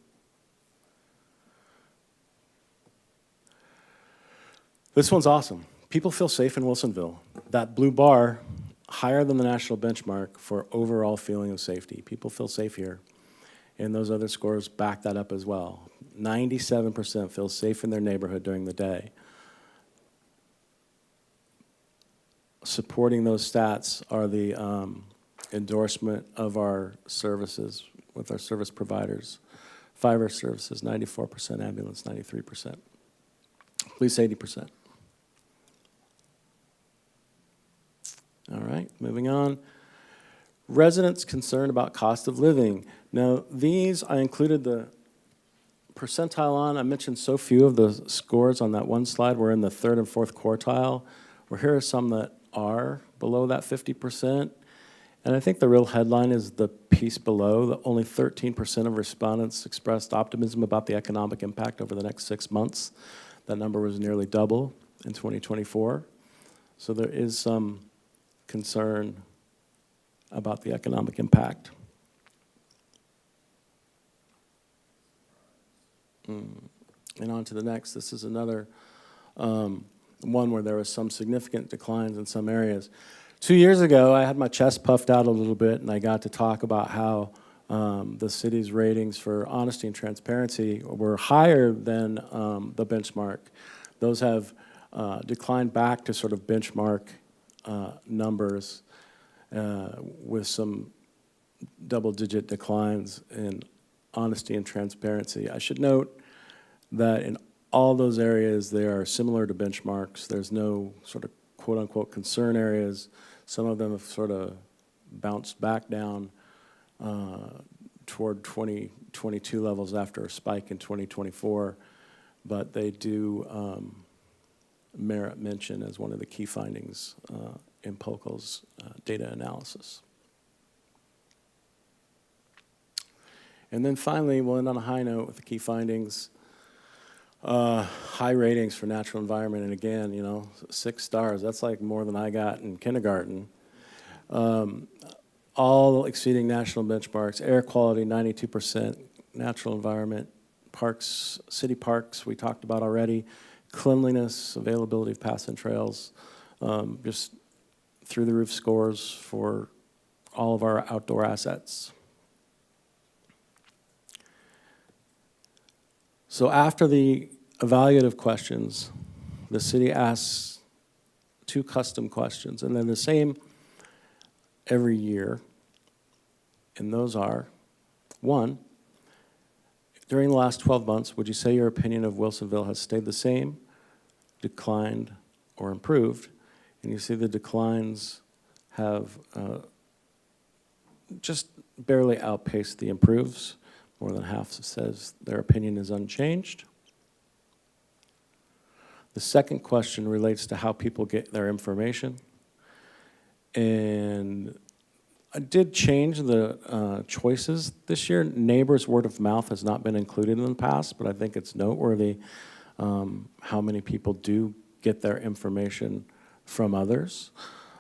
This one's awesome. People feel safe in Wilsonville. That blue bar, higher than the national benchmark for overall feeling of safety. People feel safe here. And those other scores back that up as well. 97% feel safe in their neighborhood during the day. Supporting those stats are the endorsement of our services with our service providers. Fire services, 94%, ambulance, 93%. Police, 80%. All right, moving on. Residents concerned about cost of living. Now, these, I included the percentile on. I mentioned so few of the scores on that one slide were in the 3rd and 4th quartile. Well, here are some that are below that 50%. And I think the real headline is the piece below. That only 13% of respondents expressed optimism about the economic impact over the next 6 months. That number was nearly double in 2024. So there is some concern about the economic impact. And on to the next. This is another one where there was some significant declines in some areas. 2 years ago, I had my chest puffed out a little bit, and I got to talk about how the city's ratings for honesty and transparency were higher than the benchmark. Those have declined back to sort of benchmark numbers with some double-digit declines in honesty and transparency. I should note that in all those areas, they are similar to benchmarks. There's no sort of quote-unquote concern areas. Some of them have sort of bounced back down toward 2022 levels after a spike in 2024, but they do merit mention as one of the key findings in POCL's data analysis. And then finally, we'll end on a high note with the key findings. High ratings for natural environment, and again, you know, 6 stars. That's like more than I got in kindergarten. All exceeding national benchmarks. Air quality, 92%. Natural environment. Parks, city parks, we talked about already. Cleanliness, availability of paths and trails. Just through the roof scores for all of our outdoor assets. So after the evaluative questions, the city asks 2 custom questions, and they're the same every year. And those are, 1, during the last 12 months, would you say your opinion of Wilsonville has stayed the same, declined, or improved? And you see the declines have just barely outpaced the improves. More than half says their opinion is unchanged. The second question relates to how people get their information. And I did change the choices this year. Neighbors' word of mouth has not been included in the past, but I think it's noteworthy how many people do get their information from others.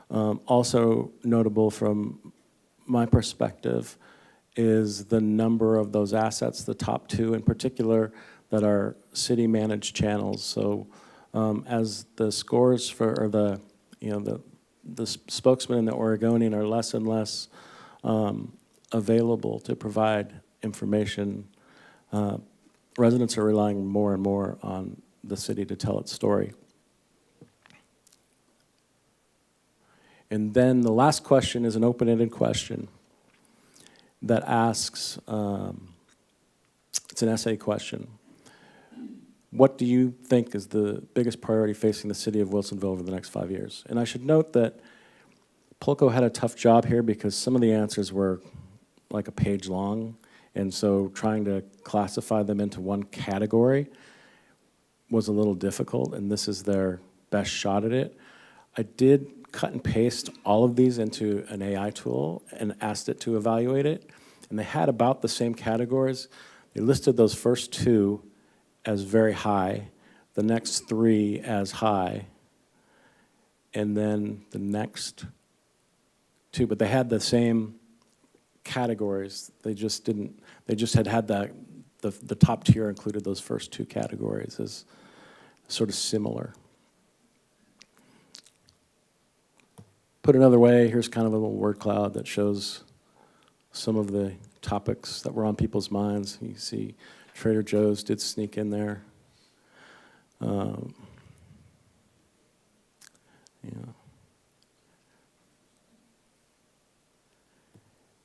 Also notable from my perspective is the number of those assets, the top 2 in particular, that are city-managed channels. So as the scores for, or the, you know, the spokesman and the Oregonian are less and less available to provide information, residents are relying more and more on the city to tell its story. And then the last question is an open-ended question that asks, it's an essay question. What do you think is the biggest priority facing the city of Wilsonville over the next 5 years? And I should note that Polko had a tough job here because some of the answers were like a page long, and so trying to classify them into one category was a little difficult, and this is their best shot at it. I did cut and paste all of these into an AI tool and asked it to evaluate it, and they had about the same categories. They listed those first 2 as very high, the next 3 as high, and then the next 2, but they had the same categories. They just didn't, they just had the top tier included those first 2 categories as sort of similar. Put another way, here's kind of a little word cloud that shows some of the topics that were on people's minds. You see Trader Joe's did sneak in there. Yeah.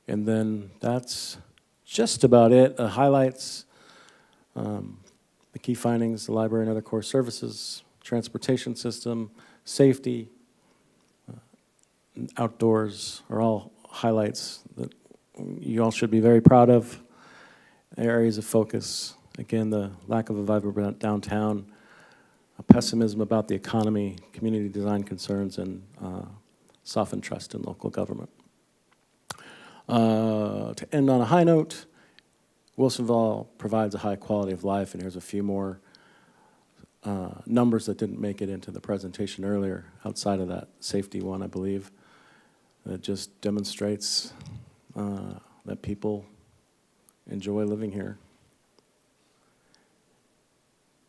And then that's just about it. Highlights, the key findings, the library and other core services, transportation system, safety, outdoors are all highlights that you all should be very proud of. Areas of focus, again, the lack of a vibrant downtown, a pessimism about the economy, community design concerns, and softened trust in local government. To end on a high note, Wilsonville provides a high quality of life, and here's a few more numbers that didn't make it into the presentation earlier, outside of that safety one, I believe. That just demonstrates that people enjoy living here.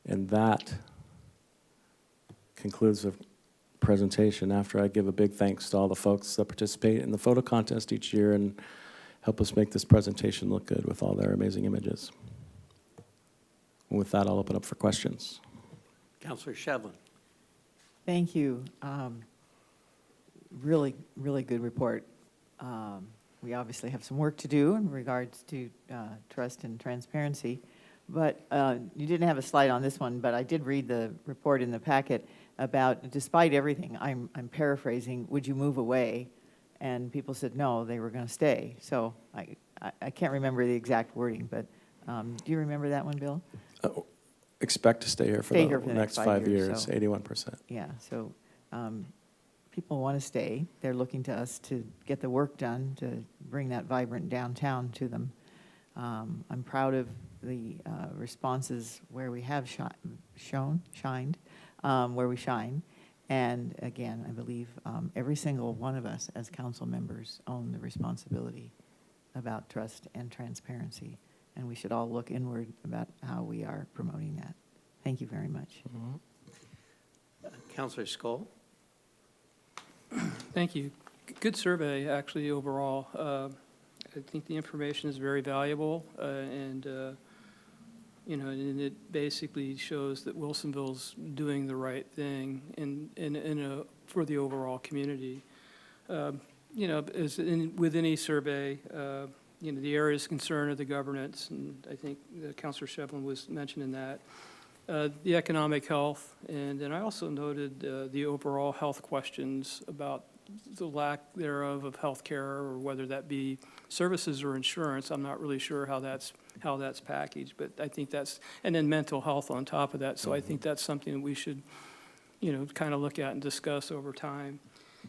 And that concludes the presentation after I give a big thanks to all the folks that participate in the photo contest each year and help us make this presentation look good with all their amazing images. And with that, I'll open up for questions. Councilor Shevlin. Thank you. Really, really good report. We obviously have some work to do in regards to trust and transparency, but you didn't have a slide on this one, but I did read the report in the packet about, despite everything, I'm paraphrasing, would you move away? And people said no, they were going to stay. So I can't remember the exact wording, but do you remember that one, Bill? Expect to stay here for the next 5 years, so, 81%. Yeah, so people want to stay. They're looking to us to get the work done, to bring that vibrant downtown to them. I'm proud of the responses where we have shined, where we shine. And again, I believe every single one of us as council members own the responsibility about trust and transparency. And we should all look inward about how we are promoting that. Thank you very much. Councilor Skoll. Thank you. Good survey, actually, overall. I think the information is very valuable, and and it basically shows that Wilsonville's doing the right thing for the overall community. With any survey, the areas of concern are the governance, and I think Councilor Shevlin was mentioning that. The economic health, and then I also noted the overall health questions about the lack thereof of health care, or whether that be services or insurance. I'm not really sure how that's packaged, but I think and then mental health on top of that. So I think that's something that we should, kind of look at and discuss over time.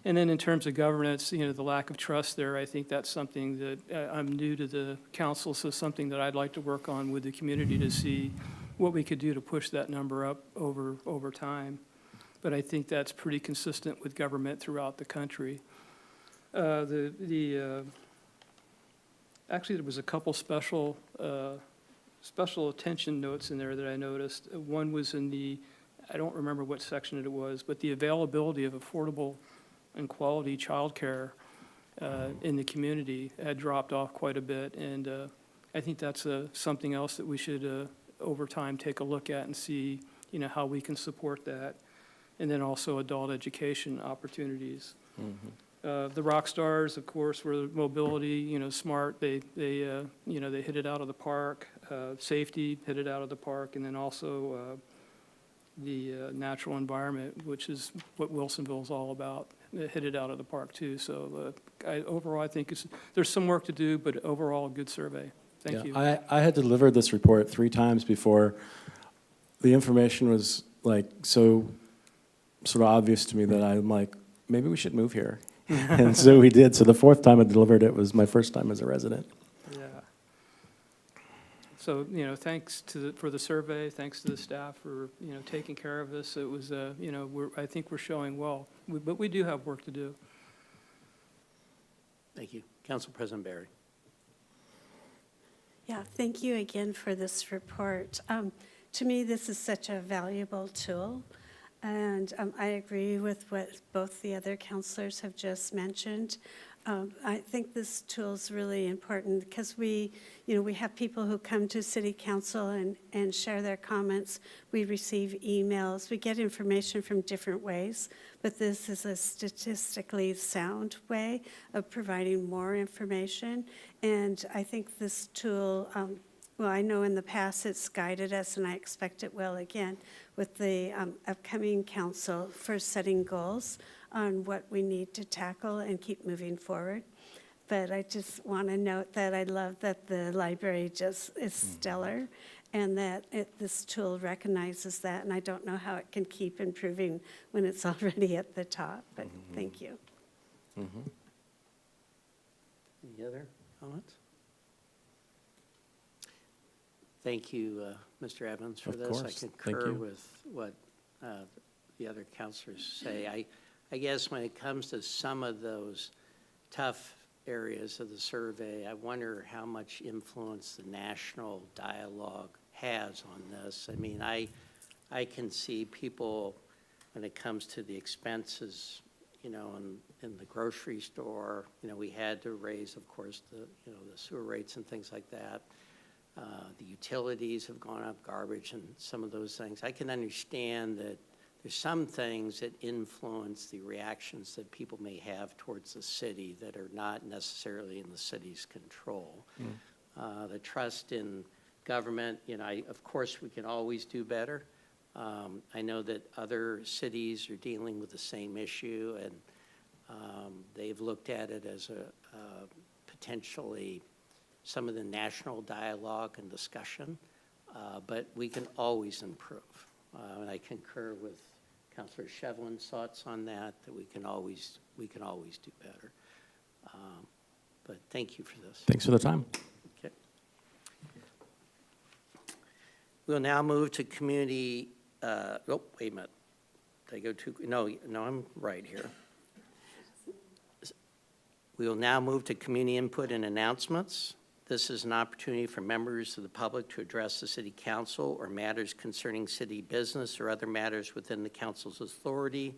And then in terms of governance, the lack of trust there, I think that's something that I'm new to the council, so something that I'd like to work on with the community to see what we could do to push that number up over time. But I think that's pretty consistent with government throughout the country. Actually, there was a couple special attention notes in there that I noticed. One was in I don't remember what section it was, but the availability of affordable and quality childcare in the community had dropped off quite a bit. And I think that's something else that we should, over time, take a look at and see, how we can support that. And then also adult education opportunities. The rock stars, of course, were mobility, smart. They hit it out of the park. Safety, hit it out of the park. And then also the natural environment, which is what Wilsonville is all about. They hit it out of the park, too. So overall, I think there's some work to do, but overall, a good survey. Thank you. I had delivered this report 3 times before the information was so sort of obvious to me that I'm like, maybe we should move here. And so we did. So the 4th time I delivered it was my first time as a resident. Yeah. So, thanks for the survey. Thanks to the staff for, taking care of us. It was, I think we're showing well, but we do have work to do. Thank you. Council President Barry. Yeah, thank you again for this report. To me, this is such a valuable tool, and I agree with what both the other counselors have just mentioned. I think this tool is really important because we have people who come to City Council and share their comments. We receive emails. We get information from different ways, but this is a statistically sound way of providing more information. And I think this tool, I know in the past it's guided us, and I expect it will again with the upcoming council for setting goals on what we need to tackle and keep moving forward. But I just want to note that I love that the library just is stellar, and that this tool recognizes that, and I don't know how it can keep improving when it's already at the top, but thank you. Any other comments? Thank you, Mr. Evans, for Of this. course. I Thank concur you. with what the other counselors say. I guess when it comes to some of those tough areas of the survey, I wonder how much influence the national dialogue has on this. I mean, I can see people, when it comes to the expenses, in the grocery store, we had to raise, of course, the sewer rates and things like that. The utilities have gone up, garbage and some of those things. I can understand that there's some things that influence the reactions that people may have towards the city that are not necessarily in the city's control. The trust in government, of course, we can always do better. I know that other cities are dealing with the same issue, and they've looked at it as a potentially some of the national dialogue and discussion, but we can always improve. And I concur with Councilor Shevlin's thoughts on that we can always do better. But thank you for this. Thanks for the time. Okay. We'll now move to community, wait a minute. Did I go too, no, I'm right here. We will now move to community input and announcements. This is an opportunity for members of the public to address the city council or matters concerning city business or other matters within the council's authority,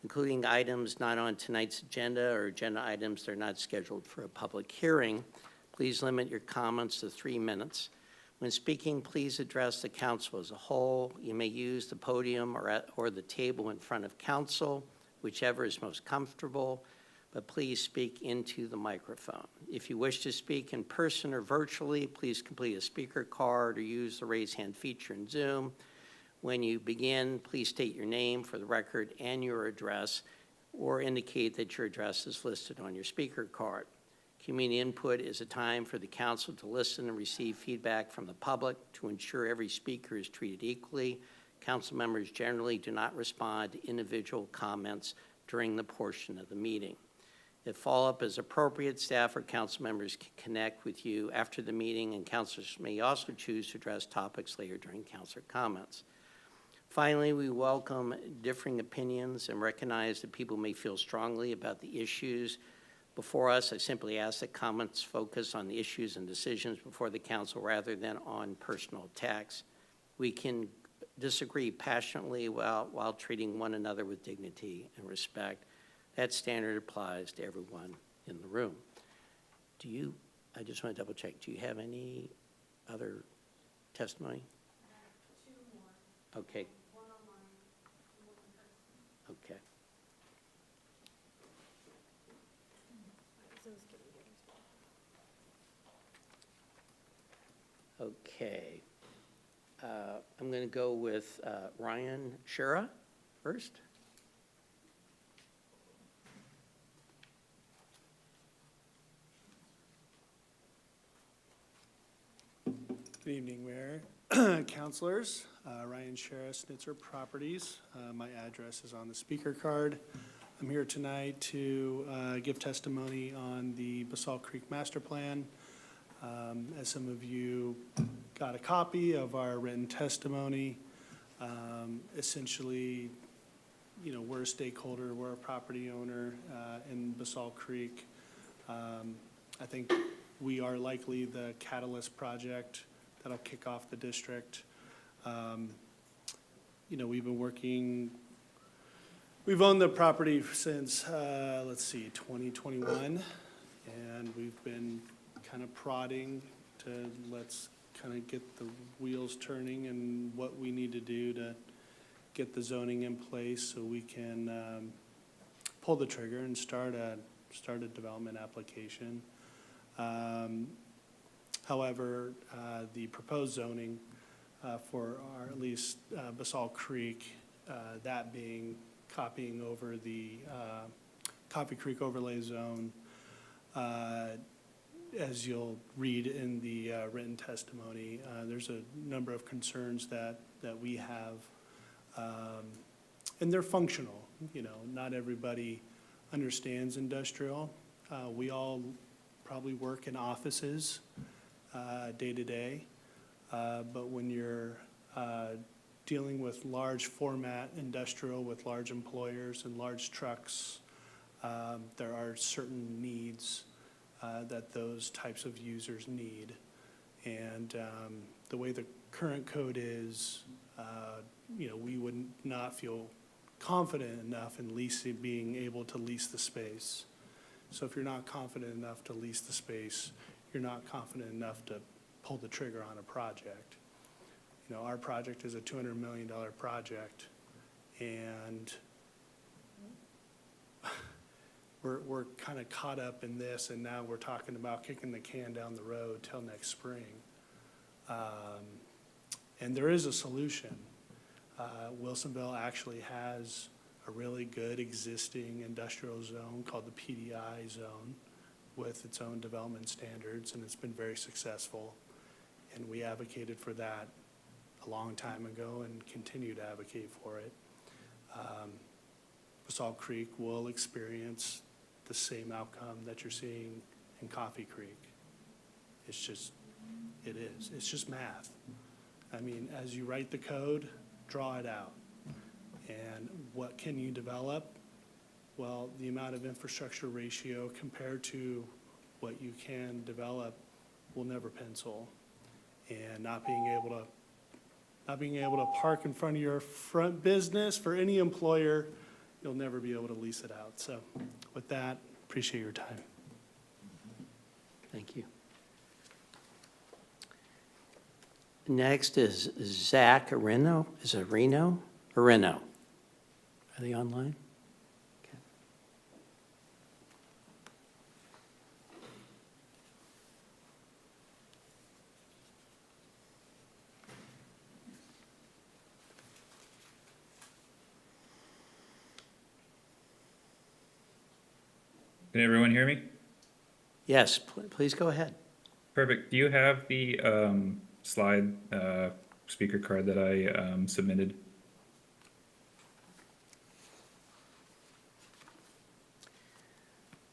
including items not on tonight's agenda or agenda items that are not scheduled for a public hearing. Please limit your comments to 3 minutes. When speaking, please address the council as a whole. You may use the podium or the table in front of council, whichever is most comfortable, but please speak into the microphone. If you wish to speak in person or virtually, please complete a speaker card or use the raise hand feature in Zoom. When you begin, please state your name for the record and your address, or indicate that your address is listed on your speaker card. Community input is a time for the council to listen and receive feedback from the public to ensure every speaker is treated equally. Council members generally do not respond to individual comments during the portion of the meeting. If follow-up is appropriate, staff or council members can connect with you after the meeting, and councilors may also choose to address topics later during councilor comments. Finally, we welcome differing opinions and recognize that people may feel strongly about the issues before us. I simply ask that comments focus on the issues and decisions before the council rather than on personal attacks. We can disagree passionately while treating one another with dignity and respect. That standard applies to everyone in the room. I just want to double check, do you have any other testimony? Two more. Okay. One online, one in person. Okay. Okay. I'm going to go with Ryan Shura first. Good evening, Mayor, councilors. Ryan Shara, Snitzer Properties. My address is on the speaker card. I'm here tonight to give testimony on the Basalt Creek Master Plan. As some of you got a copy of our written testimony, essentially, we're a stakeholder, we're a property owner in Basalt Creek. I think we are likely the catalyst project that'll kick off the district. We've owned the property since, 2021, and we've been kind of prodding to let's kind of get the wheels turning and what we need to do to get the zoning in place so we can pull the trigger and start a development application. However, the proposed zoning for our, at least Basalt Creek, that being copying over the Coffee Creek overlay zone, as you'll read in the written testimony, there's a number of concerns that we have, and they're functional. Not everybody understands industrial. We all probably work in offices day to day, but when you're dealing with large format industrial with large employers and large trucks, there are certain needs that those types of users need. And the way the current code is, we would not feel confident enough in being able to lease the space. So if you're not confident enough to lease the space, you're not confident enough to pull the trigger on a project. Our project is a $200 million project, and we're kind of caught up in this, and now we're talking about kicking the can down the road till next spring. And there is a solution. Wilsonville actually has a really good existing industrial zone called the PDI zone with its own development standards, and it's been very successful. And we advocated for that a long time ago and continue to advocate for it. Basalt Creek will experience the same outcome that you're seeing in Coffee Creek. It is. It's just math. I mean, as you write the code, draw it out. And what can you develop? Well, the amount of infrastructure ratio compared to what you can develop will never pencil. And not being able to park in front of your front business for any employer, you'll never be able to lease it out. So with that, appreciate your time. Thank you. Next is Zach Areno. Is it Reno? Areno. Are they online? Okay. Can everyone hear me? Yes, please go ahead. Perfect. Do you have the slide speaker card that I submitted?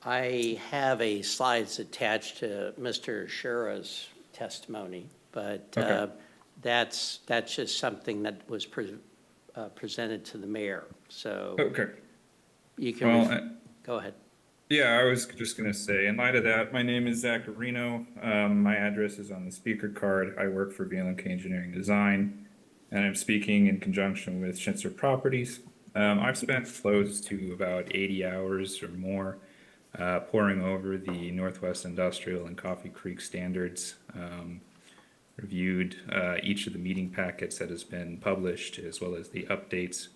I have a slides attached to Mr. Shura's testimony, but Okay. that's just something that was presented to the mayor, so Okay. you can, Well, go ahead. yeah, I was just going to say, in light of that, my name is Zach Reno. My address is on the speaker card. I work for BLMK Engineering Design, and I'm speaking in conjunction with Schnitzer Properties. I've spent close to about 80 hours or more poring over the Northwest Industrial and Coffee Creek standards, reviewed each of the meeting packets that has been published, as well as the updates.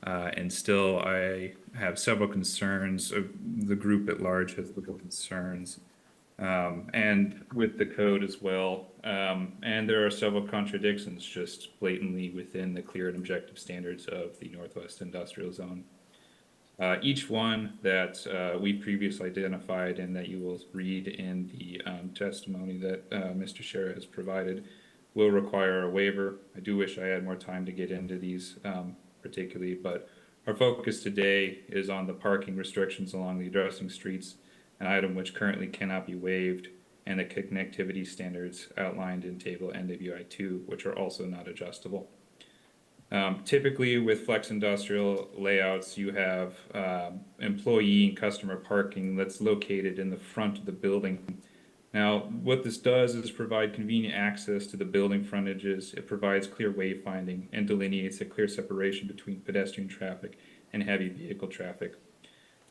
And still, I have several concerns. The group at large has several concerns, and with the code as well. And there are several contradictions just blatantly within the clear and objective standards of the Northwest Industrial Zone. Each one that we previously identified and that you will read in the testimony that Mr. Shera has provided will require a waiver. I do wish I had more time to get into these particularly, but our focus today is on the parking restrictions along the addressing streets, an item which currently cannot be waived, and the connectivity standards outlined in table NWI2, which are also not adjustable. Typically with flex industrial layouts, you have employee and customer parking that's located in the front of the building. Now, what this does is provide convenient access to the building frontages. It provides clear wayfinding and delineates a clear separation between pedestrian traffic and heavy vehicle traffic.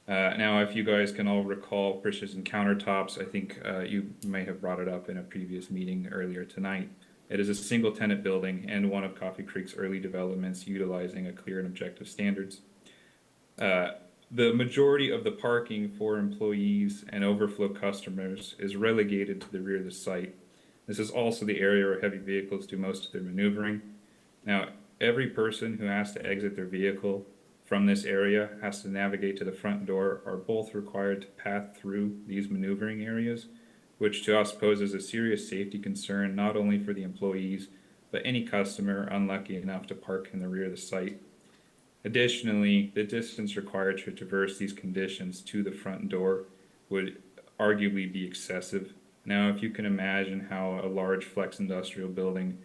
Now, if you guys can all recall precision countertops, I think you may have brought it up in a previous meeting earlier tonight. It is a single tenant building and one of Coffee Creek's early developments utilizing a clear and objective standards. The majority of the parking for employees and overflow customers is relegated to the rear of the site. This is also the area where heavy vehicles do most of their maneuvering. Now, every person who has to exit their vehicle from this area has to navigate to the front door, are both required to pass through these maneuvering areas, which to us poses a serious safety concern not only for the employees, but any customer unlucky enough to park in the rear of the site. Additionally, the distance required to traverse these conditions to the front door would arguably be excessive. Now, if you can imagine how a large flex industrial building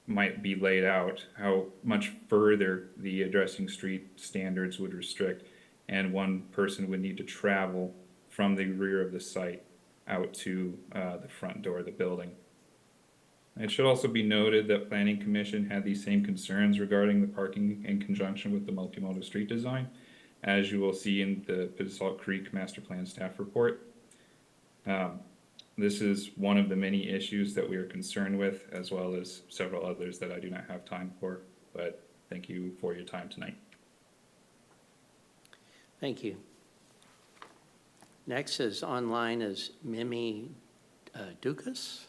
might be laid out, how much further the addressing street standards would restrict, and one person would need to travel from the rear of the site out to the front door of the building. It should also be noted that Planning Commission had these same concerns regarding the parking in conjunction with the multimodal street design, as you will see in the Basalt Creek Master Plan staff report. This is one of the many issues that we are concerned with, as well as several others that I do not have time for, but thank you for your time tonight. Thank you. Next is online is Mimi Dukas.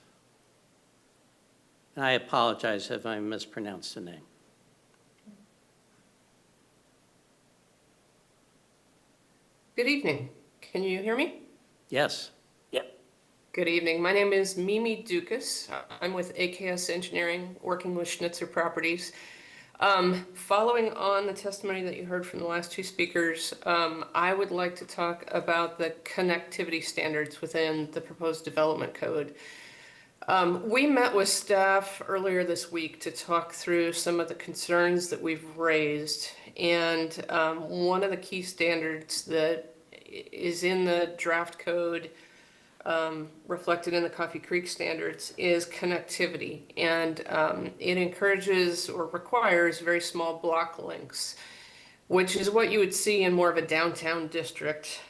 And I apologize if I mispronounced the name. Good evening. Can you hear me? Yes. Good evening. My name is Mimi Dukas. I'm with AKS Engineering, working with Schnitzer Properties. Following on the testimony that you heard from the last two speakers, I would like to talk about the connectivity standards within the proposed development code. We met with staff earlier this week to talk through some of the concerns that we've raised. And one of the key standards that is in the draft code reflected in the Coffee Creek standards is connectivity. And it encourages or requires very small block links, which is what you would see in more of a downtown district.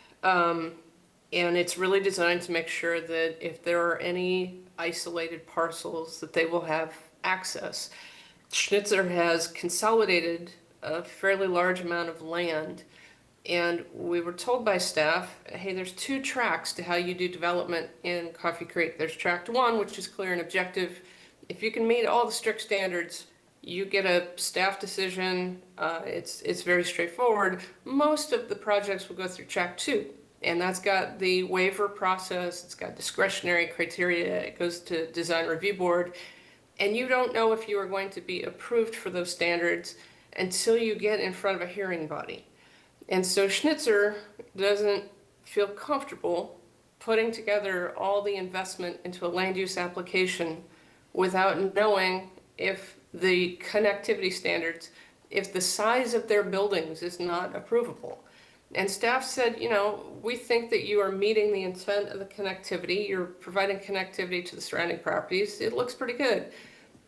And it's really designed to make sure that if there are any isolated parcels, that they will have access. Schnitzer has consolidated a fairly large amount of land, and we were told by staff, hey, there's 2 tracks to how you do development in Coffee Creek. There's tract 1, which is clear and objective. If you can meet all the strict standards, you get a staff decision. It's very straightforward. Most of the projects will go through tract 2. And that's got the waiver process, it's got discretionary criteria, it goes to design review board. And you don't know if you are going to be approved for those standards until you get in front of a hearing body. And so Schnitzer doesn't feel comfortable putting together all the investment into a land use application without knowing if the connectivity standards, if the size of their buildings is not approvable. And staff said, you know, we think that you are meeting the intent of the connectivity. You're providing connectivity to the surrounding properties. It looks pretty good.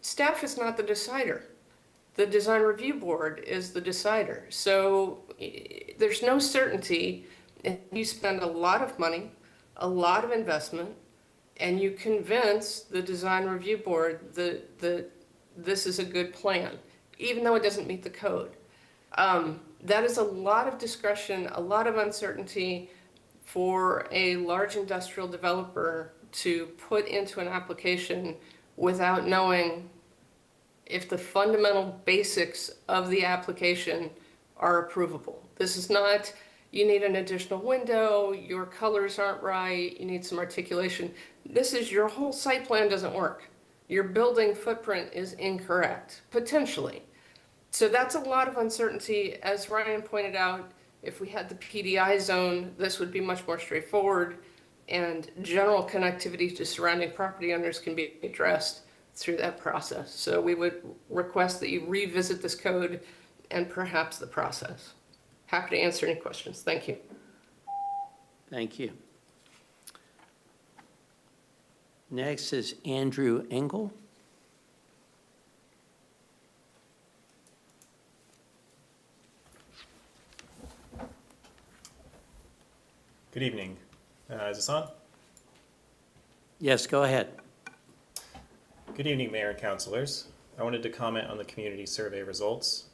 Staff is not the decider. The design review board is the decider. So there's no certainty if you spend a lot of money, a lot of investment, and you convince the design review board that this is a good plan, even though it doesn't meet the code. That is a lot of discretion, a lot of uncertainty for a large industrial developer to put into an application without knowing if the fundamental basics of the application are approvable. This is not, you need an additional window, your colors aren't right, you need some articulation. This is your whole site plan doesn't work. Your building footprint is incorrect, potentially. So that's a lot of uncertainty. As Ryan pointed out, if we had the PDI zone, this would be much more straightforward, and general connectivity to surrounding property owners can be addressed through that process. So we would request that you revisit this code and perhaps the process. Happy to answer any questions. Thank you. Thank you. Next is Andrew Engel. Good evening. Is this on? Yes, go ahead. Good evening, Mayor and councilors. I wanted to comment on the community survey results,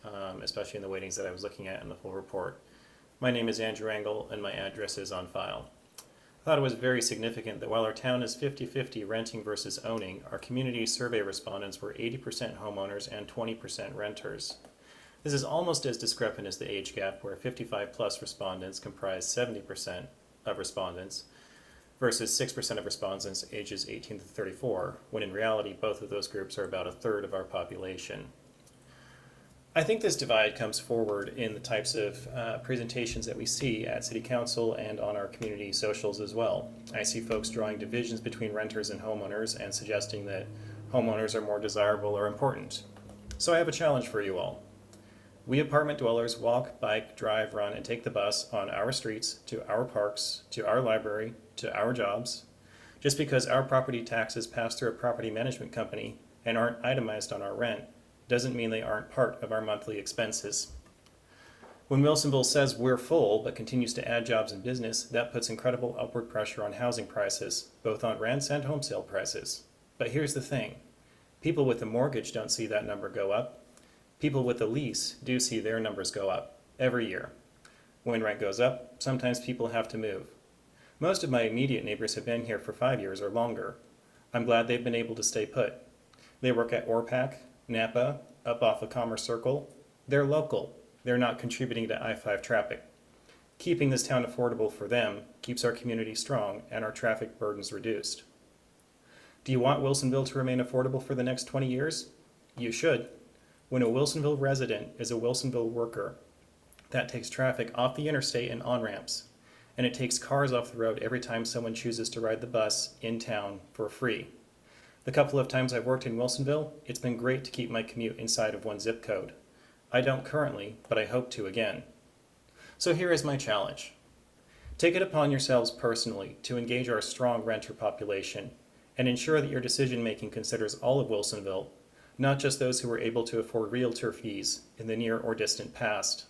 especially in the weightings that I was looking at in the full report. My name is Andrew Engel, and my address is on file. I thought it was very significant that while our town is 50-50 renting versus owning, our community survey respondents were 80% homeowners and 20% renters. This is almost as discrepant as the age gap, where 55-plus respondents comprise 70% of respondents versus 6% of respondents ages 18 to 34, when in reality both of those groups are about a third of our population. I think this divide comes forward in the types of presentations that we see at City Council and on our community socials as well. I see folks drawing divisions between renters and homeowners and suggesting that homeowners are more desirable or important. So I have a challenge for you all. We apartment dwellers walk, bike, drive, run, and take the bus on our streets, to our parks, to our library, to our jobs. Just because our property taxes pass through a property management company and aren't itemized on our rent doesn't mean they aren't part of our monthly expenses. When Wilsonville says we're full but continues to add jobs and business, that puts incredible upward pressure on housing prices, both on rents and home sale prices. But here's the thing. People with a mortgage don't see that number go up. People with a lease do see their numbers go up every year. When rent goes up, sometimes people have to move. Most of my immediate neighbors have been here for 5 years or longer. I'm glad they've been able to stay put. They work at Orpac, Napa, up off of Commerce Circle. They're local. They're not contributing to I-5 traffic. Keeping this town affordable for them keeps our community strong and our traffic burdens reduced. Do you want Wilsonville to remain affordable for the next 20 years? You should. When a Wilsonville resident is a Wilsonville worker, that takes traffic off the interstate and on-ramps, and it takes cars off the road every time someone chooses to ride the bus in town for free. The couple of times I've worked in Wilsonville, it's been great to keep my commute inside of one zip code. I don't currently, but I hope to again. So here is my challenge. Take it upon yourselves personally to engage our strong renter population and ensure that your decision-making considers all of Wilsonville, not just those who were able to afford realtor fees in the near or distant past.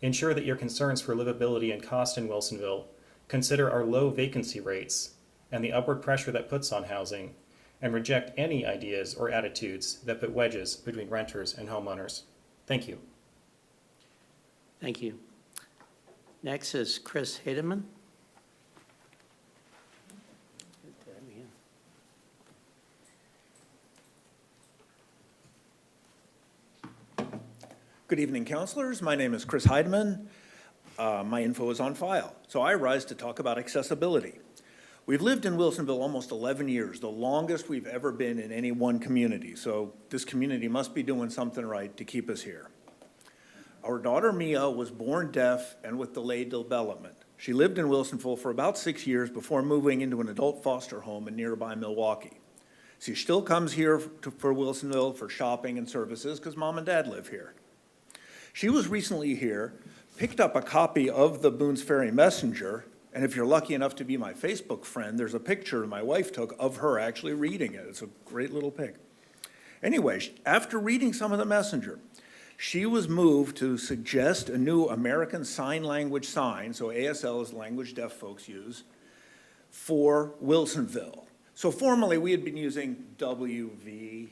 Ensure that your concerns for livability and cost in Wilsonville consider our low vacancy rates and the upward pressure that puts on housing, and reject any ideas or attitudes that put wedges between renters and homeowners. Thank you. Thank you. Next is Chris Hademan. Good evening, councilors. My name is Chris Heidemann. My info is on file. So I rise to talk about accessibility. We've lived in Wilsonville almost 11 years, the longest we've ever been in any one community. So this community must be doing something right to keep us here. Our daughter Mia was born deaf and with delayed development. She lived in Wilsonville for about 6 years before moving into an adult foster home in nearby Milwaukee. She still comes here for Wilsonville for shopping and services because mom and dad live here. She was recently here, picked up a copy of the Boone's Ferry Messenger, and if you're lucky enough to be my Facebook friend, there's a picture my wife took of her actually reading it. It's a great little pic. Anyway, after reading some of the Messenger, she was moved to suggest a new American Sign Language sign, so ASL is the language deaf folks use, for Wilsonville. So formerly we had been using WV,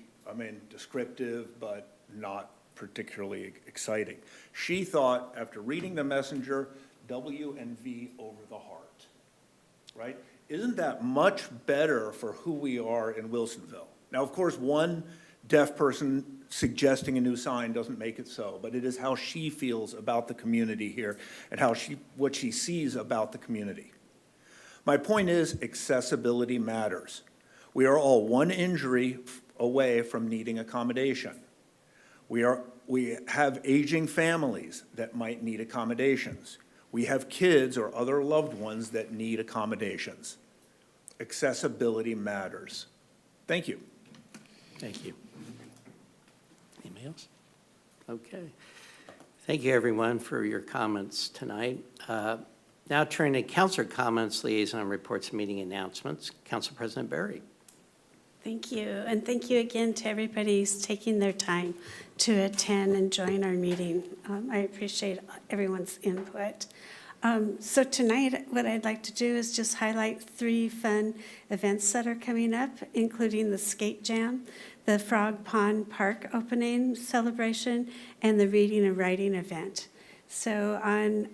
descriptive, but not particularly exciting. She thought, after reading the Messenger, W and V over the heart, right? Isn't that much better for who we are in Wilsonville? Now, of course, one deaf person suggesting a new sign doesn't make it so, but it is how she feels about the community here and what she sees about the community. My point is, accessibility matters. We are all one injury away from needing accommodation. We have aging families that might need accommodations. We have kids or other loved ones that need accommodations. Accessibility matters. Thank you. Thank you. Anybody else? Okay. Thank you, everyone, for your comments tonight. Now turning to councilor comments, liaison reports, meeting announcements. Council President Barry. Thank you, and thank you again to everybody who's taking their time to attend and join our meeting. I appreciate everyone's input. So tonight, what I'd like to do is just highlight 3 fun events that are coming up, including the Skate Jam, the Frog Pond Park opening celebration, and the reading and writing event. So on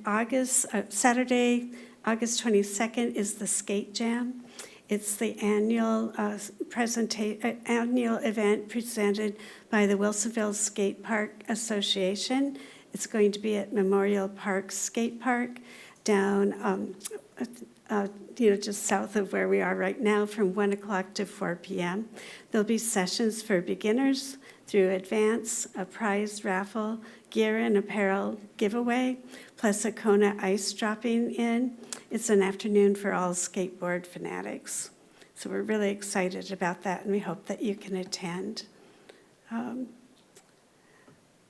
Saturday, August 22nd is the Skate Jam. It's the annual annual event presented by the Wilsonville Skate Park Association. It's going to be at Memorial Park Skate Park down, just south of where we are right now, from 1 o'clock to 4 p.m. There'll be sessions for beginners through advance, a prize raffle, gear and apparel giveaway, plus a Kona ice dropping in. It's an afternoon for all skateboard fanatics. So we're really excited about that, and we hope that you can attend.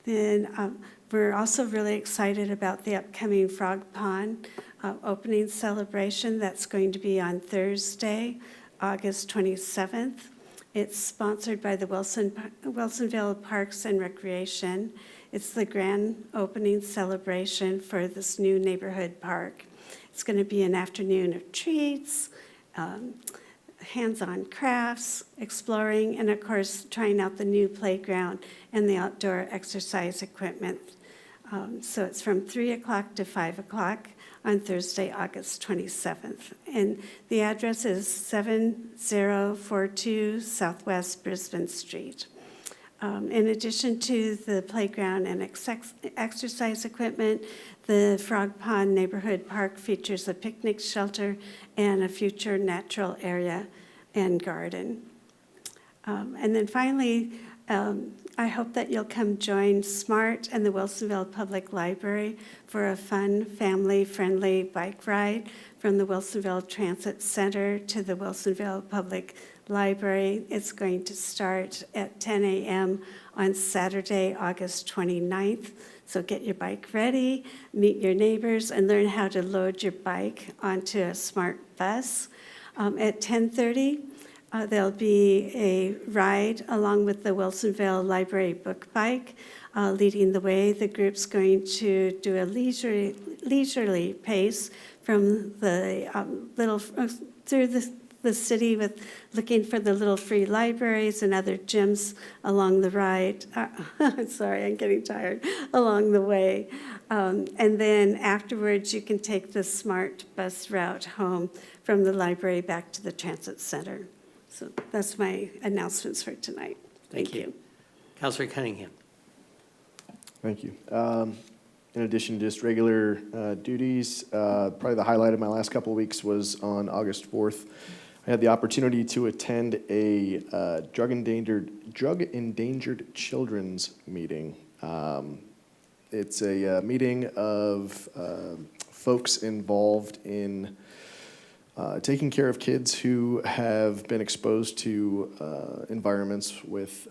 We're also really excited about the upcoming Frog Pond opening celebration that's going to be on Thursday, August 27th. It's sponsored by the Wilsonville Parks and Recreation. It's the grand opening celebration for this new neighborhood park. It's going to be an afternoon of treats, hands-on crafts, exploring, and of course, trying out the new playground and the outdoor exercise equipment. So it's from 3 o'clock to 5 o'clock on Thursday, August 27th. And the address is 7042 Southwest Brisbane Street. In addition to the playground and exercise equipment, the Frog Pond Neighborhood Park features a picnic shelter and a future natural area and garden. And then finally, I hope that you'll come join SMART and the Wilsonville Public Library for a fun, family-friendly bike ride from the Wilsonville Transit Center to the Wilsonville Public Library. It's going to start at 10 a.m. on Saturday, August 29th. So get your bike ready, meet your neighbors, and learn how to load your bike onto a SMART bus. At 10:30, there'll be a ride along with the Wilsonville Library book bike leading the way. The group's going to do a leisurely pace from the through the city with looking for the little free libraries and other gyms along the ride. Sorry, I'm getting tired, along the way. And then afterwards, you can take the SMART bus route home from the library back to the transit center. So that's my announcements for tonight. Thank you. Councilor Cunningham. Thank you. In addition to just regular duties, probably the highlight of my last couple of weeks was on August 4th. I had the opportunity to attend a drug endangered children's meeting. It's a meeting of folks involved in taking care of kids who have been exposed to environments with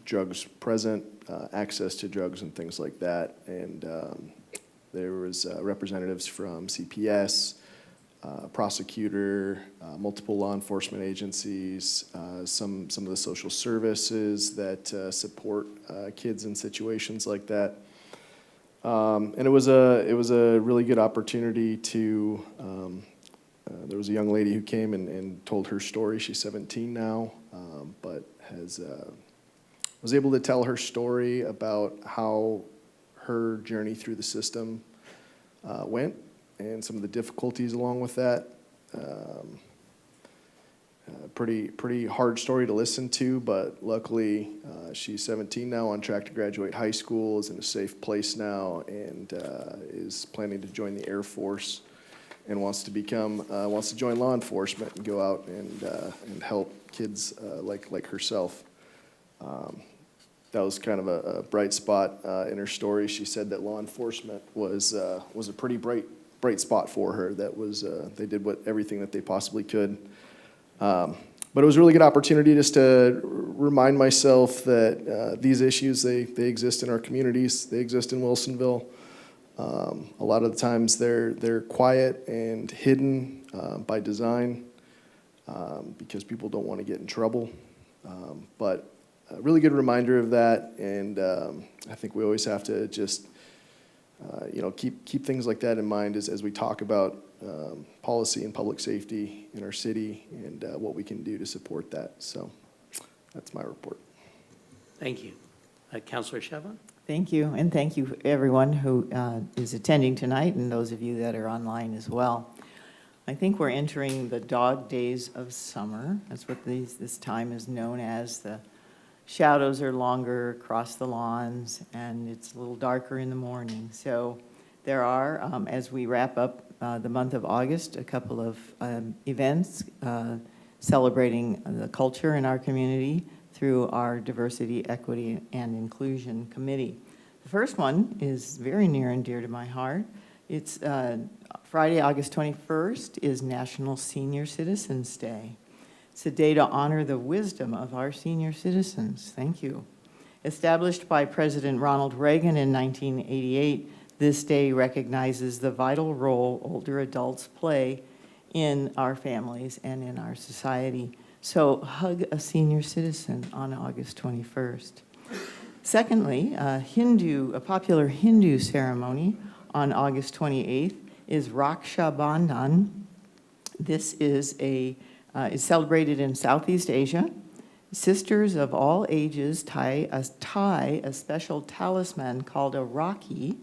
drugs present, access to drugs and things like that. And there was representatives from CPS, prosecutor, multiple law enforcement agencies, some of the social services that support kids in situations like that. And it was a really good opportunity to, there was a young lady who came and told her story. She's 17 now, but was able to tell her story about how her journey through the system went and some of the difficulties along with that. Pretty hard story to listen to, but luckily she's 17 now, on track to graduate high school, is in a safe place now, and is planning to join the Air Force and wants to join law enforcement and go out and help kids like herself. That was kind of a bright spot in her story. She said that law enforcement was a pretty bright spot for her. That was they did everything that they possibly could. But it was a really good opportunity just to remind myself that these issues, they exist in our communities. They exist in Wilsonville. A lot of the times they're quiet and hidden by design because people don't want to get in trouble. But a really good reminder of that, and I think we always have to just keep things like that in mind as we talk about policy and public safety in our city and what we can do to support that. So that's my report. Thank you. Councilor Sheva? Thank you, and thank you everyone who is attending tonight and those of you that are online as well. I think we're entering the dog days of summer. That's what this time is known as. The shadows are longer across the lawns, and it's a little darker in the morning. So there are, as we wrap up the month of August, a couple of events celebrating the culture in our community through our Diversity, Equity, and Inclusion Committee. The first one is very near and dear to my heart. It's Friday, August 21st is National Senior Citizens Day. It's a day to honor the wisdom of our senior citizens. Thank you. Established by President Ronald Reagan in 1988, this day recognizes the vital role older adults play in our families and in our society. So hug a senior citizen on August 21st. Secondly, a popular Hindu ceremony on August 28th is Raksha Bandhan. This is celebrated in Southeast Asia. Sisters of all ages tie a special talisman called a Rakhi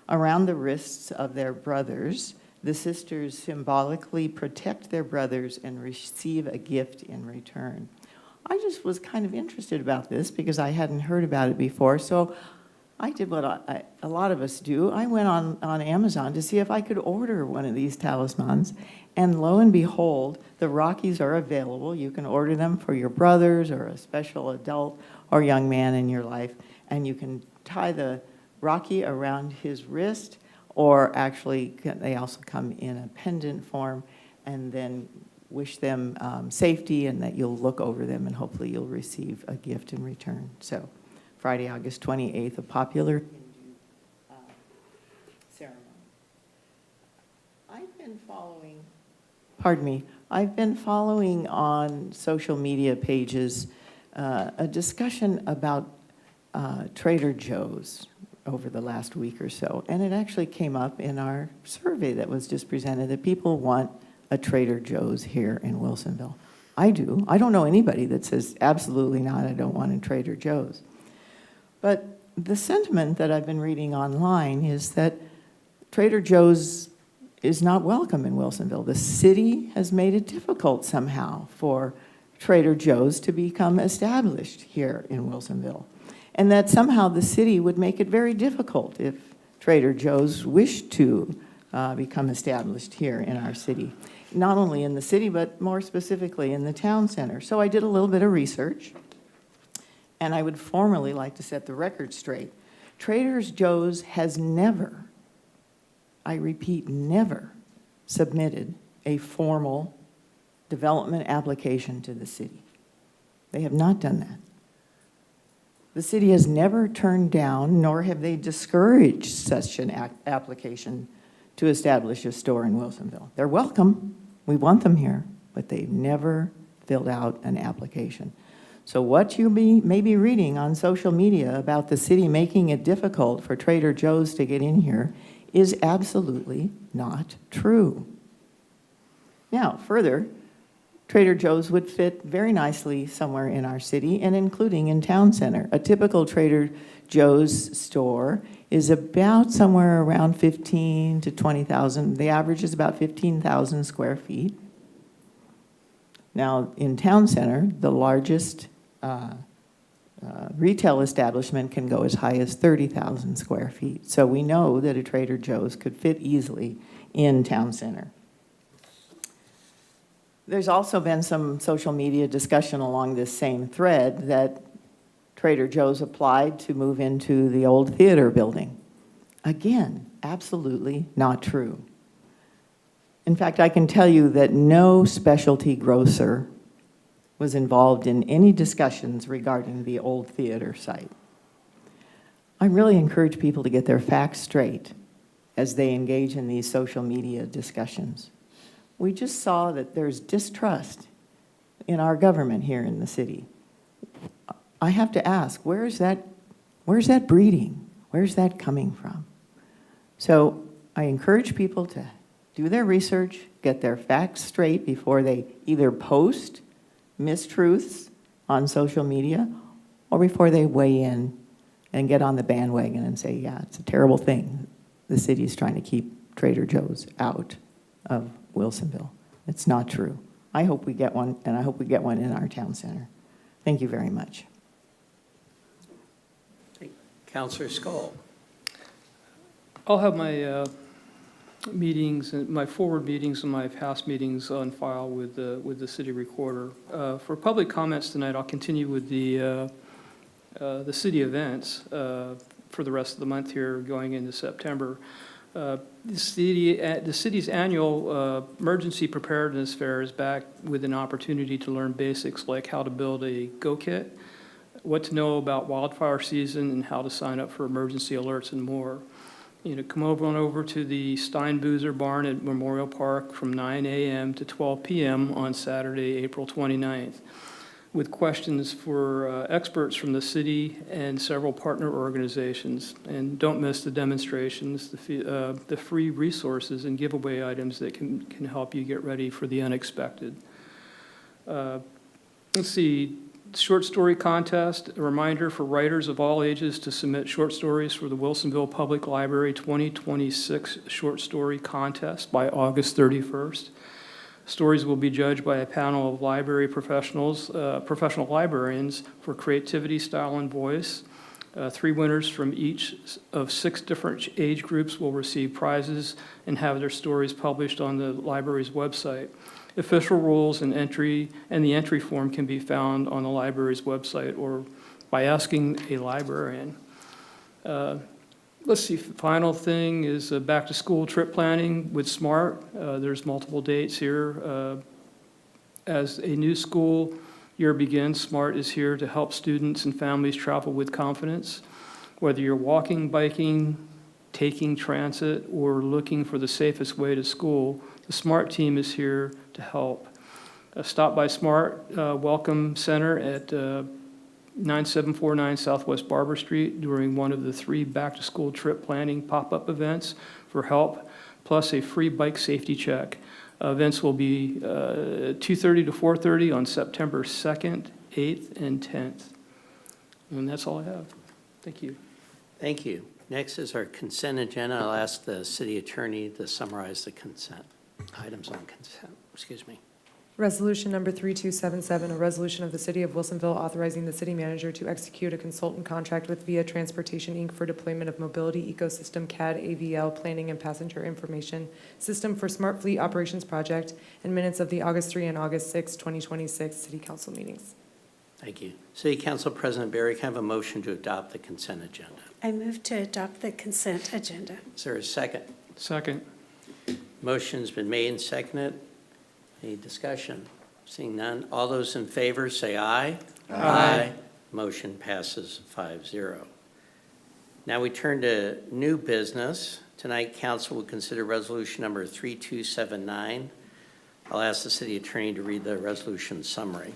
around the wrists of their brothers. The sisters symbolically protect their brothers and receive a gift in return. I just was kind of interested about this because I hadn't heard about it before, so I did what a lot of us do. I went on Amazon to see if I could order one of these talismans, and lo and behold, the Rakhis are available. You can order them for your brothers or a special adult or young man in your life, and you can tie the Rakhi around his wrist, or actually they also come in a pendant form, and then wish them safety and that you'll look over them and hopefully you'll receive a gift in return. So Friday, August 28th, a popular Hindu ceremony. I've been following on social media pages a discussion about Trader Joe's over the last week or so, and it actually came up in our survey that was just presented that people want a Trader Joe's here in Wilsonville. I do. I don't know anybody that says, absolutely not, I don't want a Trader Joe's. But the sentiment that I've been reading online is that Trader Joe's is not welcome in Wilsonville. The city has made it difficult somehow for Trader Joe's to become established here in Wilsonville. And that somehow the city would make it very difficult if Trader Joe's wished to become established here in our city. Not only in the city, but more specifically in the town center. So I did a little bit of research, and I would formally like to set the record straight. Trader Joe's has never, I repeat, never submitted a formal development application to the city. They have not done that. The city has never turned down, nor have they discouraged such an application to establish a store in Wilsonville. They're welcome. We want them here, but they've never filled out an application. So what you may be reading on social media about the city making it difficult for Trader Joe's to get in here is absolutely not true. Now, further, Trader Joe's would fit very nicely somewhere in our city and including in town center. A typical Trader Joe's store is about somewhere around 15 to 20,000. The average is about 15,000 square feet. Now, in town center, the largest retail establishment can go as high as 30,000 square feet. So we know that a Trader Joe's could fit easily in town center. There's also been some social media discussion along this same thread that Trader Joe's applied to move into the old theater building. Again, absolutely not true. In fact, I can tell you that no specialty grocer was involved in any discussions regarding the old theater site. I really encourage people to get their facts straight as they engage in these social media discussions. We just saw that there's distrust in our government here in the city. I have to ask, where's that breeding? Where's that coming from? So I encourage people to do their research, get their facts straight before they either post mistruths on social media or before they weigh in and get on the bandwagon and say, yeah, it's a terrible thing. The city is trying to keep Trader Joe's out of Wilsonville. It's not true. I hope we get one, and I hope we get one in our town center. Thank you very much. Councilor Skoll. I'll have my meetings, my forward meetings and my past meetings on file with the city recorder. For public comments tonight, I'll continue with the city events for the rest of the month here going into September. The city's annual emergency preparedness fair is back with an opportunity to learn basics like how to build a go kit, what to know about wildfire season, and how to sign up for emergency alerts and more. Come over to the Steinboozer Barn at Memorial Park from 9 a.m. to 12 p.m. on Saturday, April 29th, with questions for experts from the city and several partner organizations. And don't miss the demonstrations, the free resources and giveaway items that can help you get ready for the unexpected. Let's see. Short story contest, a reminder for writers of all ages to submit short stories for the Wilsonville Public Library 2026 Short Story Contest by August 31st. Stories will be judged by a panel of library professionals, professional librarians for creativity, style, and voice. 3 winners from each of 6 different age groups will receive prizes and have their stories published on the library's website. Official rules and the entry form can be found on the library's website or by asking a librarian. Let's see, final thing is back to school trip planning with SMART. There's multiple dates here. As a new school year begins, SMART is here to help students and families travel with confidence. Whether you're walking, biking, taking transit, or looking for the safest way to school, the SMART team is here to help. Stop by SMART Welcome Center at 9749 Southwest Barber Street during one of the 3 back-to-school trip planning pop-up events for help, plus a free bike safety check. Events will be 2:30 to 4:30 on September 2nd, 8th, and 10th. And that's all I have. Thank you. Thank you. Next is our consent agenda. I'll ask the city attorney to summarize the consent, items on consent, excuse me. Resolution number 3277, a resolution of the City of Wilsonville authorizing the city manager to execute a consultant contract with Via Transportation, Inc. for deployment of Mobility Ecosystem CAD AVL Planning and Passenger Information System for Smart Fleet Operations Project, and minutes of the August 3 and August 6, 2026 City Council meetings. Thank you. City Council President Barry, can I have a motion to adopt the consent agenda? I move to adopt the consent agenda. Is there a second? Second. Motion's been made and seconded. Any discussion? Seeing none, all those in favor say aye. Aye. Motion passes 5-0. Now we turn to new business. Tonight, council will consider resolution number 3279. I'll ask the city attorney to read the resolution summary.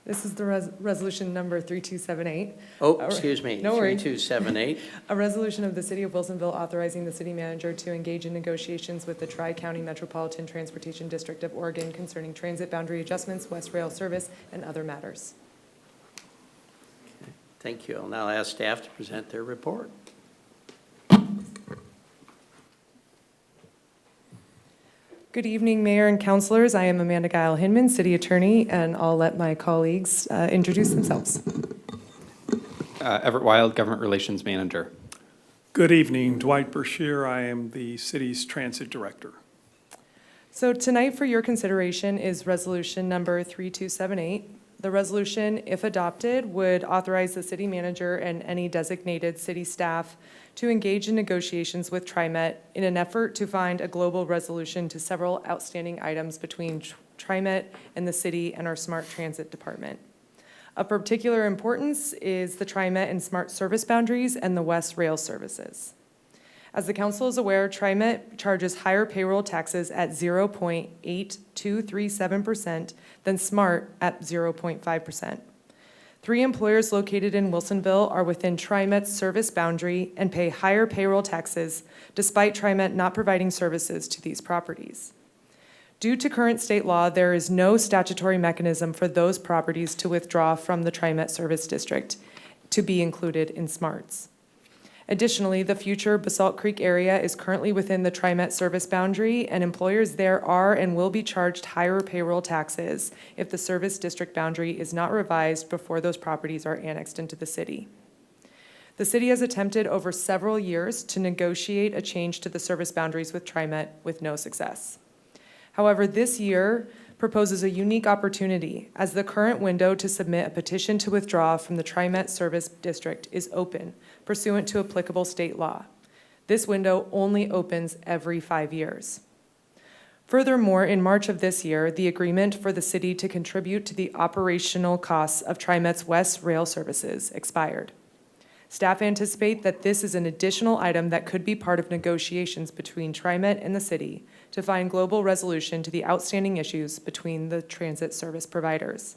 This is the resolution number 3278. Oh, excuse me, No worries. 3278. A resolution of the City of Wilsonville authorizing the city manager to engage in negotiations with the Tri-County Metropolitan Transportation District of Oregon concerning transit boundary adjustments, West Rail service, and other matters. Okay, thank you. I'll now ask staff to present their report. Good evening, Mayor and councilors. I am Amanda Guile-Hinman, City Attorney, and I'll let my colleagues introduce themselves. Everett Wild, Government Relations Manager. Good evening, Dwight Brashear. I am the city's transit director. So tonight for your consideration is resolution number 3278. The resolution, if adopted, would authorize the city manager and any designated city staff to engage in negotiations with TriMet in an effort to find a global resolution to several outstanding items between TriMet and the city and our Smart Transit Department. Of particular importance is the TriMet and Smart Service boundaries and the West Rail services. As the council is aware, TriMet charges higher payroll taxes at 0.8237% than SMART at 0.5%. 3 employers located in Wilsonville are within TriMet's service boundary and pay higher payroll taxes despite TriMet not providing services to these properties. Due to current state law, there is no statutory mechanism for those properties to withdraw from the TriMet service district to be included in SMARTs. Additionally, the future Basalt Creek area is currently within the TriMet service boundary, and employers there are and will be charged higher payroll taxes if the service district boundary is not revised before those properties are annexed into the city. The city has attempted over several years to negotiate a change to the service boundaries with TriMet with no success. However, this year proposes a unique opportunity as the current window to submit a petition to withdraw from the TriMet service district is open pursuant to applicable state law. This window only opens every 5 years. Furthermore, in March of this year, the agreement for the city to contribute to the operational costs of TriMet's West Rail services expired. Staff anticipate that this is an additional item that could be part of negotiations between TriMet and the city to find global resolution to the outstanding issues between the transit service providers.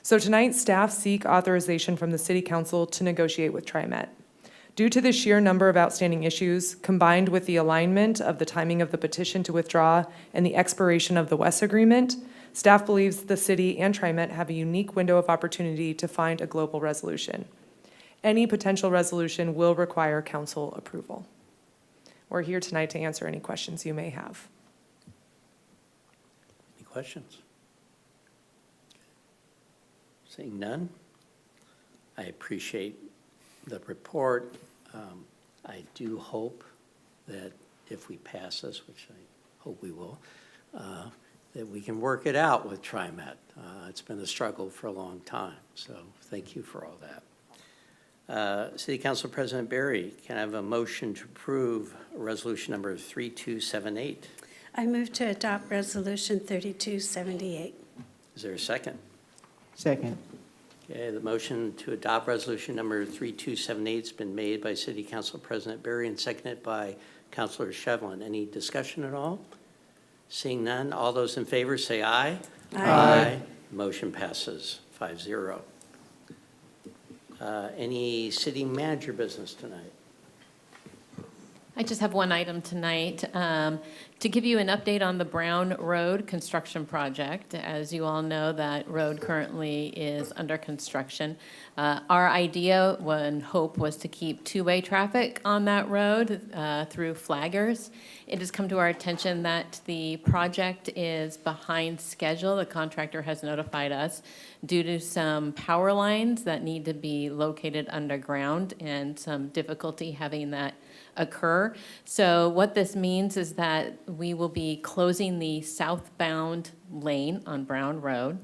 So tonight, staff seek authorization from the City Council to negotiate with TriMet. Due to the sheer number of outstanding issues, combined with the alignment of the timing of the petition to withdraw and the expiration of the West Agreement, staff believes the city and TriMet have a unique window of opportunity to find a global resolution. Any potential resolution will require council approval. We're here tonight to answer any questions you may have. Any questions? Seeing none, I appreciate the report. I do hope that if we pass this, which I hope we will, that we can work it out with TriMet. It's been a struggle for a long time, so thank you for all that. City Council President Barry, can I have a motion to approve resolution number 3278? I move to adopt resolution 3278. Is there a second? Second. Okay, the motion to adopt resolution number 3278 has been made by City Council President Barry and seconded by Councilor Shevlin. Any discussion at all? Seeing none, all those in favor say aye. Aye. Motion passes 5-0. Any city manager business tonight? I just have one item tonight to give you an update on the Brown Road construction project. As you all know, that road currently is under construction. Our idea and hope was to keep two-way traffic on that road through flaggers. It has come to our attention that the project is behind schedule. The contractor has notified us due to some power lines that need to be located underground and some difficulty having that occur. So what this means is that we will be closing the southbound lane on Brown Road,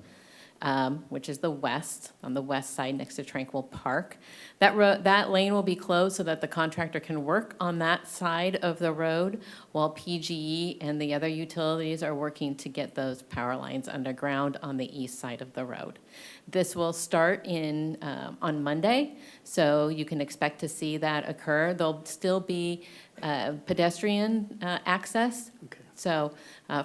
which is on the west side next to Tranquil Park. That lane will be closed so that the contractor can work on that side of the road while PGE and the other utilities are working to get those power lines underground on the east side of the road. This will start on Monday, so you can expect to see that occur. There'll still be pedestrian access. Okay. So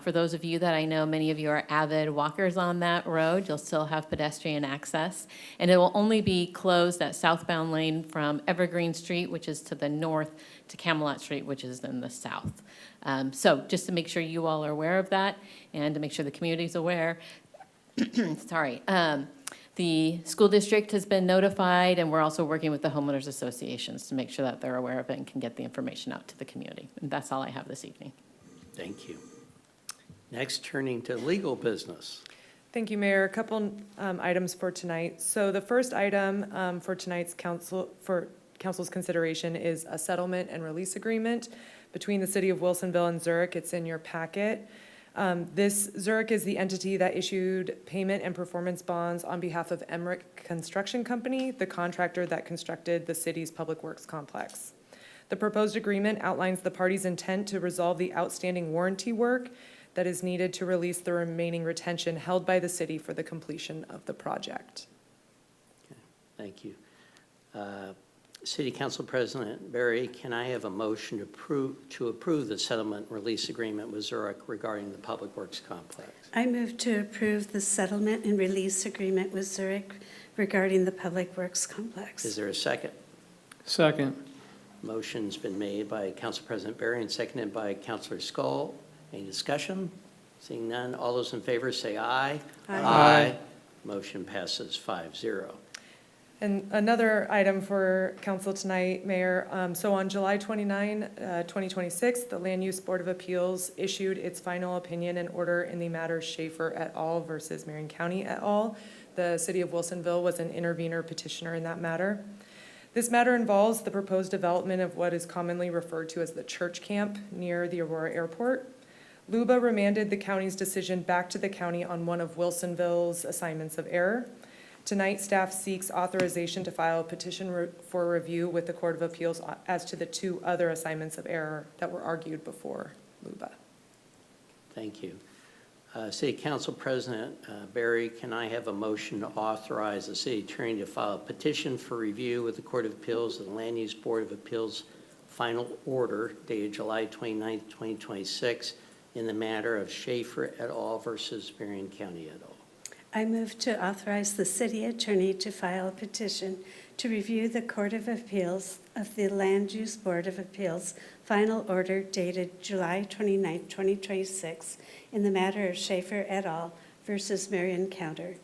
for those of you that I know, many of you are avid walkers on that road, you'll still have pedestrian access. And it will only be closed, that southbound lane, from Evergreen Street, which is to the north, to Camelot Street, which is in the south. So just to make sure you all are aware of that and to make sure the community's aware, sorry. The school district has been notified, and we're also working with the homeowners associations to make sure that they're aware of it and can get the information out to the community. And that's all I have this evening. Thank you. Next, turning to legal business. Thank you, Mayor. A couple items for tonight. So the first item for tonight's council's consideration is a settlement and release agreement between the city of Wilsonville and Zurich. It's in your packet. Zurich is the entity that issued payment and performance bonds on behalf of Emmerich Construction Company, the contractor that constructed the city's public works complex. The proposed agreement outlines the parties' intent to resolve the outstanding warranty work that is needed to release the remaining retention held by the city for the completion of the project. Okay, thank you. City Council President Berry, can I have a motion to approve the settlement release agreement with Zurich regarding the Public Works Complex? I move to approve the settlement and release agreement with Zurich regarding the Public Works Complex. Is there a second? Second. Motion's been made by Council President Berry and seconded by Councilor Skull. Any discussion? Seeing none, all those in favor say aye. Aye. Motion passes 5-0. And another item for council tonight, Mayor. So on July 29, 2026, the Land Use Board of Appeals issued its final opinion and order in the matter Schaefer et al. Versus Marion County et al. The city of Wilsonville was an intervener petitioner in that matter. This matter involves the proposed development of what is commonly referred to as the church camp near the Aurora Airport. LUBA remanded the county's decision back to the county on one of Wilsonville's assignments of error. Tonight, staff seeks authorization to file a petition for review with the Court of Appeals as to the two other assignments of error that were argued before LUBA. Thank you. City Council President Berry, can I have a motion to authorize the city attorney to file a petition for review with the Court of Appeals of the Land Use Board of Appeals final order dated July 29, 2026 in the matter of Schaefer et al. Versus Marion County et al.? I move to authorize the city attorney to file a petition to review the Court of Appeals of the Land Use Board of Appeals final order dated July 29, 2026 in the matter of Schaefer et al. Versus Marion County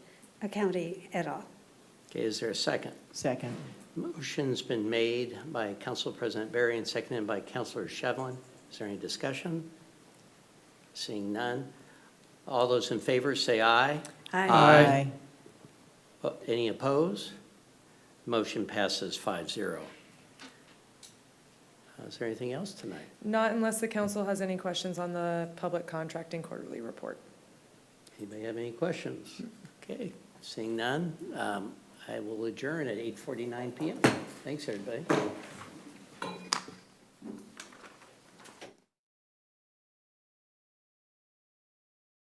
et al. Okay, is there a second? Second. Motion's been made by Council President Berry and seconded by Councilor Shevlin. Is there any discussion? Seeing none. All those in favor say aye. Aye. Any opposed? Motion passes 5-0. Is there anything else tonight? Not unless the council has any questions on the public contracting quarterly report. Anybody have any questions? Okay, seeing none, I will adjourn at 8:49 p.m. Thanks, everybody.